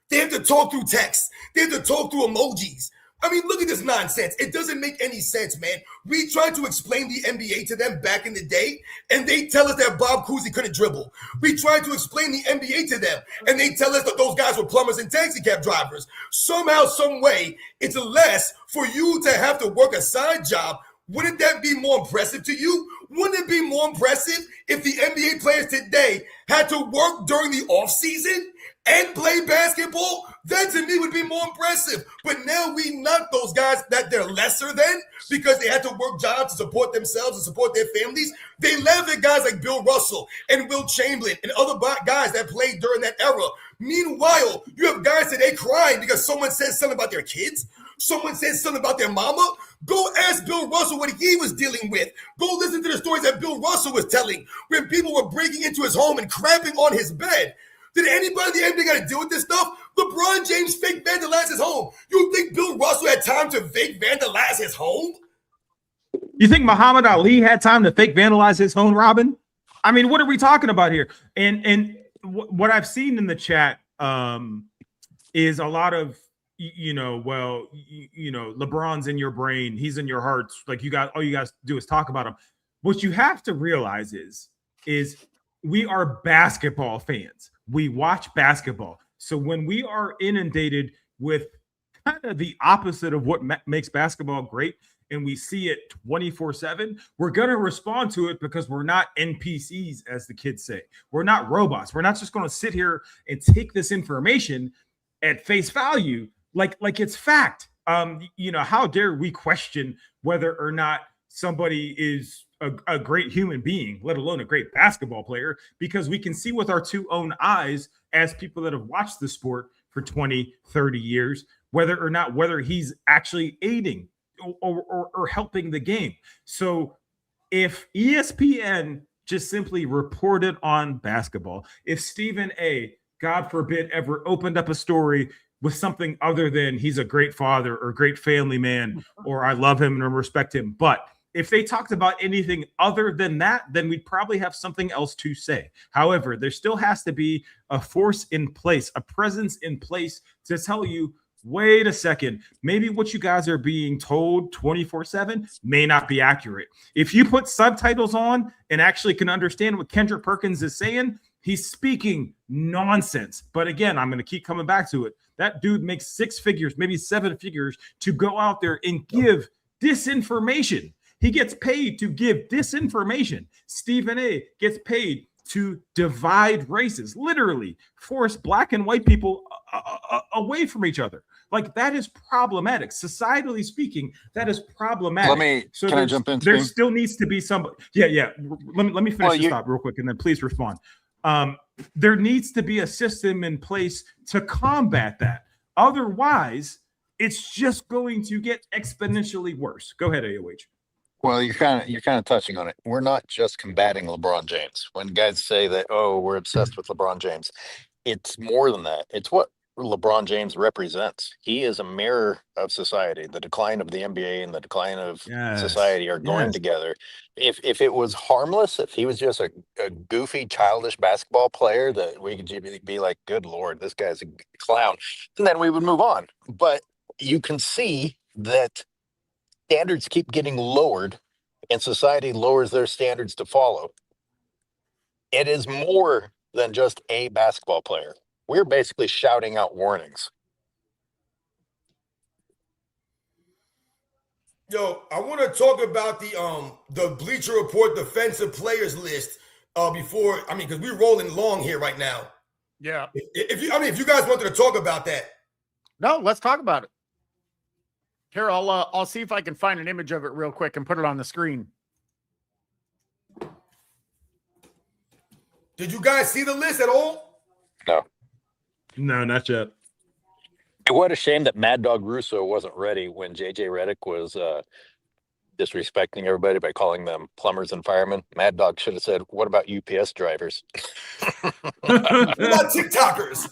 they have to talk through text. They have to talk through emojis. I mean, look at this nonsense. It doesn't make any sense, man. We tried to explain the NBA to them back in the day, and they tell us that Bob Cousy couldn't dribble. We tried to explain the NBA to them, and they tell us that those guys were plumbers and taxi cab drivers. Somehow, some way, it's less for you to have to work a side job. Wouldn't that be more impressive to you? Wouldn't it be more impressive if the NBA players today had to work during the offseason and play basketball? That to me would be more impressive. But now we knock those guys that they're lesser than because they had to work jobs to support themselves and support their families. They laugh at guys like Bill Russell and Will Chamberlain and other guys that played during that era. Meanwhile, you have guys today crying because someone says something about their kids. Someone says something about their mama. Go ask Bill Russell what he was dealing with. Go listen to the stories that Bill Russell was telling when people were breaking into his home and cramping on his bed. Did anybody in the NBA got to deal with this stuff? LeBron James fake vandalized his home. You think Bill Russell had time to fake vandalize his home? You think Muhammad Ali had time to fake vandalize his home, Robin? I mean, what are we talking about here? And what I've seen in the chat is a lot of, LeBron's in your brain. He's in your heart. Like all you guys do is talk about him. What you have to realize is we are basketball fans. We watch basketball. So when we are inundated with kind of the opposite of what makes basketball great, and we see it 24/7, we're going to respond to it because we're not NPCs, as the kids say. We're not robots. We're not just going to sit here and take this information at face value like it's fact. How dare we question whether or not somebody is a great human being, let alone a great basketball player, because we can see with our two own eyes as people that have watched the sport for 20, 30 years, whether he's actually aiding or helping the game. So if ESPN just simply reported on basketball, if Stephen A., God forbid, ever opened up a story with something other than he's a great father or great family man, or I love him and respect him, but if they talked about anything other than that, then we'd probably have something else to say. However, there still has to be a force in place, a presence in place to tell you, wait a second, maybe what you guys are being told 24/7 may not be accurate. If you put subtitles on and actually can understand what Kendrick Perkins is saying, he's speaking nonsense. But again, I'm going to keep coming back to it. That dude makes 6 figures, maybe 7 figures to go out there and give disinformation. He gets paid to give disinformation. Stephen A. gets paid to divide races, literally force black and white people away from each other. Like, that is problematic. Societally speaking, that is problematic. Can I jump in? There still needs to be somebody. Yeah. Let me finish this thought real quick, and then please respond. There needs to be a system in place to combat that. Otherwise, it's just going to get exponentially worse. Go ahead, AOH. Well, you're kind of touching on it. We're not just combating LeBron James. When guys say that, oh, we're obsessed with LeBron James, it's more than that. It's what LeBron James represents. He is a mirror of society. The decline of the NBA and the decline of society are going together. If it was harmless, if he was just a goofy, childish basketball player that we could be like, good Lord, this guy's a clown, then we would move on. But you can see that standards keep getting lowered and society lowers their standards to follow. It is more than just a basketball player. We're basically shouting out warnings. Yo, I want to talk about the Bleacher Report defensive players list before, because we're rolling long here right now. Yeah. If you guys wanted to talk about that. No, let's talk about it. Here, I'll see if I can find an image of it real quick and put it on the screen. Did you guys see the list at all? No, not yet. What a shame that Mad Dog Russo wasn't ready when JJ Redick was disrespecting everybody by calling them plumbers and firemen. Mad Dog should have said, what about UPS drivers? What about TikTokers?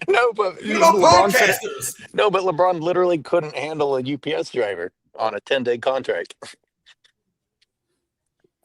No, but podcasters. No, but LeBron literally couldn't handle a UPS driver on a 10-day contract.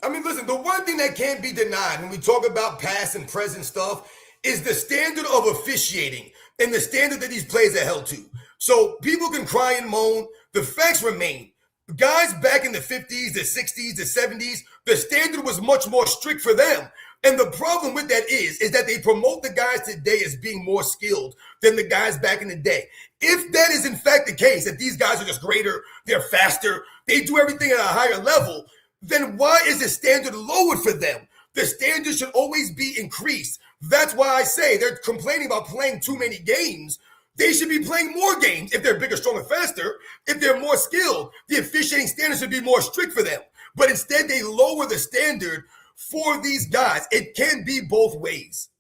Listen, the one thing that can't be denied when we talk about past and present stuff is the standard of officiating and the standard that these players are held to. So people can cry and moan. The facts remain. Guys back in the 50s, the 60s, the 70s, the standard was much more strict for them. And the problem with that is that they promote the guys today as being more skilled than the guys back in the day. If that is in fact the case, that these guys are just greater, they're faster, they do everything at a higher level, then why is the standard lowered for them? The standard should always be increased. That's why I say they're complaining about playing too many games. They should be playing more games if they're bigger, stronger, faster. If they're more skilled, the officiating standards should be more strict for them. But instead, they lower the standard for these guys. It can be both ways.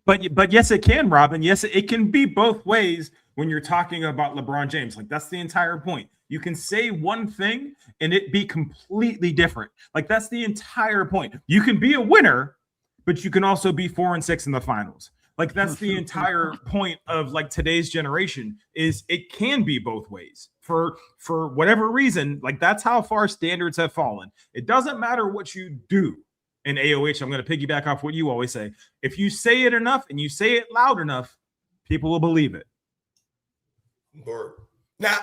But yes, it can, Robin. Yes, it can be both ways when you're talking about LeBron James. Like, that's the entire point. You can say one thing and it be completely different. Like, that's the entire point. You can be a winner, but you can also be 4-6 in the finals. Like, that's the entire point of like today's generation is it can be both ways for whatever reason. Like, that's how far standards have fallen. It doesn't matter what you do. In AOH, I'm going to piggyback off what you always say. If you say it enough and you say it loud enough, people will believe it. Word. Now,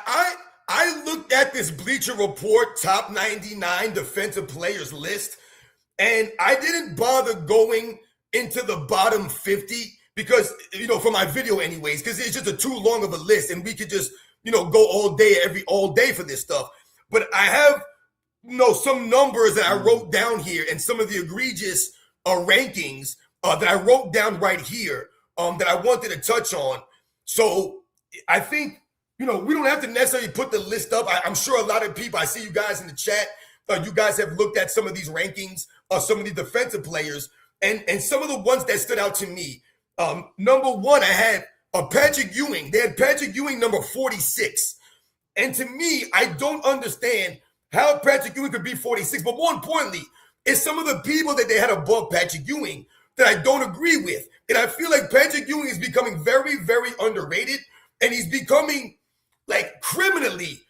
I looked at this Bleacher Report top 99 defensive players list, and I didn't bother going into the bottom 50 because, for my video anyways, because it's just too long of a list, and we could just, go all day for this stuff. But I have, some numbers that I wrote down here and some of the egregious rankings that I wrote down right here that I wanted to touch on. So I think, we don't have to necessarily put the list up. I'm sure a lot of people, I see you guys in the chat, you guys have looked at some of these rankings of some of these defensive players, and some of the ones that stood out to me. Number one, I had Patrick Ewing. They had Patrick Ewing number 46. And to me, I don't understand how Patrick Ewing could be 46, but more importantly, it's some of the people that they had above Patrick Ewing that I don't agree with. And I feel like Patrick Ewing is becoming very, very underrated, and he's becoming like criminally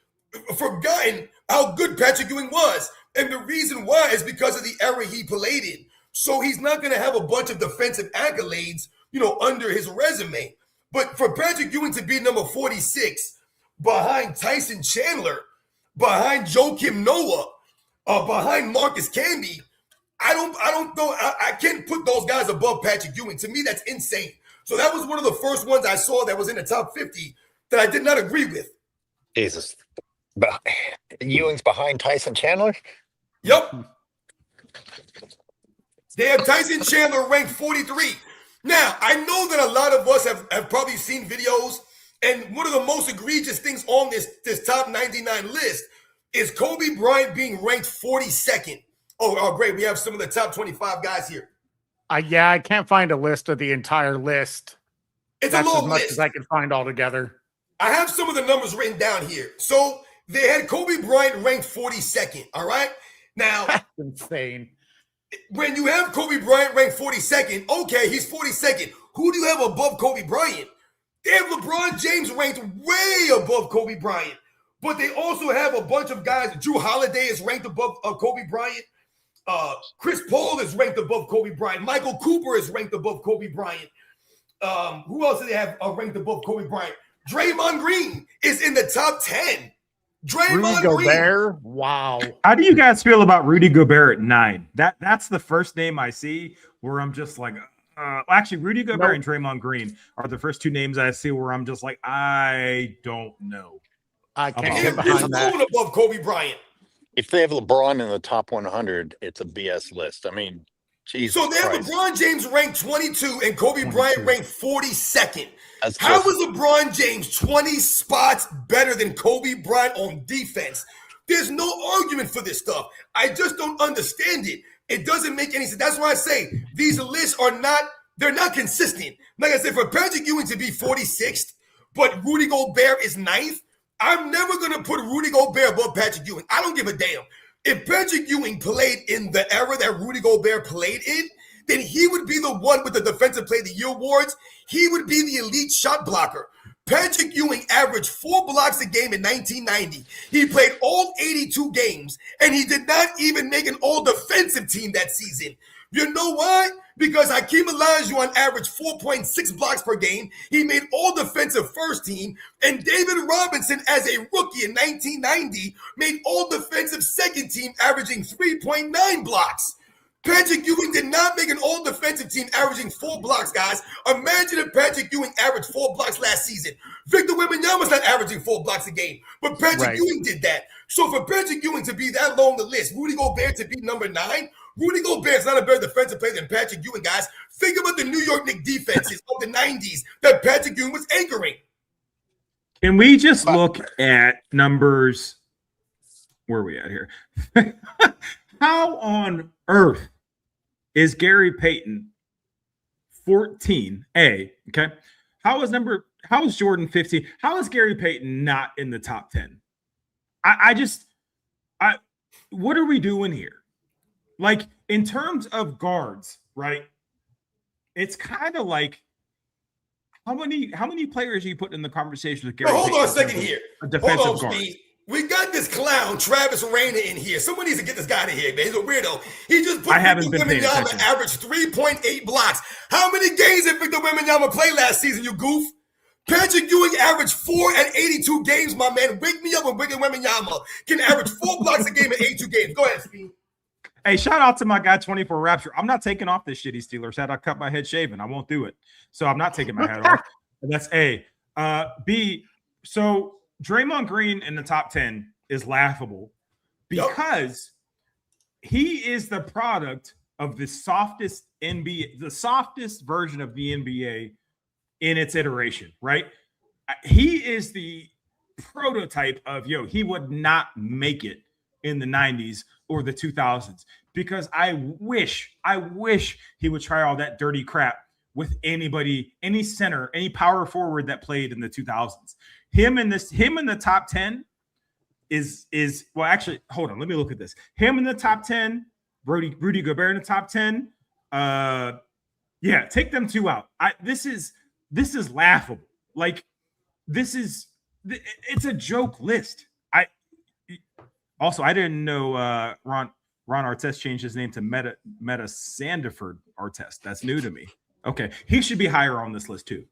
forgotten how good Patrick Ewing was. And the reason why is because of the era he played in. So he's not going to have a bunch of defensive accolades, under his resume. But for Patrick Ewing to be number 46 behind Tyson Chandler, behind Joakim Noah, behind Marcus Camby, I can't put those guys above Patrick Ewing. To me, that's insane. So that was one of the first ones I saw that was in the top 50 that I did not agree with. Jesus. Ewing's behind Tyson Chandler? Yep. They have Tyson Chandler ranked 43. Now, I know that a lot of us have probably seen videos, and one of the most egregious things on this top 99 list is Kobe Bryant being ranked 42nd. Oh, great. We have some of the top 25 guys here. Yeah, I can't find a list of the entire list. It's That's a long as much list. as I can find altogether. I have some of the numbers written down here. So they had Kobe Bryant ranked 42nd. All right. Now, That's insane. when you have Kobe Bryant ranked 42nd, okay, he's 42nd. Who do you have above Kobe Bryant? They have LeBron James ranked way above Kobe Bryant. But they also have a bunch of guys. Drew Holiday is ranked above Kobe Bryant. Chris Paul is ranked above Kobe Bryant. Michael Cooper is ranked above Kobe Bryant. Who else do they have ranked above Kobe Bryant? Draymond Green is in the top 10. Draymond Rudy Green. Gobert. Wow. How do you guys feel about Rudy Gobert at 9? That's the first name I see where I'm just like, actually, Rudy Gobert and Draymond Green are the first two names I see where I'm just like, I don't know. I can't He's get behind that. alone above Kobe Bryant. If they have LeBron in the top 100, it's a BS list. I mean, Jesus So they have Christ. LeBron James ranked 22 and Kobe Bryant ranked 42nd. That's How just- was LeBron James 20 spots better than Kobe Bryant on defense? There's no argument for this stuff. I just don't understand it. It doesn't make any sense. That's why I say these lists they're not consistent. Like I said, for Patrick Ewing to be 46th, but Rudy Gobert is 9th, I'm never going to put Rudy Gobert above Patrick Ewing. I don't give a damn. If Patrick Ewing played in the era that Rudy Gobert played in, then he would be the one with the Defensive Player of the Year awards. He would be the elite shot blocker. Patrick Ewing averaged 4 blocks a game in 1990. He played all 82 games, and he did not even make an all-defensive team that season. You know why? Because Hakeem Olajuwon averaged 4.6 blocks per game. He made all-defensive first team. And David Robinson, as a rookie in 1990, made all-defensive second team, averaging 3.9 blocks. Patrick Ewing did not make an all-defensive team averaging 4 blocks, guys. Imagine if Patrick Ewing averaged 4 blocks last season. Victor Wembanyama's not averaging 4 blocks a game, but Patrick Ewing did that. So for Patrick Ewing to be that low on the list, Rudy Gobert to be number 9, Rudy Gobert's not a better defensive player than Patrick Ewing, guys. Think about the New York Knicks defenses of the 90s that Patrick Ewing was anchoring. Can we just look at numbers? Where are we at here? How on earth is Gary Payton 14A? Okay. How is Jordan 15? How is Gary Payton not in the top 10? What are we doing here? Like, in terms of guards, right? It's kind of like how many players are you putting in the conversation with Gary? Hold on a second here. A defensive Hold on, guard. Steve. We got this clown, Travis Rayner, in here. Someone needs to get this guy in here, man. He's a weirdo. He just put Victor Wembanyama average 3.8 blocks. How many games did Victor Wembanyama play last season, you goof? Patrick Ewing averaged 4 at 82 games, my man. Wake me up when Victor Wembanyama can average 4 blocks a game in 82 games. Go ahead, Steve. Hey, shout out to my guy 24 Rapture. I'm not taking off this shitty Steelers hat. I cut my head shaven. I won't do it. So I'm not taking my hat off. That's A. B. So Draymond Green in the top 10 is laughable because he is the product of the softest NBA, the softest version of the NBA in its iteration, right? He is the prototype of, he would not make it in the 90s or the 2000s because I wish he would try all that dirty crap with anybody, any center, any power forward that played in the 2000s. Him in the top 10 is well, actually, hold on, let me look at this. Him in the top 10, Rudy Gobert in the top 10. Take them two out. This is laughable. Like, it's a joke list. I didn't know Ron Artest changed his name to Meta Sandiford Artest. That's new to me. Okay, he should be higher on this list too.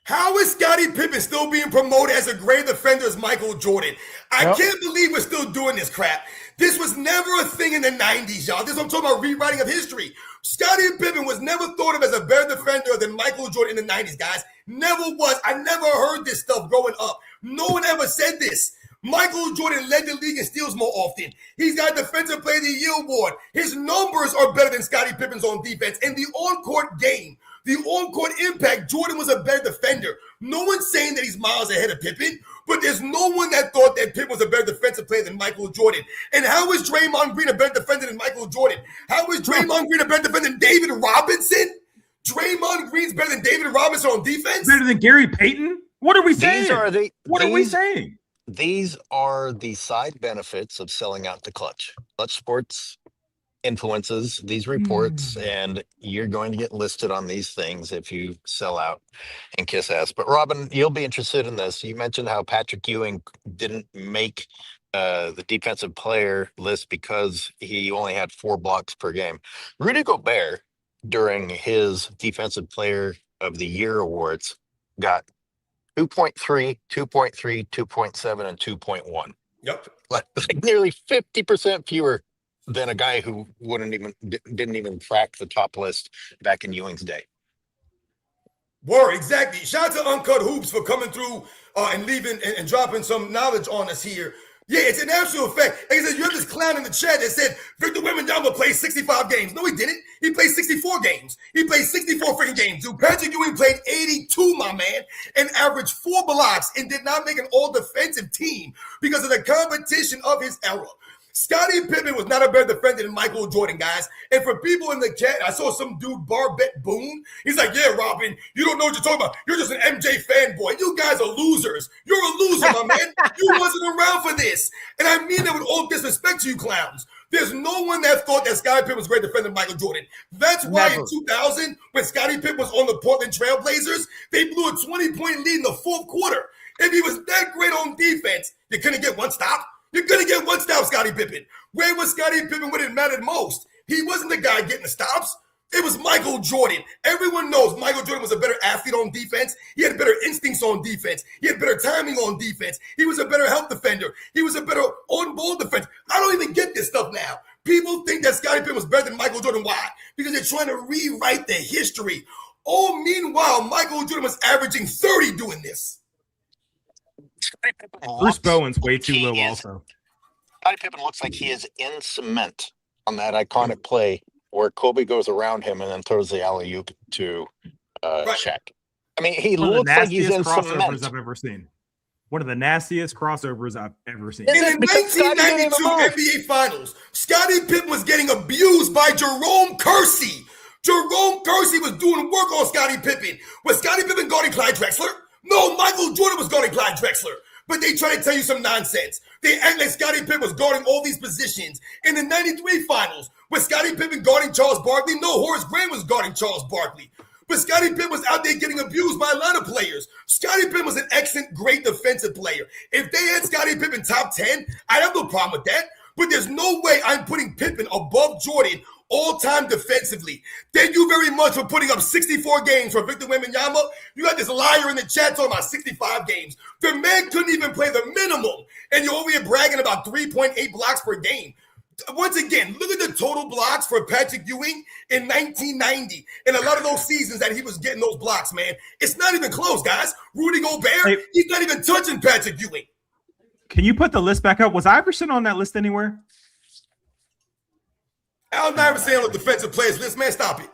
How is Scottie Pippen still being promoted as a great defender as Michael Jordan? I can't believe we're still doing this crap. This was never a thing in the 90s, y'all. This is what I'm talking about, rewriting of history. Scottie Pippen was never thought of as a better defender than Michael Jordan in the 90s, guys. Never was. I never heard this stuff growing up. No one ever said this. Michael Jordan led the league in steals more often. He's got Defensive Player of the Year award. His numbers are better than Scottie Pippen's on defense. In the on-court game, the on-court impact, Jordan was a better defender. No one's saying that he's miles ahead of Pippen, but there's no one that thought that Pippen was a better defensive player than Michael Jordan. And how is Draymond Green a better defender than Michael Jordan? How is Draymond Green a better defender than David Robinson? Draymond Green's better than David Robinson on defense? Better than Gary Payton? What are we saying? What are we these- saying? These are the side benefits of selling out to Clutch. Clutch Sports influences these reports, and you're going to get listed on these things if you sell out and kiss ass. But Robin, you'll be interested in this. You mentioned how Patrick Ewing didn't make the defensive player list because he only had 4 blocks per game. Rudy Gobert, during his Defensive Player of the Year awards, got 2.3, 2.3, 2.7, and 2.1. Yep. Like nearly 50% fewer than a guy who didn't even crack the top list back in Ewing's day. Word, exactly. Shout out to Uncut Hoops for coming through and leaving and dropping some knowledge on us here. Yeah, it's an actual fact. Like I said, you have this clown in the chat that said Victor Wembanyama played 65 games. No, he didn't. He played 64 games. He played 64 freaking games. Dude, Patrick Ewing played 82, my man, and averaged 4 blocks and did not make an all-defensive team because of the competition of his era. Scottie Pippen was not a better defender than Michael Jordan, guys. And for people in the chat, I saw some dude, Barbette Boone. He's like, yeah, Robin, you don't know what you're talking about. You're just an MJ fanboy. You guys are losers. You're a loser, my man. You wasn't around for this. And I mean that with all disrespect to you clowns. There's no one that thought that Scottie Pippen was a great defender than Michael Jordan. That's why in 2000, when Scottie Pippen was on the Portland Trail Blazers, they blew a 20-point lead in the fourth quarter. If he was that great on defense, you couldn't get one stop. You're going to get one stop, Scottie Pippen. Where was Scottie Pippen when it mattered most? He wasn't the guy getting the stops. It was Michael Jordan. Everyone knows Michael Jordan was a better athlete on defense. He had better instincts on defense. He had better timing on defense. He was a better help defender. He was a better on-ball defense. I don't even get this stuff now. People think that Scottie Pippen was better than Michael Jordan. Why? Because they're trying to rewrite the history. Oh, meanwhile, Michael Jordan was averaging 30 doing this. Bruce Bowen's way too low also. Scottie Pippen looks like he is in cement on that iconic play where Kobe goes around him and then throws the alley-oop to Shaq. I mean, he looks like he's in cement. I've ever seen. One of the nastiest crossovers I've ever seen. In the 1992 NBA Finals, Scottie Pippen was getting abused by Jerome Kersey. Jerome Kersey was doing work on Scottie Pippen. Was Scottie Pippen guarding Clyde Drexler? No, Michael Jordan was guarding Clyde Drexler. But they try to tell you some nonsense. They act like Scottie Pippen was guarding all these positions. In the 93 Finals, was Scottie Pippen guarding Charles Barkley? No, Horace Grant was guarding Charles Barkley. But Scottie Pippen was out there getting abused by a lot of players. Scottie Pippen was an excellent, great defensive player. If they had Scottie Pippen top 10, I'd have no problem with that. But there's no way I'm putting Pippen above Jordan all-time defensively. Thank you very much for putting up 64 games for Victor Wembanyama. You got this liar in the chat talking about 65 games. The man couldn't even play the minimum, and you're over here bragging about 3.8 blocks per game. Once again, look at the total blocks for Patrick Ewing in 1990 and a lot of those seasons that he was getting those blocks, man. It's not even close, guys. Rudy Gobert, he's not even touching Patrick Ewing. Can you put the list back up? Was Iverson on that list anywhere? Allen Iverson on the defensive players list, man. Stop it.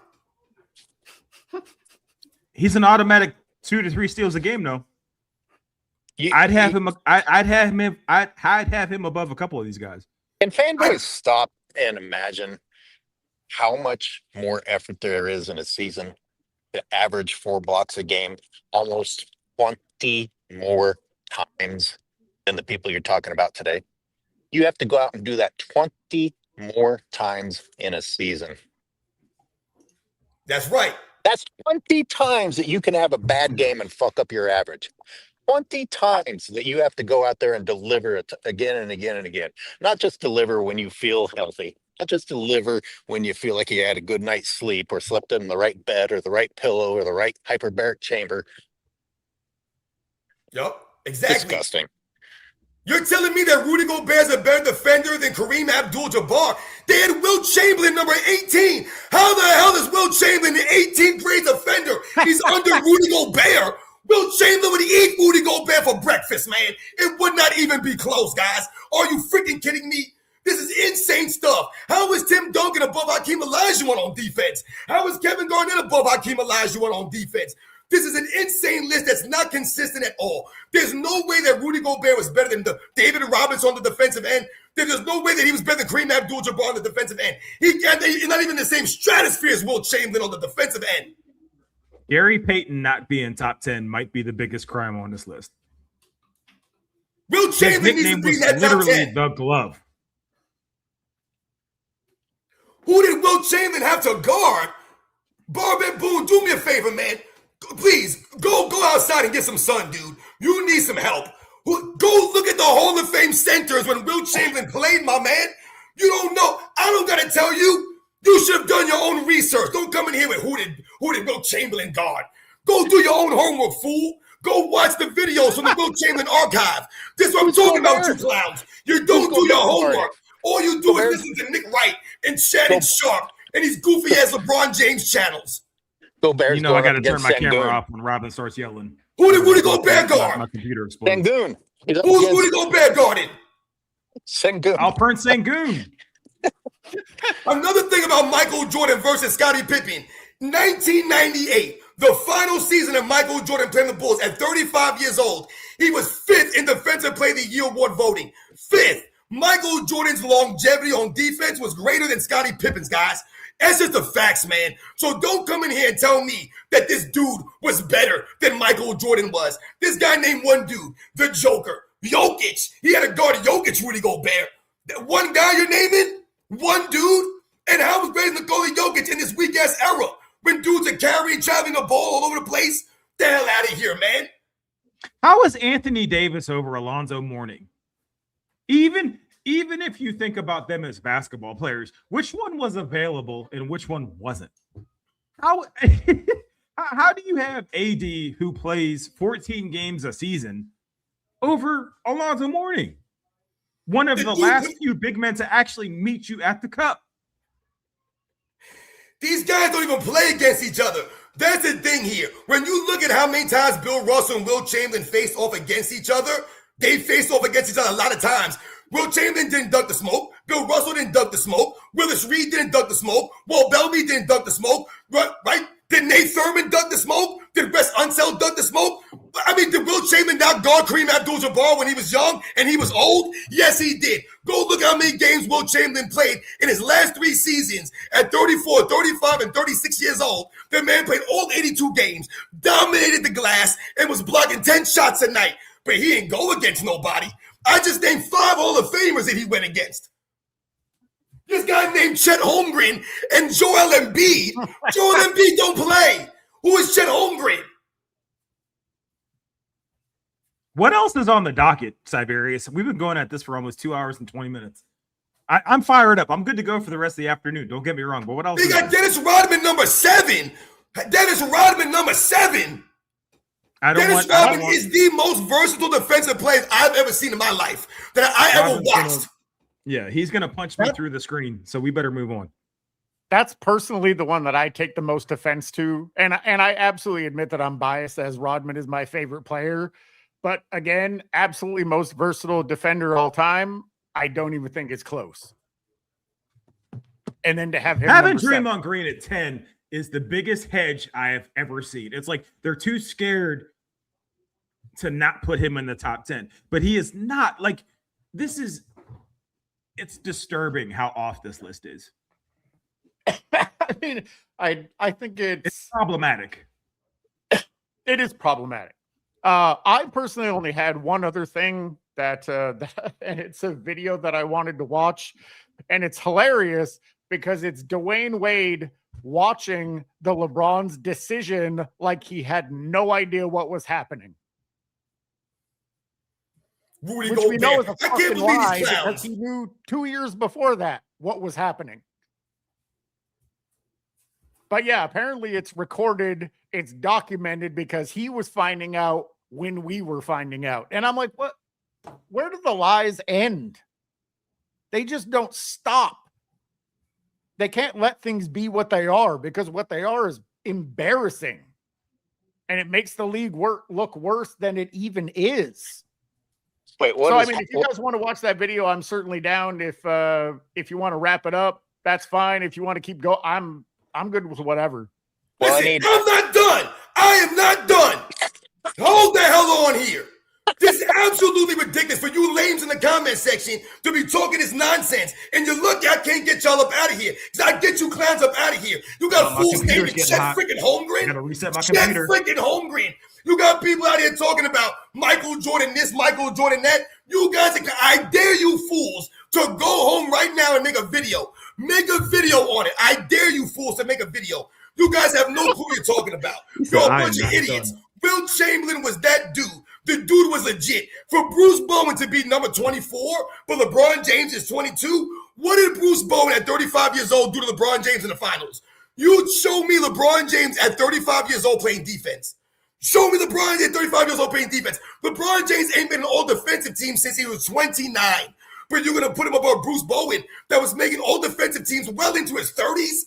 He's an automatic 2 to 3 steals a game, though. I'd have him above a couple of these guys. Can fanboys stop and imagine how much more effort there is in a season to average 4 blocks a game, almost 20 more times than the people you're talking about today? You have to go out and do that 20 more times in a season. That's right. That's 20 times that you can have a bad game and fuck up your average. 20 times that you have to go out there and deliver it again and again and again. Not just deliver when you feel healthy. Not just deliver when you feel like you had a good night's sleep or slept in the right bed or the right pillow or the right hyperbaric chamber. Yep, exactly. Disgusting. You're telling me that Rudy Gobert is a better defender than Kareem Abdul-Jabbar? They had Will Chamberlain, number 18. How the hell is Will Chamberlain the 18th grade defender? He's under Rudy Gobert. Will Chamberlain would eat Rudy Gobert for breakfast, man. It would not even be close, guys. Are you freaking kidding me? This is insane stuff. How is Tim Duncan above Hakeem Olajuwon on defense? How is Kevin Garnett above Hakeem Olajuwon on defense? This is an insane list that's not consistent at all. There's no way that Rudy Gobert was better than David Robinson on the defensive end. There's no way that he was better than Kareem Abdul-Jabbar on the defensive end. He's not even in the same stratosphere as Will Chamberlain on the defensive end. Gary Payton not being top 10 might be the biggest crime on this list. Will Chamberlain needs to be in that top 10. The glove. Who did Will Chamberlain have to guard? Barb and Boone, do me a favor, man. Please, go outside and get some sun, dude. You need some help. Go look at the Hall of Fame centers when Will Chamberlain played, my man. You don't know. I don't got to tell you. You should have done your own research. Don't come in here with who did Will Chamberlain guard. Go do your own homework, fool. Go watch the videos from the Will Chamberlain archive. This is what I'm talking about, you clowns. You don't do your homework. All you do is listen to Nick Wright and Shannon Sharp and these goofy ass LeBron James channels. Go Bears. You know I got to turn my camera off when Robin starts yelling. Who did Rudy Gobert guard? My computer explodes. Sengun. Who's Rudy Gobert guarding? Sengun. Alperen Sengun. Another thing about Michael Jordan versus Scottie Pippen. 1998, the final season of Michael Jordan playing the Bulls at 35 years old. He was 5th in Defensive Player of the Year award voting. 5th. Michael Jordan's longevity on defense was greater than Scottie Pippen's, guys. That's just the facts, man. So don't come in here and tell me that this dude was better than Michael Jordan was. This guy named one dude, the Joker, Jokic. He had to guard Jokic, Rudy Gobert. That one guy you're naming? One dude? And how was greater than Nikola Jokic in this weak-ass era when dudes are carrying, traveling the ball all over the place? The hell out of here, man. How is Anthony Davis over Alonzo Mourning? Even if you think about them as basketball players, which one was available and which one wasn't? How do you have AD who plays 14 games a season over Alonzo Mourning? One of the last few big men to actually meet you at the cup. These guys don't even play against each other. That's the thing here. When you look at how many times Bill Russell and Will Chamberlain faced off against each other, they faced off against each other a lot of times. Will Chamberlain didn't duck the smoke. Bill Russell didn't duck the smoke. Willis Reed didn't duck the smoke. Walt Bellamy didn't duck the smoke. Right? Did Nate Thurman duck the smoke? Did Wes Unseld duck the smoke? I mean, did Will Chamberlain not guard Kareem Abdul-Jabbar when he was young and he was old? Yes, he did. Go look how many games Will Chamberlain played in his last 3 seasons at 34, 35, and 36 years old. The man played all 82 games, dominated the glass, and was blocking 10 shots a night. But he didn't go against nobody. I just named 5 Hall of Famers that he went against. This guy named Chet Holmgren and Joel Embiid. Joel Embiid don't play. Who is Chet Holmgren? What else is on the docket, Siberius? We've been going at this for almost 2 hours and 20 minutes. I'm fired up. I'm good to go for the rest of the afternoon. Don't get me wrong. But what else? They got Dennis Rodman, number 7. Dennis Rodman, number 7. Dennis Rodman is the most versatile defensive player I've ever seen in my life that I ever watched. Yeah, he's going to punch me through the screen, so we better move on. That's personally the one that I take the most offense to. And I absolutely admit that I'm biased, as Rodman is my favorite player. But again, absolutely most versatile defender all time. I don't even think it's close. And then to have him having Draymond Green at 10 is the biggest hedge I have ever seen. It's like they're too scared to not put him in the top 10. But he is not. Like, it's disturbing how off this list is. I mean, I think it's problematic. It is problematic. I personally only had one other thing that and it's a video that I wanted to watch, and it's hilarious because it's Dwayne Wade watching the LeBron's decision like he had no idea what was happening. Rudy Which Gobert. we know is a I can't fucking believe lie these because clowns. he knew 2 years before that what was happening. But yeah, apparently it's recorded, it's documented because he was finding out when we were finding out. And I'm like, what? Where do the lies end? They just don't stop. They can't let things be what they are because what they are is embarrassing. And it makes the league look worse than it even is. Wait, what? So, I mean, if you guys want to watch that video, I'm certainly down. If you want to wrap it up, that's fine. If you want to keep going, I'm good with whatever. Well, Listen, I'm not done. I am not done. Hold the hell on here. This absolutely ridiculous for you lames in the comment section to be talking this nonsense. And you're lucky I can't get y'all up out of here. Because I get you clowns up out of here. You got fools named Chet freaking Holmgren. Gotta reset my Chet computer. freaking Holmgren. You got people out here talking about Michael Jordan this, Michael Jordan that. You guys, I dare you fools to go home right now and make a video. Make a video on it. I dare you fools to make a video. You guys have no clue what you're talking about. You're a bunch of idiots. Will Chamberlain was that dude. The dude was legit. For Bruce Bowen to be number 24, but LeBron James is 22, what did Bruce Bowen at 35 years old do to LeBron James in the finals? You show me LeBron James at 35 years old playing defense. Show me LeBron James at 35 years old playing defense. LeBron James ain't been an all-defensive team since he was 29. But you're going to put him above Bruce Bowen that was making all-defensive teams well into his 30s?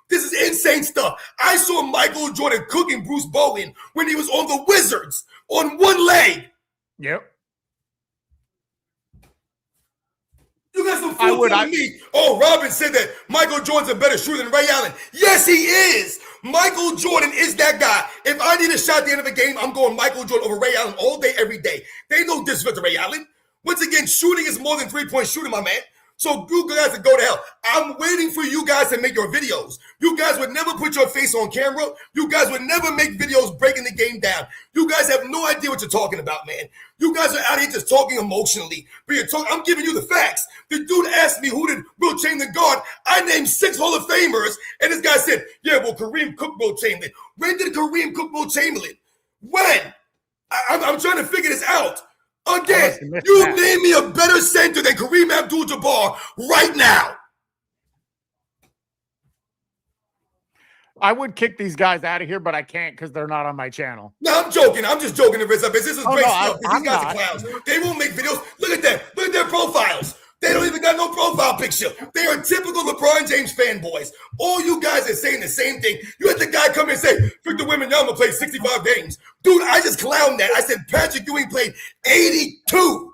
This is insane stuff. I saw Michael Jordan cooking Bruce Bowen when he was on the Wizards on one leg. Yep. You got some fools telling me, oh, Robin said that Michael Jordan's a better shooter than Ray Allen. Yes, he is. Michael Jordan is that guy. If I need a shot at the end of the game, I'm going Michael Jordan over Ray Allen all day, every day. They know disrespect to Ray Allen. Once again, shooting is more than three-point shooting, my man. So you guys can go to hell. I'm waiting for you guys to make your videos. You guys would never put your face on camera. You guys would never make videos breaking the game down. You guys have no idea what you're talking about, man. You guys are out here just talking emotionally. But you're talking, I'm giving you the facts. The dude asked me who did Will Chamberlain guard. I named 6 Hall of Famers, and this guy said, yeah, well, Kareem cooked Will Chamberlain. When did Kareem cook Will Chamberlain? When? I'm trying to figure this out. Again, you name me a better center than Kareem Abdul-Jabbar right now. I would kick these guys out of here, but I can't because they're not on my channel. No, I'm joking. I'm just joking. This is great stuff. These guys are clowns. They won't make videos. Look at them. Look at their profiles. They don't even got no profile picture. They are typical LeBron James fanboys. All you guys are saying the same thing. You had the guy come and say, Victor Wembanyama played 65 games. Dude, I just clowned that. I said, Patrick Ewing played 82.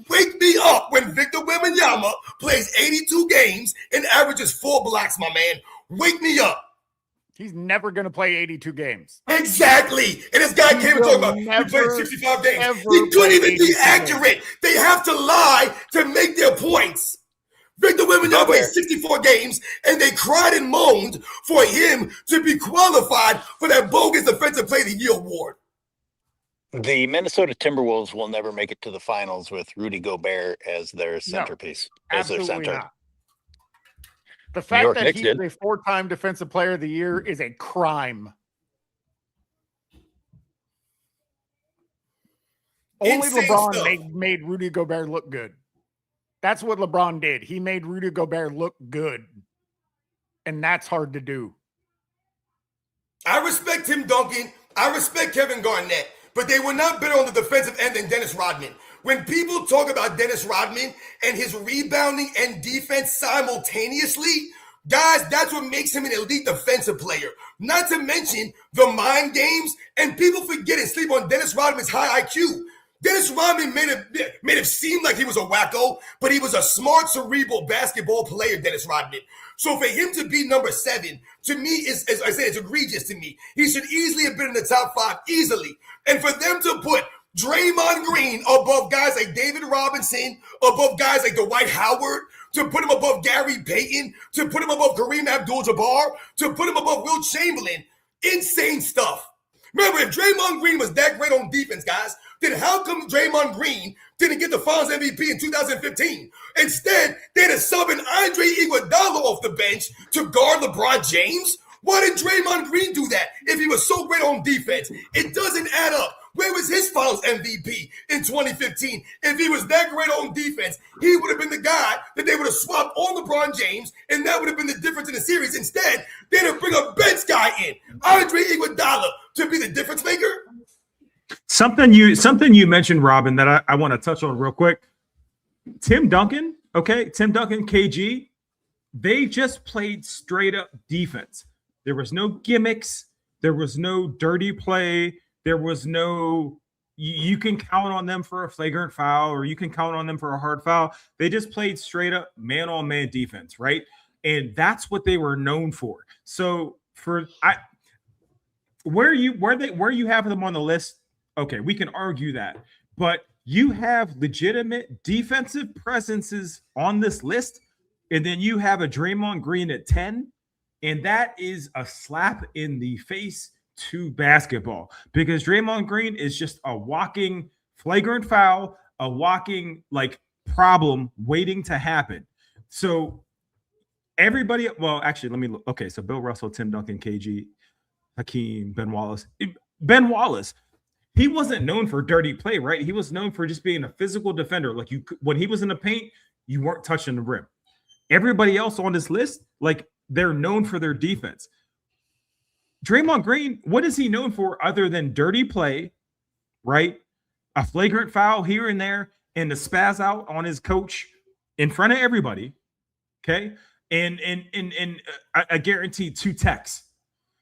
Wake me up when Victor Wembanyama plays 82 games and averages 4 blocks, my man. Wake me up. He's never going to play 82 games. Exactly. And this guy came and talked about he played 65 games. He couldn't even be accurate. They have to lie to make their points. Victor Wembanyama played 64 games, and they cried and moaned for him to be qualified for that bogus Defensive Player of the Year award. The Minnesota Timberwolves will never make it to the finals with Rudy Gobert as their centerpiece, as their center. Not. The fact that he's a 4-time Defensive Player of the Year is a crime. Only LeBron made Rudy Gobert look good. That's what LeBron did. He made Rudy Gobert look good. And that's hard to do. I respect Tim Duncan. I respect Kevin Garnett. But they were not better on the defensive end than Dennis Rodman. When people talk about Dennis Rodman and his rebounding and defense simultaneously, guys, that's what makes him an elite defensive player. Not to mention the mind games, and people forget and sleep on Dennis Rodman's high IQ. Dennis Rodman made it seem like he was a wacko, but he was a smart, cerebral basketball player, Dennis Rodman. So for him to be number 7, to me, is, as I said, it's egregious to me. He should easily have been in the top 5, easily. And for them to put Draymond Green above guys like David Robinson, above guys like Dwight Howard, to put him above Gary Payton, to put him above Kareem Abdul-Jabbar, to put him above Will Chamberlain, insane stuff. Remember, if Draymond Green was that great on defense, guys, then how come Draymond Green didn't get the Finals MVP in 2015? Instead, they had a subbing Andre Iguodala off the bench to guard LeBron James. Why did Draymond Green do that if he was so great on defense? It doesn't add up. Where was his Finals MVP in 2015? If he was that great on defense, he would have been the guy that they would have swapped on LeBron James, and that would have been the difference in the series. Instead, they had to bring a bench guy in, Andre Iguodala, to be the difference maker. Something you mentioned, Robin, that I want to touch on real quick. Tim Duncan, KG, they just played straight up defense. There was no gimmicks. There was no dirty play. There was no, you can count on them for a flagrant foul or you can count on them for a hard foul. They just played straight up man-on-man defense, right? And that's what they were known for. So where you have them on the list, okay, we can argue that. But You have legitimate defensive presences on this list, and then you have a Draymond Green at 10, and that is a slap in the face to basketball because Draymond Green is just a walking flagrant foul, a walking like problem waiting to happen. So everybody, well, actually, let me look. Okay, so Bill Russell, Tim Duncan, KG, Hakeem, Ben Wallace. Ben Wallace, he wasn't known for dirty play, right? He was known for just being a physical defender. Like when he was in the paint, you weren't touching the rim. Everybody else on this list, like they're known for their defense. Draymond Green, what is he known for other than dirty play, right? A flagrant foul here and there, and the spaz out on his coach in front of everybody. Okay, and I guarantee 2 techs.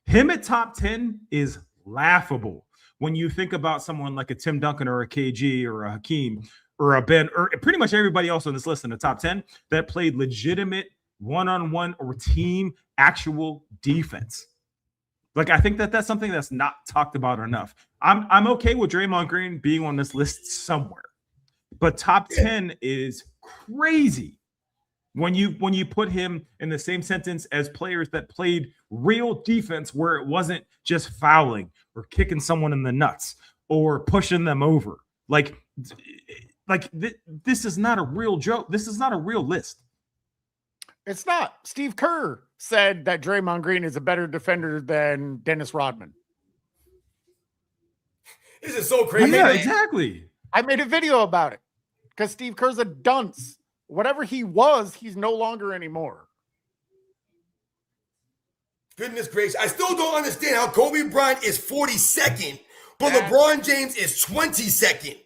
Him at top 10 is laughable when you think about someone like a Tim Duncan or a KG or a Hakeem or a Ben or pretty much everybody else on this list in the top 10 that played legitimate one-on-one or team actual defense. Like, I think that's something that's not talked about enough. I'm okay with Draymond Green being on this list somewhere, but top 10 is crazy when you put him in the same sentence as players that played real defense where it wasn't just fouling or kicking someone in the nuts or pushing them over. This is not a real joke. This is not a real list. It's not. Steve Kerr said that Draymond Green is a better defender than Dennis Rodman. This is so crazy. Yeah, exactly. I made a video about it because Steve Kerr's a dunce. Whatever he was, he's no longer anymore. Goodness gracious. I still don't understand how Kobe Bryant is 42nd, but LeBron James is 22nd.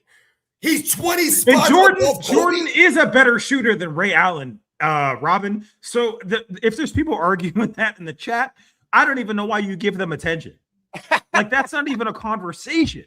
He's 20 spots. And Jordan is a better shooter than Ray Allen. Robin. So if there's people arguing that in the chat, I don't even know why you give them attention. Like, that's not even a conversation.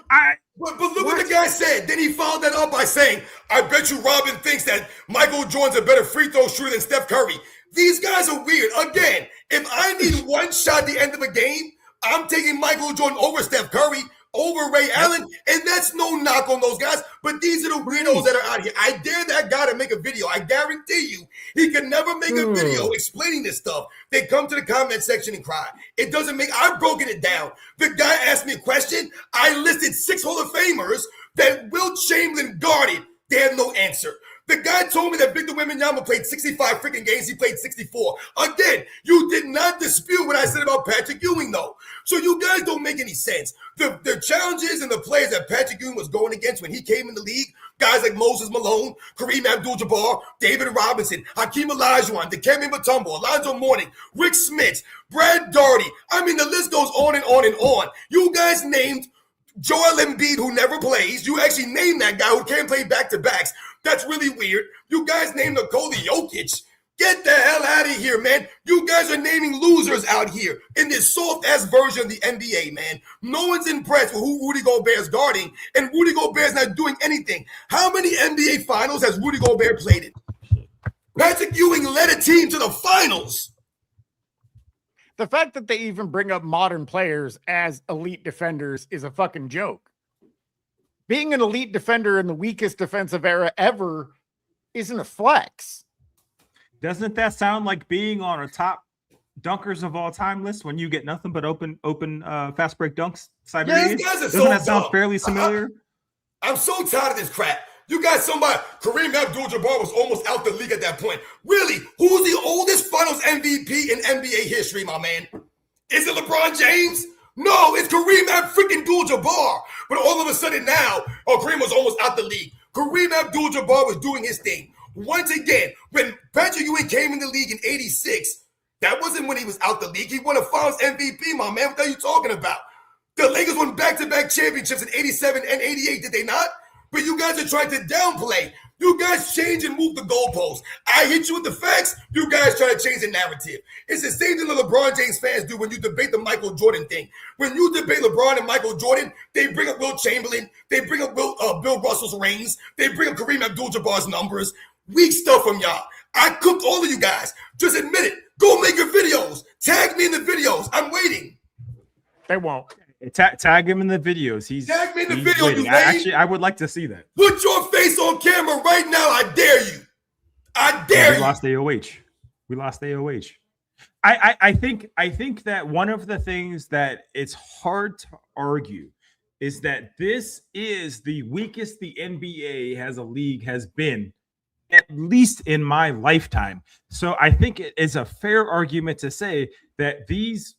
But look what the guy said. Then he followed that up by saying, I bet you Robin thinks that Michael Jordan's a better free throw shooter than Steph Curry. These guys are weird. Again, if I need one shot at the end of a game, I'm taking Michael Jordan over Steph Curry, over Ray Allen, and that's no knock on those guys, but these are the weirdos that are out here. I dare that guy to make a video. I guarantee you, he can never make a video explaining this stuff. They come to the comment section and cry. It doesn't make, I've broken it down. The guy asked me a question. I listed 6 Hall of Famers that Wilt Chamberlain guarded. They had no answer. The guy told me that Victor Wembanyama played 65 freaking games. He played 64. Again, you did not dispute what I said about Patrick Ewing, though. So you guys don't make any sense. The challenges and the players that Patrick Ewing was going against when he came in the league, guys like Moses Malone, Kareem Abdul-Jabbar, David Robinson, Hakeem Olajuwon, Dikembe Mutombo, Alonzo Mourning, Rick Smith, Brad Daugherty. I mean, the list goes on and on and on. You guys named Joel Embiid, who never plays. You actually named that guy who can't play back-to-backs. That's really weird. You guys named Nikola Jokic. Get the hell out of here, man. You guys are naming losers out here in this soft-ass version of the NBA, man. No one's impressed with who Rudy Gobert's guarding, and Rudy Gobert's not doing anything. How many NBA finals has Rudy Gobert played in? Patrick Ewing led a team to the finals. The fact that they even bring up modern players as elite defenders is a fucking joke. Being an elite defender in the weakest defensive era ever isn't a flex. Doesn't that sound like being on a top dunkers of all time list when you get nothing but open fast break dunks? Yes, guys are Doesn't that sound fairly familiar? I'm so tired of this crap. You got somebody, Kareem Abdul-Jabbar was almost out the league at that point. Really, who's the oldest finals MVP in NBA history, my man? Is it LeBron James? No, it's Kareem Abdul-Jabbar. But all of a sudden now, Kareem was almost out the league. Kareem Abdul-Jabbar was doing his thing. Once again, when Patrick Ewing came in the league in 86, that wasn't when he was out the league. He won a finals MVP, my man. What are you talking about? The Lakers won back-to-back championships in 87 and 88, did they not? But you guys are trying to downplay. You guys change and move the goalposts. I hit you with the facts. You guys try to change the narrative. It's the same thing that LeBron James fans do when you debate the Michael Jordan thing. When you debate LeBron and Michael Jordan, they bring up Wilt Chamberlain. They bring up Bill Russell's rings. They bring up Kareem Abdul-Jabbar's numbers. Weak stuff from y'all. I cooked all of you guys. Just admit it. Go make your videos. Tag me in the videos. I'm waiting. They won't. Tag him in the videos. Tag me in the video, waiting. you lame. I would like to see that. Put your face on camera right now. I dare you. I dare you. We lost AOH. I think that one of the things that it's hard to argue is that this is the weakest the NBA has been, at least in my lifetime. So I think it is a fair argument to say that these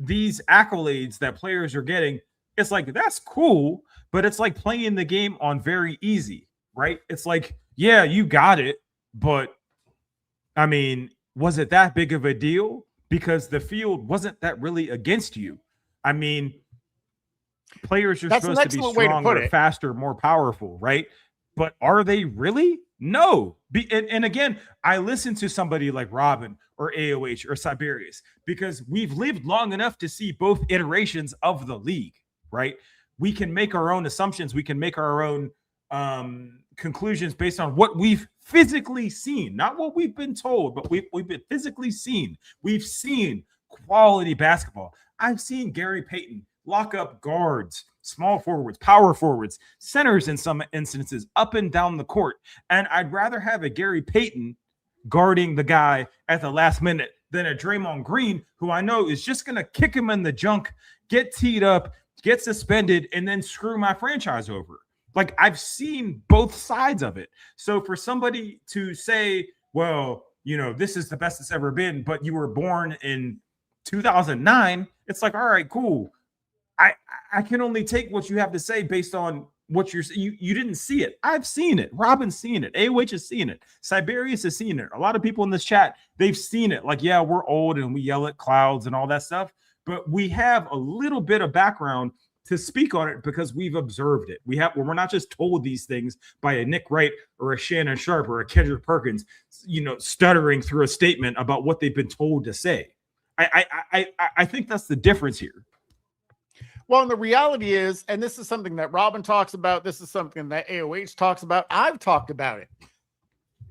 accolades that players are getting, it's like, that's cool, but it's like playing the game on very easy, right? It's like, yeah, you got it, but I mean, was it that big of a deal? Because the field wasn't that really against you. I mean, players are supposed to be stronger, faster, more powerful, right? But are they really? No. And again, I listen to somebody like Robin or AOH or Siberius because we've lived long enough to see both iterations of the league, right? We can make our own assumptions. We can make our own conclusions based on what we've physically seen, not what we've been told, but we've been physically seen. We've seen quality basketball. I've seen Gary Payton lock up guards, small forwards, power forwards, centers in some instances, up and down the court. And I'd rather have a Gary Payton guarding the guy at the last minute than a Draymond Green, who I know is just going to kick him in the junk, get teed up, get suspended, and then screw my franchise over. Like, I've seen both sides of it. So for somebody to say, well, this is the best it's ever been, but you were born in 2009, it's like, all right, cool. I can only take what you have to say based on what you didn't see it. I've seen it. Robin's seen it. AOH has seen it. Siberius has seen it. A lot of people in this chat, they've seen it. Like, yeah, we're old and we yell at clouds and all that stuff, but we have a little bit of background to speak on it because we've observed it. We're not just told these things by a Nick Wright or a Shannon Sharp or a Kendrick Perkins, stuttering through a statement about what they've been told to say. I think that's the difference here. Well, and the reality is, and this is something that Robin talks about, this is something that AOH talks about, I've talked about it.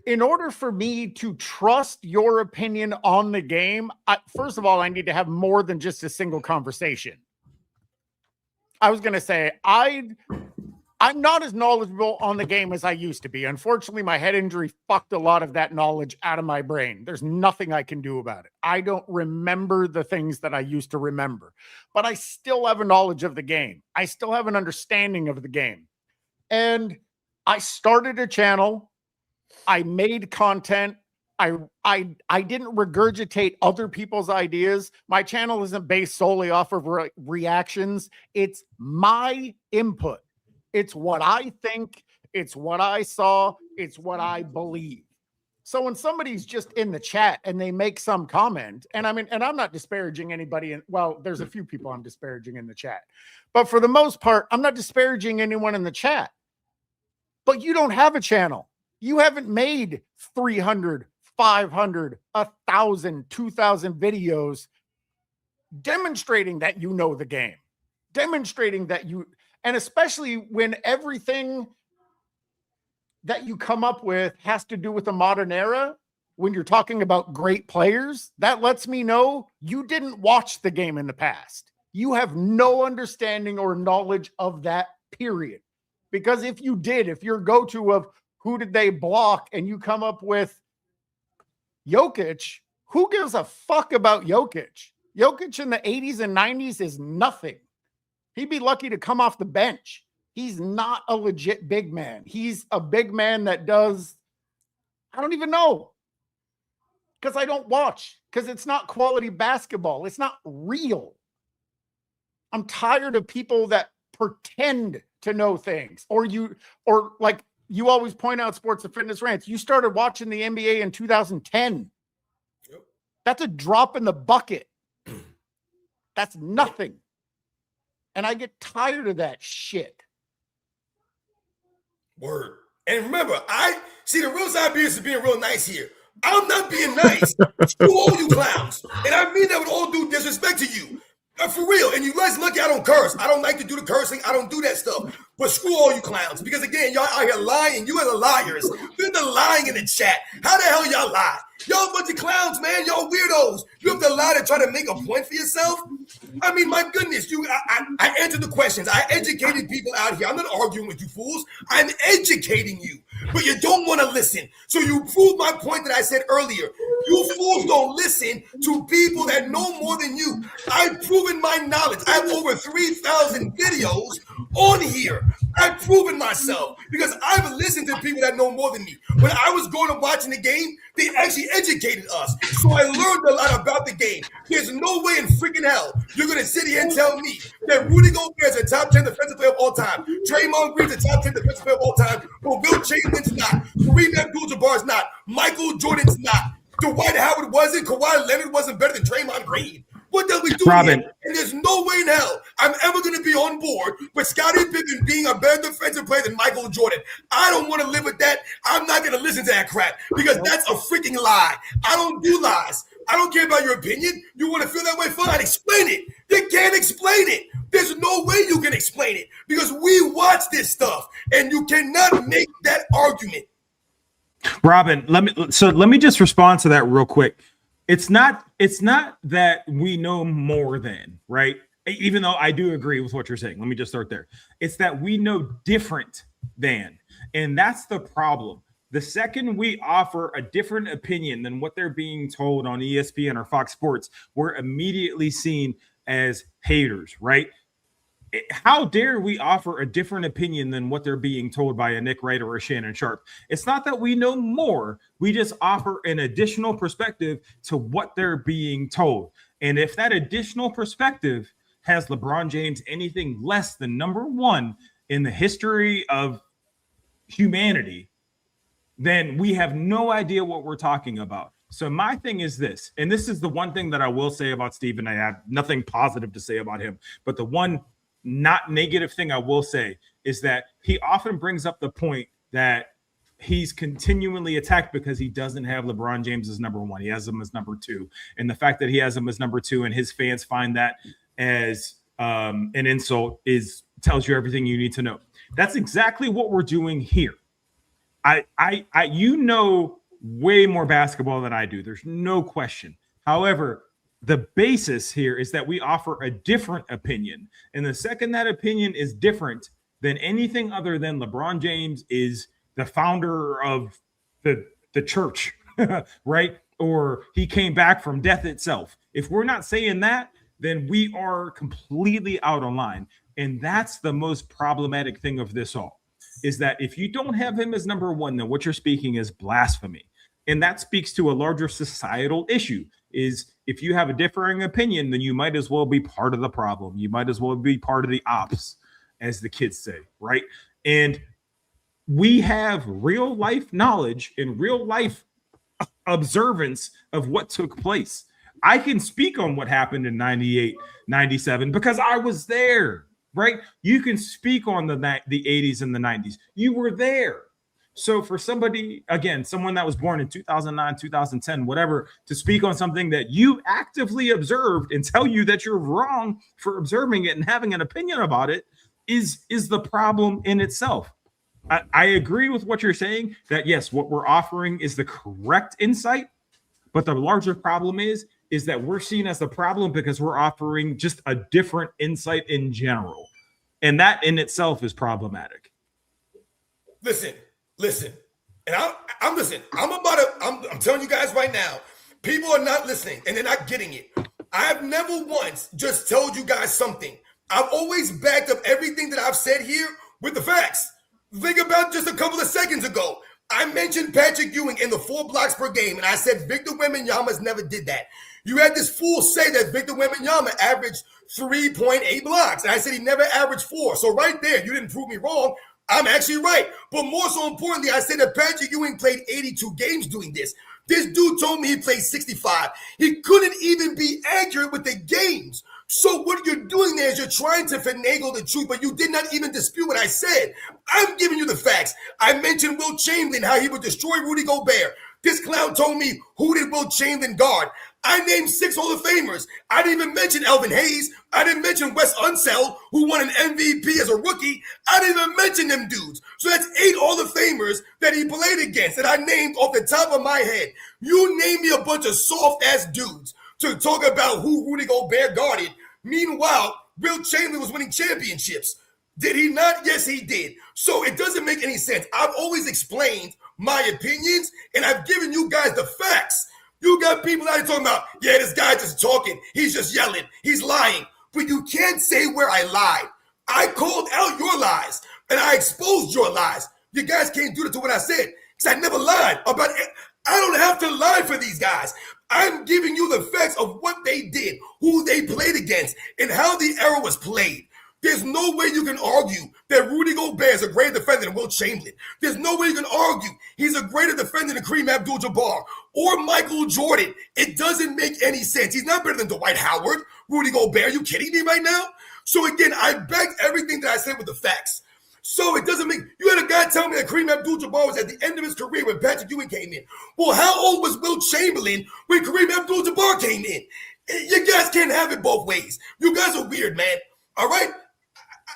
In order for me to trust your opinion on the game, first of all, I need to have more than just a single conversation. I was going to say, I'm not as knowledgeable on the game as I used to be. Unfortunately, my head injury fucked a lot of that knowledge out of my brain. There's nothing I can do about it. I don't remember the things that I used to remember, but I still have a knowledge of the game. I still have an understanding of the game. And I started a channel. I made content. I didn't regurgitate other people's ideas. My channel isn't based solely off of reactions. It's my input. It's what I think. It's what I saw. It's what I believe. So when somebody's just in the chat and they make some comment, and I'm not disparaging anybody. Well, there's a few people I'm disparaging in the chat, but for the most part, I'm not disparaging anyone in the chat. But you don't have a channel. You haven't made 300, 500, 1,000, 2,000 videos demonstrating that you know the game, demonstrating that and especially when everything that you come up with has to do with the modern era, when you're talking about great players, that lets me know you didn't watch the game in the past. You have no understanding or knowledge of that period. Because if you did, if your go-to of who did they block and you come up with Jokic, who gives a fuck about Jokic? Jokic in the 80s and 90s is nothing. He'd be lucky to come off the bench. He's not a legit big man. He's a big man that does, I don't even know. Because I don't watch. Because it's not quality basketball. It's not real. I'm tired of people that pretend to know things. Or like you always point out, Sports and Fitness Rants, you started watching the NBA in 2010. Yep. That's a drop in the bucket. That's nothing. And I get tired of that shit. Word. And remember, I see the real Siberius is being real nice here. I'm not being nice. Screw all you clowns. And I mean that with all due disrespect to you. For real. And you guys lucky I don't curse. I don't like to do the cursing. I don't do that stuff. But screw all you clowns. Because again, y'all out here lying. You are the liars. You're the lying in the chat. How the hell y'all lie? Y'all a bunch of clowns, man. Y'all weirdos. You have to lie to try to make a point for yourself? I mean, my goodness, I answered the questions. I educated people out here. I'm not arguing with you fools. I'm educating you. But you don't want to listen. So you proved my point that I said earlier. You fools don't listen to people that know more than you. I've proven my knowledge. I have over 3,000 videos on here. I've proven myself because I've listened to people that know more than me. When I was going and watching the game, they actually educated us. So I learned a lot about the game. There's no way in freaking hell you're going to sit here and tell me that Rudy Gobert is a top 10 defensive player of all time. Draymond Green's a top 10 defensive player of all time. But Will Chamberlain's not. Kareem Abdul-Jabbar's not. Michael Jordan's not. Dwight Howard wasn't. Kawhi Leonard wasn't better than Draymond Green. What did we do? Robin. And there's no way in hell I'm ever going to be on board with Scottie Pippen being a better defensive player than Michael Jordan. I don't want to live with that. I'm not going to listen to that crap because that's a freaking lie. I don't do lies. I don't care about your opinion. You want to feel that way? Fine. Explain it. You can't explain it. There's no way you can explain it because we watch this stuff and you cannot make that argument. Robin, let me just respond to that real quick. It's not that we know more than, right? Even though I do agree with what you're saying. Let me just start there. It's that we know different than, and that's the problem. The second we offer a different opinion than what they're being told on ESPN or Fox Sports, we're immediately seen as haters, right? How dare we offer a different opinion than what they're being told by a Nick Wright or a Shannon Sharpe? It's not that we know more. We just offer an additional perspective to what they're being told. And if that additional perspective has LeBron James anything less than number one in the history of humanity, then we have no idea what we're talking about. So my thing is this, and this is the one thing that I will say about Stephen. I have nothing positive to say about him, but the one not negative thing I will say is that he often brings up the point that he's continually attacked because he doesn't have LeBron James as number one. He has him as number two. And the fact that he has him as number two and his fans find that as an insult tells you everything you need to know. That's exactly what we're doing here. You know way more basketball than I do. There's no question. However, the basis here is that we offer a different opinion. And the second that opinion is different than anything other than LeBron James is the founder of the church, right? Or he came back from death itself. If we're not saying that, then we are completely out of line. And that's the most problematic thing of this all, is that if you don't have him as number one, then what you're speaking is blasphemy. And that speaks to a larger societal issue, is if you have a differing opinion, then you might as well be part of the problem. You might as well be part of the ops, as the kids say, right? And we have real life knowledge and real life observance of what took place. I can speak on what happened in 98, 97 because I was there, right? You can speak on the 80s and the 90s. You were there. So for somebody, again, someone that was born in 2009, 2010, whatever, to speak on something that you actively observed and tell you that you're wrong for observing it and having an opinion about it is the problem in itself. I agree with what you're saying, that yes, what we're offering is the correct insight, but the larger problem is that we're seen as the problem because we're offering just a different insight in general. And that in itself is problematic. Listen, and I'm telling you guys right now, people are not listening and they're not getting it. I have never once just told you guys something. I've always backed up everything that I've said here with the facts. Think about just a couple of seconds ago. I mentioned Patrick Ewing in the 4 blocks per game, and I said Victor Wembanyama never did that. You had this fool say that Victor Wembanyama averaged 3.8 blocks, and I said he never averaged 4. So right there, you didn't prove me wrong. I'm actually right. But more so importantly, I said that Patrick Ewing played 82 games doing this. This dude told me he played 65. He couldn't even be accurate with the games. So what you're doing there is you're trying to finagle the truth, but you did not even dispute what I said. I'm giving you the facts. I mentioned Will Chamberlain, how he would destroy Rudy Gobert. This clown told me, who did Will Chamberlain guard? I named 6 Hall of Famers. I didn't even mention Elvin Hayes. I didn't mention Wes Unseld, who won an MVP as a rookie. I didn't even mention them dudes. So that's 8 Hall of Famers. Famers that he played against that I named off the top of my head. You name me a bunch of soft-ass dudes to talk about who Rudy Gobert guarded. Meanwhile, Will Chamberlain was winning championships. Did he not? Yes, he did. So it doesn't make any sense. I've always explained my opinions, and I've given you guys the facts. You got people out here talking about, yeah, this guy just talking. He's just yelling. He's lying. But you can't say where I lied. I called out your lies, and I exposed your lies. You guys can't do that to what I said, because I never lied about it. I don't have to lie for these guys. I'm giving you the facts of what they did, who they played against, and how the era was played. There's no way you can argue that Rudy Gobert is a greater defender than Will Chamberlain. There's no way you can argue he's a greater defender than Kareem Abdul-Jabbar or Michael Jordan. It doesn't make any sense. He's not better than Dwight Howard, Rudy Gobert. Are you kidding me right now? So again, I backed everything that I said with the facts. So it doesn't make, you had a guy tell me that Kareem Abdul-Jabbar was at the end of his career when Patrick Ewing came in. Well, how old was Will Chamberlain when Kareem Abdul-Jabbar came in? You guys can't have it both ways. You guys are weird, man. All right?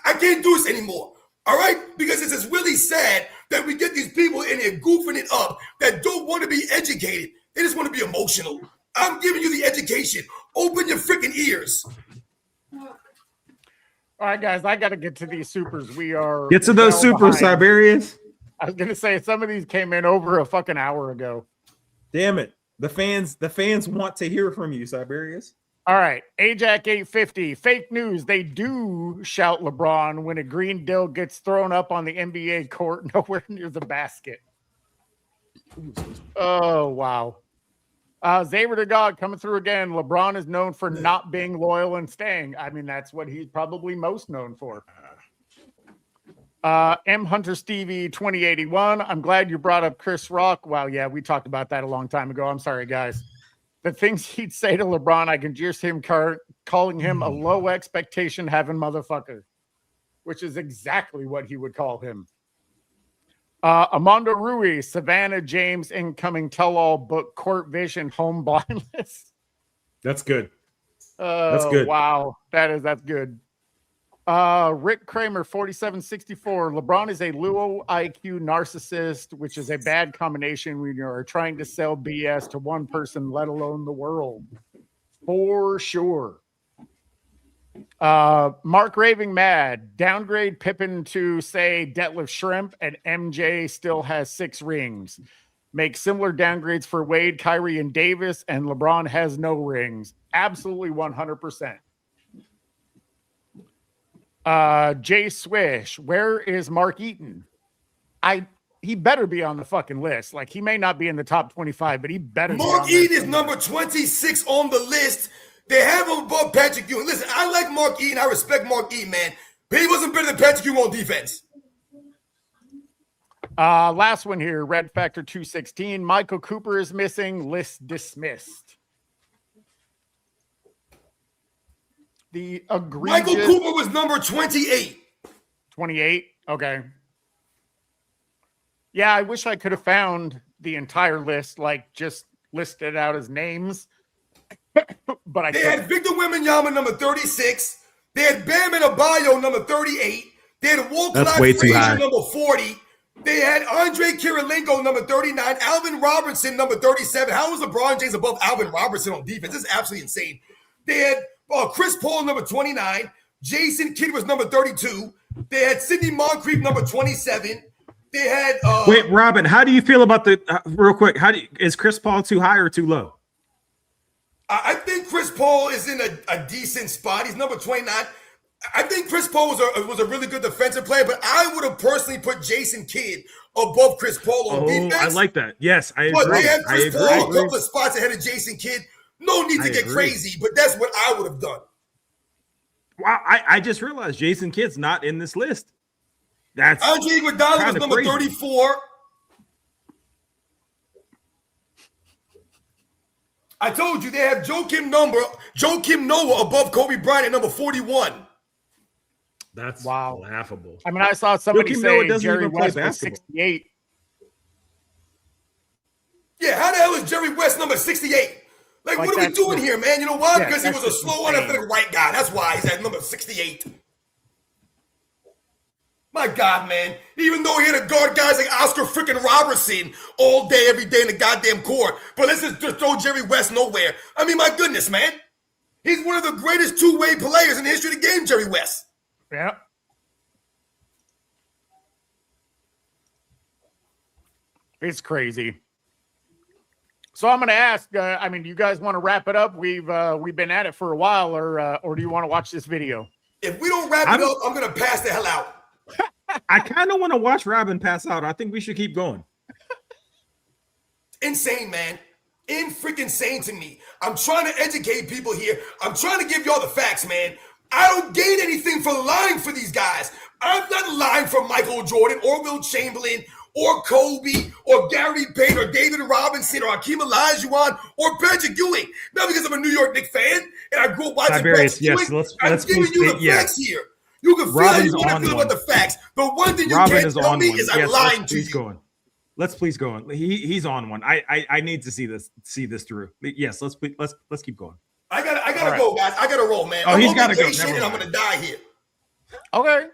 I can't do this anymore. All right? Because it's just really sad that we get these people in here goofing it up that don't want to be educated. They just want to be emotional. I'm giving you the education. Open your freaking ears. All right, guys, I got to get to these supers. We are get to those supers, Siberius. I was gonna say some of these came in over a fucking hour ago. Damn it! The fans want to hear from you, Siberius. All right, Ajax 850. Fake news. They do shout LeBron when a green dill gets thrown up on the NBA court, nowhere near the basket. Oh wow. Xavier to God coming through again. LeBron is known for not being loyal and staying. I mean, that's what he's probably most known for. M. Hunter Stevie 2081. I'm glad you brought up Chris Rock. Wow, yeah, we talked about that a long time ago. I'm sorry, guys. The things he'd say to LeBron, I can just him calling him a low expectation having motherfucker, which is exactly what he would call him. Amanda Rui, Savannah James incoming tell-all book Court Vision home blindness. That's good. That's good. Wow, that's good. Rick Kramer 4764. LeBron is a low IQ narcissist, which is a bad combination when you're trying to sell BS to one person, let alone the world. For sure. Mark Raving Mad, downgrade Pippen to say Detlef Shrimp, and MJ still has 6 rings. Make similar downgrades for Wade, Kyrie, and Davis, and LeBron has no rings. Absolutely 100%. Jay Swish, where is Mark Eaton? He better be on the fucking list. Like, he may not be in the top 25, but he better be on Mark Eaton is number 26 on the list. They have him above Patrick Ewing. Listen, I like Mark Eaton. I respect Mark Eaton, man. But he wasn't better than Patrick Ewing on defense. Last one here, Red Factor 216. Michael Cooper is missing. List dismissed. The egregious... Michael Cooper was number 28. 28? Okay. Yeah, I wish I could have found the entire list, like just listed out as names. But they had Victor Wembanyama number 36. They had Bam Adebayo number 38. They had Walt Clyde Frazier number 40. They had Andre Kirilenko number 39. Alvin Robertson number 37. How was LeBron James above Alvin Robertson on defense? This is absolutely insane. They had Chris Paul number 29. Jason Kidd was number 32. They had Sidney Moncrief number 27. They had wait, Robin, how do you feel about the real quick? Is Chris Paul too high or too low? I think Chris Paul is in a decent spot. He's number 29. I think Chris Paul was a really good defensive player, but I would have personally put Jason Kidd above Chris Paul on defense. I like that. Yes, I agree. But they have Chris Paul a couple of spots ahead of Jason Kidd. No need to get crazy, but that's what I would have done. Wow, I just realized Jason Kidd's not in this list. That's Andre Iguodala was number 34. I told you they have Joakim Noah above Kobe Bryant at number 41. That's laughable. I mean, I saw somebody say Jerry West was 68. Yeah, how the hell is Jerry West number 68? Like what are we doing here, man? You know why? Yeah, because he was a slow, unathletic white guy. That's why he's at number 68. My God, man. Even though he had to guard guys like Oscar freaking Robertson all day, every day in the goddamn court. But let's just throw Jerry West nowhere. I mean, my goodness, man. He's one of the greatest two-way players in the history of the game, Jerry West. Yeah. It's crazy. So I'm going to ask, I mean, do you guys want to wrap it up? We've been at it for a while, or do you want to watch this video? If we don't wrap it up, I'm going to pass the hell out. I kind of want to watch Robin pass out. I think we should keep going. Insane, man. Freaking insane to me. I'm trying to educate people here. I'm trying to give y'all the facts, man. I don't gain anything for lying for these guys. I'm not lying for Michael Jordan or Will Chamberlain or Kobe or Gary Payton or David Robinson or Hakeem Olajuwon or Patrick Ewing. Not because I'm a New York Knicks fan and I grew up watching Patrick Ewing. I'm giving you the facts here. You can feel how you want to feel about the facts. The one thing you can't tell me is I'm lying to you. Let's please go on. He's on one. I need to see this through. Yes, let's keep going. I gotta go, guys. I gotta roll, man. Oh, he's gotta go. I'm gonna die here. Okay,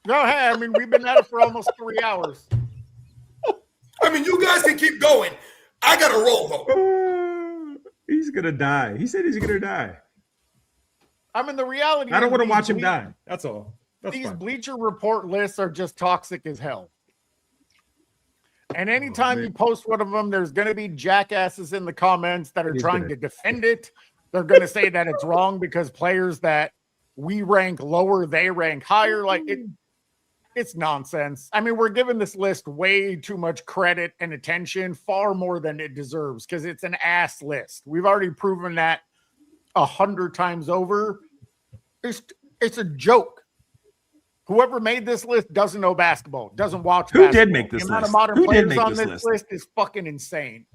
go ahead. I mean, we've been at it for almost 3 hours. I mean, you guys can keep going. I gotta roll though. He's gonna die. He said he's gonna die. I mean, the reality. I don't want to watch him die. That's all. These Bleacher Report lists are just toxic as hell. And anytime you post one of them, there's going to be jackasses in the comments that are trying to defend it. They're going to say that it's wrong because players that we rank lower, they rank higher. Like it's nonsense. I mean, we're giving this list way too much credit and attention, far more than it deserves, because it's an ass list. We've already proven that 100 times over. It's a joke. Whoever made this list doesn't know basketball, doesn't watch basketball. Who did make this list? Who did make this list? Is fucking insane.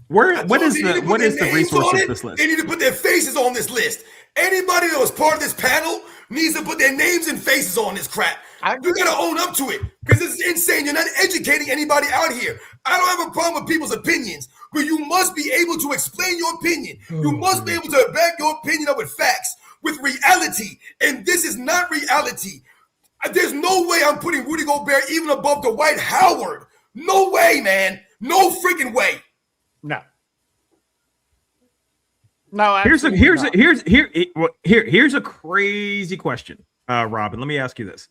What is the resource of this list? They need to put their faces on this list. Anybody that was part of this panel needs to put their names and faces on this crap. You got to own up to it because it's insane. You're not educating anybody out here. I don't have a problem with people's opinions, but you must be able to explain your opinion. You must be able to back your opinion up with facts, with reality. And this is not reality. There's no way I'm putting Rudy Gobert even above Dwight Howard. No way, man. No freaking way. No. Here's a crazy question, Robin. Let me ask you this,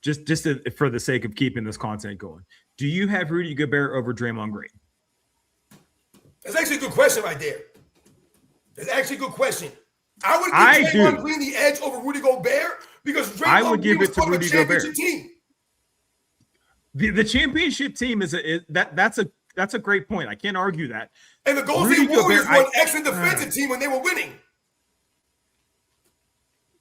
just for the sake of keeping this content going. Do you have Rudy Gobert over Draymond Green? That's actually a good question right there. That's actually a good question. I would give Draymond Green the edge over Rudy Gobert because Draymond Green was part of a championship team. The championship team that's a great point. I can't argue that. And the Golden State Warriors were an excellent defensive team when they were winning.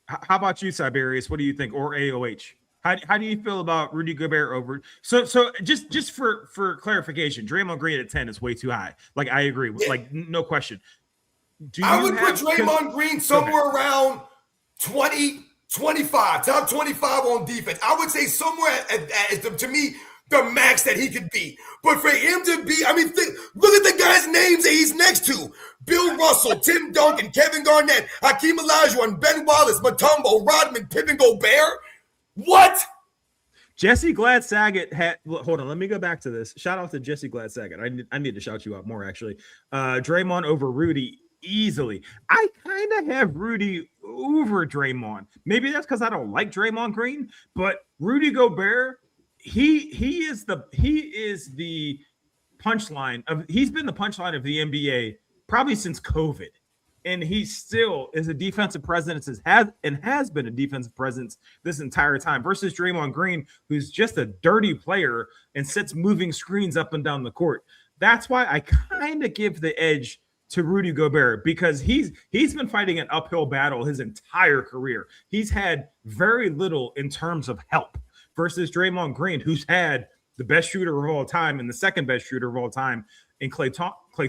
How about you, Siberius? What do you think? Or AOH? How do you feel about Rudy Gobert over? So just for clarification, Draymond Green at 10 is way too high. Like I agree. Yeah. Like no question. I would put Draymond Green somewhere around 20, 25, top 25 on defense. I would say somewhere to me, the max that he could be. But for him to be, I mean, look at the guys' names that he's next to. Bill Russell, Tim Duncan, Kevin Garnett, Hakeem Olajuwon, Ben Wallace, Mutombo, Rodman, Pippen, Gobert. What? Jesse Glad Saget had. Hold on, let me go back to this. Shout out to Jesse Glad Saget. I need to shout you out more, actually. Draymond over Rudy easily. I kind of have Rudy over Draymond. Maybe that's because I don't like Draymond Green, but Rudy Gobert, he is the punchline of. He's been the punchline of the NBA probably since COVID. And he still is a defensive presence, has been a defensive presence this entire time versus Draymond Green, who's just a dirty player and sits moving screens up and down the court. That's why I kind of give the edge to Rudy Gobert because he's been fighting an uphill battle his entire career. He's had very little in terms of help versus Draymond Green, who's had the best shooter of all time and the second best shooter of all time in Klay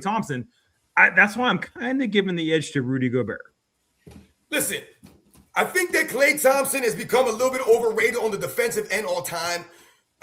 Thompson. That's why I'm kind of giving the edge to Rudy Gobert. Listen, I think that Klay Thompson has become a little bit overrated on the defensive end all time.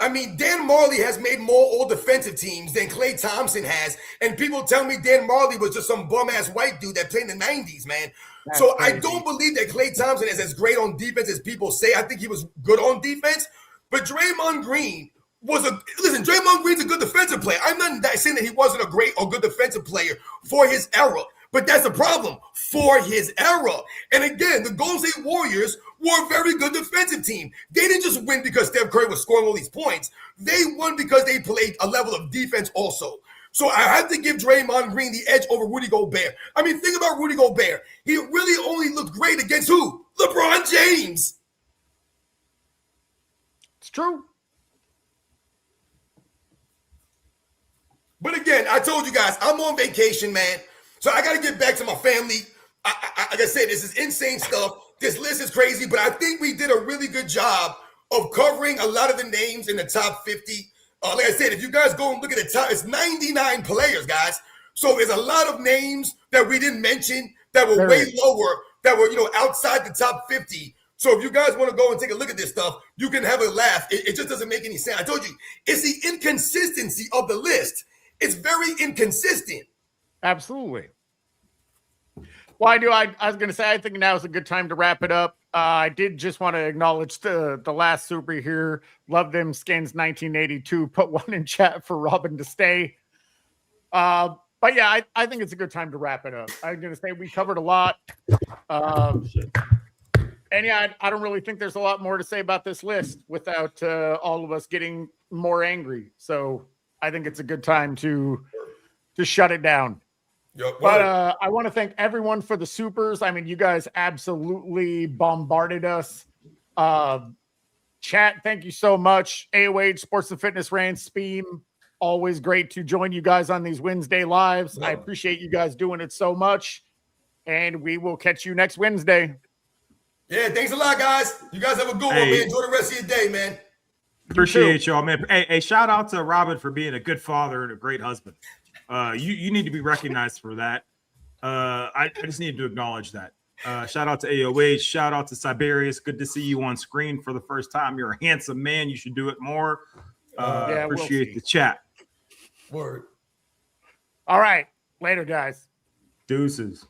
I mean, Dan Marley has made more all defensive teams than Klay Thompson has. And people tell me Dan Marley was just some bum-ass white dude that played in the 90s, man. That's so crazy. I don't believe that Klay Thompson is as great on defense as people say. I think he was good on defense. But Draymond Green Draymond Green's a good defensive player. I'm not saying that he wasn't a great or good defensive player for his era, but that's the problem for his era. And again, the Golden State Warriors were a very good defensive team. They didn't just win because Steph Curry was scoring all these points. They won because they played a level of defense also. So I have to give Draymond Green the edge over Rudy Gobert. I mean, think about Rudy Gobert. He really only looked great against who? LeBron James. It's true. But again, I told you guys, I'm on vacation, man. So I got to get back to my family. Like I said, this is insane stuff. This list is crazy, but I think we did a really good job of covering a lot of the names in the top 50. Like I said, if you guys go and look at the top, it's 99 players, guys. So there's a lot of names that we didn't mention that were way lower, that were, outside the top 50. So if you guys want to go and take a look at this stuff, you can have a laugh. It just doesn't make any sense. I told you, it's the inconsistency of the list. It's very inconsistent. Absolutely. Well, I was going to say, I think now is a good time to wrap it up. I did just want to acknowledge the last super here. Love them skins 1982. Put one in chat for Robin to stay. But yeah, I think it's a good time to wrap it up. I'm going to say we covered a lot. And yeah, I don't really think there's a lot more to say about this list without all of us getting more angry. So I think it's a good time to shut it down. But I want to thank everyone for the supers. I mean, you guys absolutely bombarded us. Chat, thank you so much. AOH, Sports and Fitness Rants, Speam, always great to join you guys on these Wednesday lives. I appreciate you guys doing it so much. And we will catch you next Wednesday. Yeah, thanks a lot, guys. You guys have a good one, man. Enjoy the rest of your day, man. Appreciate y'all, man. Hey, shout out to Robin for being a good father and a great husband. You need to be recognized for that. I just need to acknowledge that. Shout out to AOH. Shout out to Siberius. Good to see you on screen for the first time. You're a handsome man. You should do it more. Appreciate the chat. Word. All right. Later, guys. Deuces.